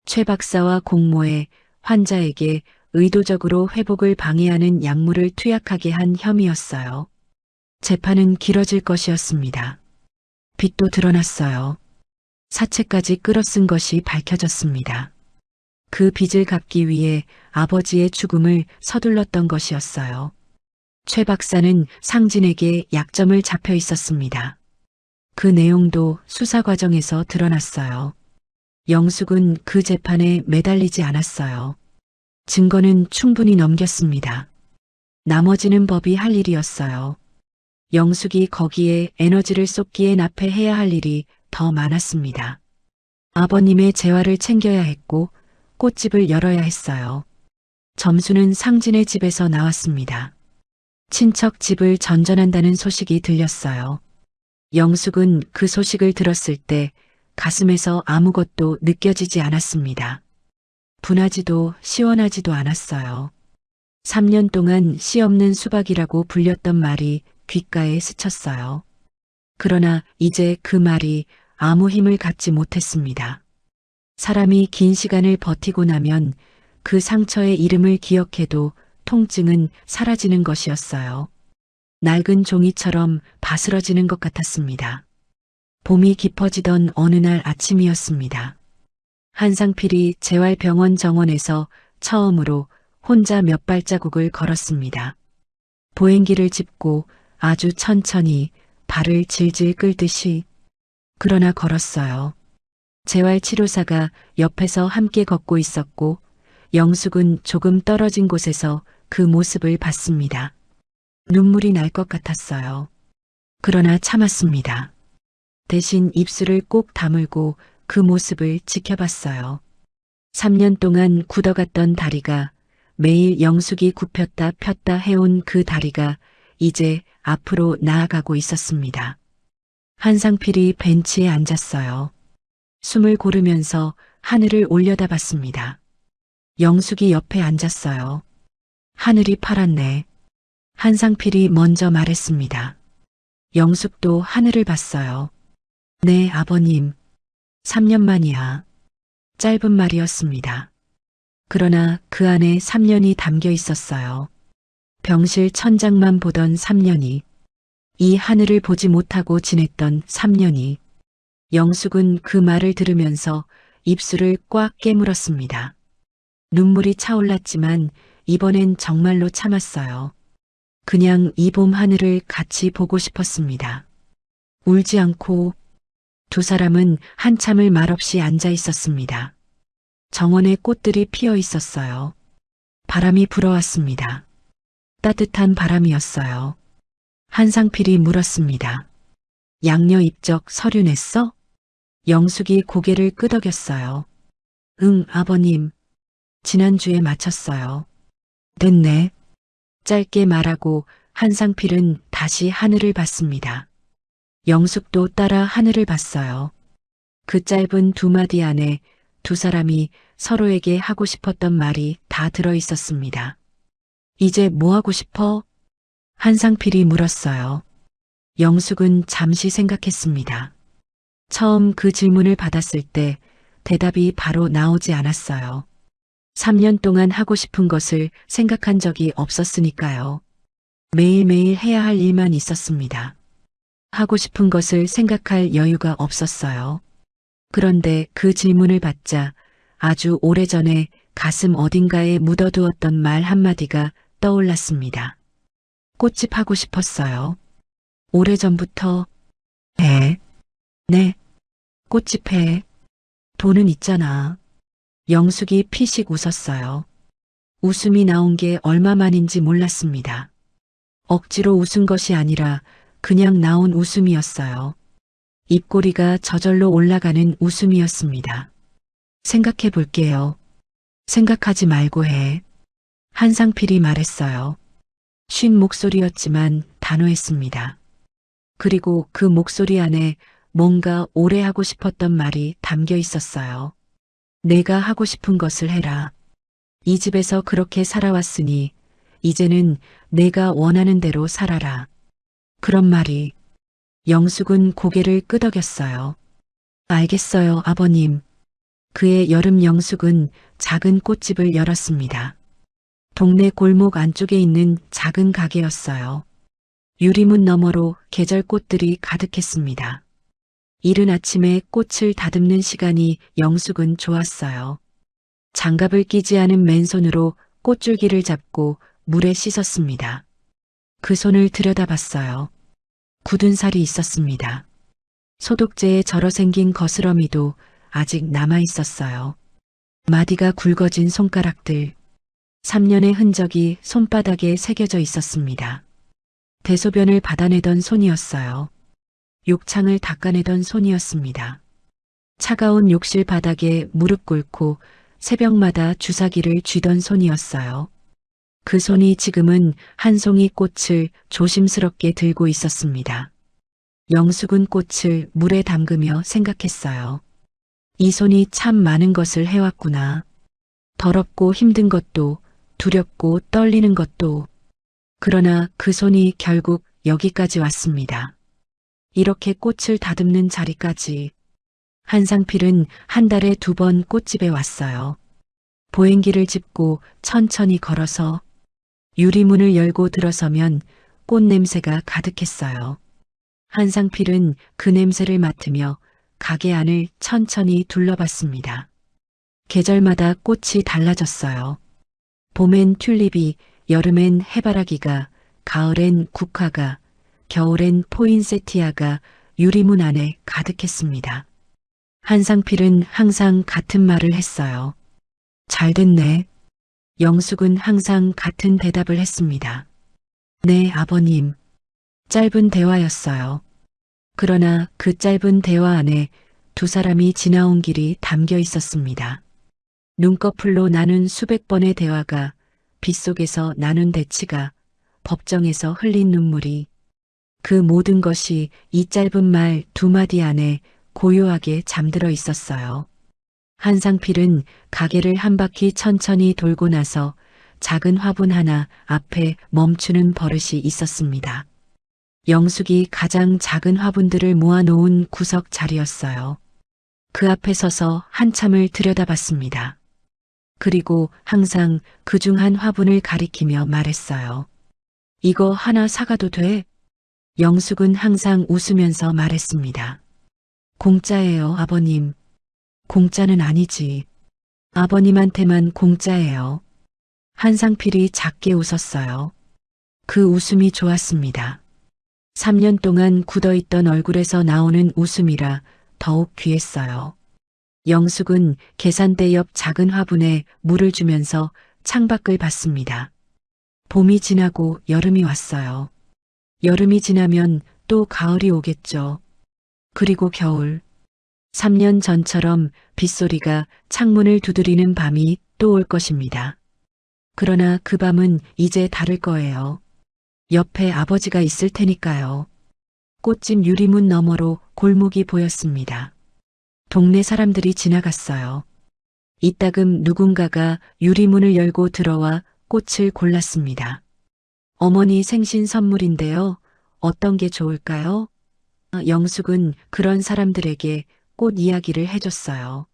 Speaker 2: 최 박사와 공모해 환자에게 의도적으로 회복을 방해하는 약물을 투약하게 한 혐의였어요. 재판은 길어질 것이었습니다. 빚도 드러났어요. 사채까지 끌어쓴 것이 밝혀졌습니다. 그 빚을 갚기 위해 아버지의 죽음을 서둘렀던 것이었어요. 최 박사는 상진에게 약점을 잡혀 있었습니다. 그 내용도 수사 과정에서 드러났어요. 영숙은 그 재판에 매달리지 않았어요. 증거는 충분히 넘겼습니다. 나머지는 법이 할 일이었어요. 영숙이 거기에 에너지를 쏟기에 납해해야 할 일이 더 많았습니다. 아버님의 재활을 챙겨야 했고 꽃집을 열어야 했어요. 점수는 상진의 집에서 나왔습니다. 친척 집을 전전한다는 소식이 들렸어요. 영숙은 그 소식을 들었을 때 가슴에서 아무것도 느껴지지 않았습니다. 분하지도 시원하지도 않았어요. 3년 동안 씨 없는 수박이라고 불렸던 말이 귓가에 스쳤어요. 그러나 이제 그 말이 아무 힘을 갖지 못했습니다. 사람이 긴 시간을 버티고 나면 그 상처의 이름을 기억해도 통증은 사라지는 것이었어요. 낡은 종이처럼 바스러지는 것 같았습니다. 봄이 깊어지던 어느 날 아침이었습니다. 한상필이 재활병원 정원에서 처음으로 혼자 몇 발자국을 걸었습니다. 보행기를 짚고 아주 천천히 발을 질질 끌듯이 그러나 걸었어요. 재활치료사가 옆에서 함께 걷고 있었고 영숙은 조금 떨어진 곳에서 그 모습을 봤습니다. 눈물이 날 것 같았어요. 그러나 참았습니다. 대신 입술을 꼭 다물고 그 모습을 지켜봤어요. 3년 동안 굳어갔던 다리가 매일 영숙이 굽혔다 폈다 해온 그 다리가 이제 앞으로 나아가고 있었습니다. 한상필이 벤치에 앉았어요. 숨을 고르면서 하늘을 올려다봤습니다. 영숙이 옆에 앉았어요. 하늘이 파랗네. 한상필이 먼저 말했습니다. 영숙도 하늘을 봤어요. 네, 아버님. 3년 만이야. 짧은 말이었습니다. 그러나 그 안에 3년이 담겨 있었어요. 병실 천장만 보던 3년이, 이 하늘을 보지 못하고 지냈던 3년이. 영숙은 그 말을 들으면서 입술을 꽉 깨물었습니다. 눈물이 차올랐지만 이번엔 정말로 참았어요. 그냥 이 봄 하늘을 같이 보고 싶었습니다. 울지 않고. 두 사람은 한참을 말없이 앉아 있었습니다. 정원에 꽃들이 피어 있었어요. 바람이 불어왔습니다. 따뜻한 바람이었어요. 한상필이 물었습니다. 양녀 입적 서류 냈어? 영숙이 고개를 끄덕였어요. 응, 아버님. 지난주에 마쳤어요. 됐네. 짧게 말하고 한상필은 다시 하늘을 봤습니다. 영숙도 따라 하늘을 봤어요. 그 짧은 두 마디 안에 두 사람이 서로에게 하고 싶었던 말이 다 들어 있었습니다. 이제 뭐 하고 싶어? 한상필이 물었어요. 영숙은 잠시 생각했습니다. 처음 그 질문을 받았을 때 대답이 바로 나오지 않았어요. 3년 동안 하고 싶은 것을 생각한 적이 없었으니까요. 매일매일 해야 할 일만 있었습니다. 하고 싶은 것을 생각할 여유가 없었어요. 그런데 그 질문을 받자 아주 오래전에 가슴 어딘가에 묻어두었던 말 한마디가 떠올랐습니다. 꽃집 하고 싶었어요. 오래전부터. 네. 꽃집 해. 돈은 있잖아. 영숙이 피식 웃었어요. 웃음이 나온 게 얼마만인지 몰랐습니다. 억지로 웃은 것이 아니라 그냥 나온 웃음이었어요. 입꼬리가 저절로 올라가는 웃음이었습니다. 생각해 볼게요. 생각하지 말고 해. 한상필이 말했어요. 쉰 목소리였지만 단호했습니다. 그리고 그 목소리 안에 뭔가 오래 하고 싶었던 말이 담겨 있었어요. 내가 하고 싶은 것을 해라. 이 집에서 그렇게 살아왔으니 이제는 내가 원하는 대로 살아라. 그런 말이. 영숙은 고개를 끄덕였어요. 알겠어요, 아버님. 그의 여름 영숙은 작은 꽃집을 열었습니다. 동네 골목 안쪽에 있는 작은 가게였어요. 유리문 너머로 계절꽃들이 가득했습니다. 이른 아침에 꽃을 다듬는 시간이 영숙은 좋았어요. 장갑을 끼지 않은 맨손으로 꽃줄기를 잡고 물에 씻었습니다. 그 손을 들여다봤어요. 굳은 살이 있었습니다. 소독제에 절어 생긴 거스러미도 아직 남아 있었어요. 마디가 굵어진 손가락들. 3년의 흔적이 손바닥에 새겨져 있었습니다. 대소변을 받아내던 손이었어요. 욕창을 닦아내던 손이었습니다. 차가운 욕실 바닥에 무릎 꿇고 새벽마다 주사기를 쥐던 손이었어요. 그 손이 지금은 한 송이 꽃을 조심스럽게 들고 있었습니다. 영숙은 꽃을 물에 담그며 생각했어요. 이 손이 참 많은 것을 해왔구나. 더럽고 힘든 것도, 두렵고 떨리는 것도. 그러나 그 손이 결국 여기까지 왔습니다. 이렇게 꽃을 다듬는 자리까지. 한상필은 한 달에 2번 꽃집에 왔어요. 보행기를 짚고 천천히 걸어서 유리문을 열고 들어서면 꽃 냄새가 가득했어요. 한상필은 그 냄새를 맡으며 가게 안을 천천히 둘러봤습니다. 계절마다 꽃이 달라졌어요. 봄엔 튤립이, 여름엔 해바라기가, 가을엔 국화가, 겨울엔 포인세티아가 유리문 안에 가득했습니다. 한상필은 항상 같은 말을 했어요. 잘 됐네. 영숙은 항상 같은 대답을 했습니다. 네, 아버님. 짧은 대화였어요. 그러나 그 짧은 대화 안에 두 사람이 지나온 길이 담겨 있었습니다. 눈꺼풀로 나눈 수백 번의 대화가, 빗속에서 나눈 대치가, 법정에서 흘린 눈물이, 그 모든 것이 이 짧은 말 2마디 안에 고요하게 잠들어 있었어요. 한상필은 가게를 한 바퀴 천천히 돌고 나서 작은 화분 하나 앞에 멈추는 버릇이 있었습니다. 영숙이 가장 작은 화분들을 모아놓은 구석 자리였어요. 그 앞에 서서 한참을 들여다봤습니다. 그리고 항상 그중 한 화분을 가리키며 말했어요. 이거 하나 사가도 돼? 영숙은 항상 웃으면서 말했습니다. 공짜예요, 아버님. 공짜는 아니지. 아버님한테만 공짜예요. 한상필이 작게 웃었어요. 그 웃음이 좋았습니다. 3년 동안 굳어있던 얼굴에서 나오는 웃음이라 더욱 귀했어요. 영숙은 계산대 옆 작은 화분에 물을 주면서 창밖을 봤습니다. 봄이 지나고 여름이 왔어요. 여름이 지나면 또 가을이 오겠죠. 그리고 겨울. 3년 전처럼 빗소리가 창문을 두드리는 밤이 또 올 것입니다. 그러나 그 밤은 이제 다를 거예요. 옆에 아버지가 있을 테니까요. 꽃집 유리문 너머로 골목이 보였습니다. 동네 사람들이 지나갔어요. 이따금 누군가가 유리문을 열고 들어와 꽃을 골랐습니다. 어머니 생신 선물인데요. 어떤 게 좋을까요? 영숙은 그런 사람들에게 꽃 이야기를 해줬어요.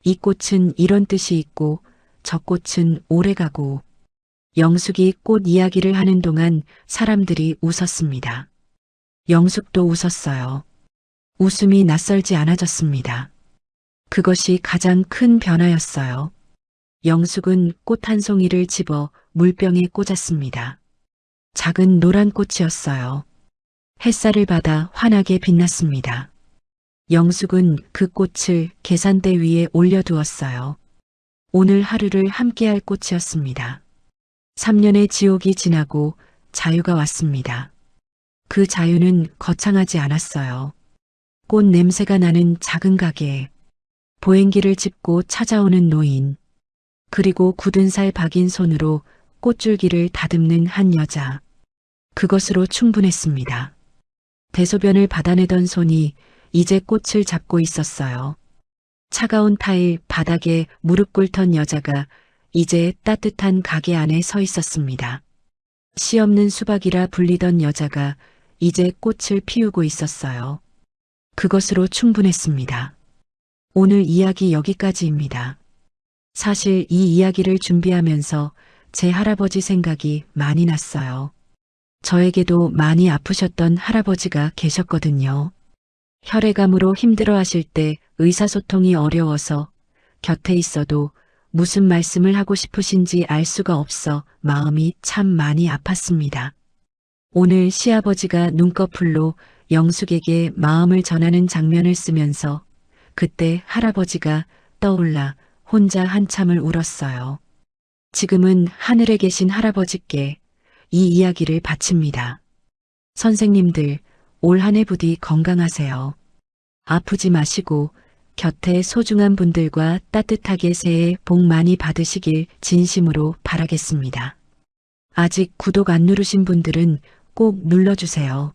Speaker 2: 이 꽃은 이런 뜻이 있고 저 꽃은 오래가고. 영숙이 꽃 이야기를 하는 동안 사람들이 웃었습니다. 영숙도 웃었어요. 웃음이 낯설지 않아졌습니다. 그것이 가장 큰 변화였어요. 영숙은 꽃 한 송이를 집어 물병에 꽂았습니다. 작은 노란 꽃이었어요. 햇살을 받아 환하게 빛났습니다. 영숙은 그 꽃을 계산대 위에 올려두었어요. 오늘 하루를 함께할 꽃이었습니다. 3년의 지옥이 지나고 자유가 왔습니다. 그 자유는 거창하지 않았어요. 꽃 냄새가 나는 작은 가게, 보행기를 짚고 찾아오는 노인, 그리고 굳은 살 박인 손으로 꽃줄기를 다듬는 한 여자. 그것으로 충분했습니다. 대소변을 받아내던 손이 이제 꽃을 잡고 있었어요. 차가운 타일 바닥에 무릎 꿇던 여자가 이제 따뜻한 가게 안에 서 있었습니다. 씨 없는 수박이라 불리던 여자가 이제 꽃을 피우고 있었어요. 그것으로 충분했습니다. 오늘 이야기 여기까지입니다. 사실 이 이야기를 준비하면서 제 할아버지 생각이 많이 났어요. 저에게도 많이 아프셨던 할아버지가 계셨거든요. 혈액암으로 힘들어하실 때 의사소통이 어려워서 곁에 있어도 무슨 말씀을 하고 싶으신지 알 수가 없어 마음이 참 많이 아팠습니다. 오늘 시아버지가 눈꺼풀로 영숙에게 마음을 전하는 장면을 쓰면서 그때 할아버지가 떠올라 혼자 한참을 울었어요. 지금은 하늘에 계신 할아버지께 이 이야기를 바칩니다. 선생님들, 올 한 해 부디 건강하세요. 아프지 마시고 곁에 소중한 분들과 따뜻하게 새해 복 많이 받으시길 진심으로 바라겠습니다. 아직 구독 안 누르신 분들은 꼭 눌러주세요.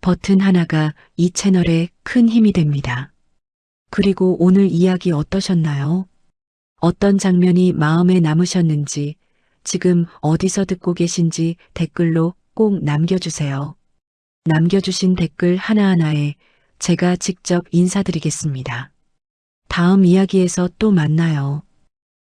Speaker 2: 버튼 하나가 이 채널에 큰 힘이 됩니다. 그리고 오늘 이야기 어떠셨나요? 어떤 장면이 마음에 남으셨는지, 지금 어디서 듣고 계신지 댓글로 꼭 남겨주세요. 남겨주신 댓글 하나하나에 제가 직접 인사드리겠습니다. 다음 이야기에서 또 만나요.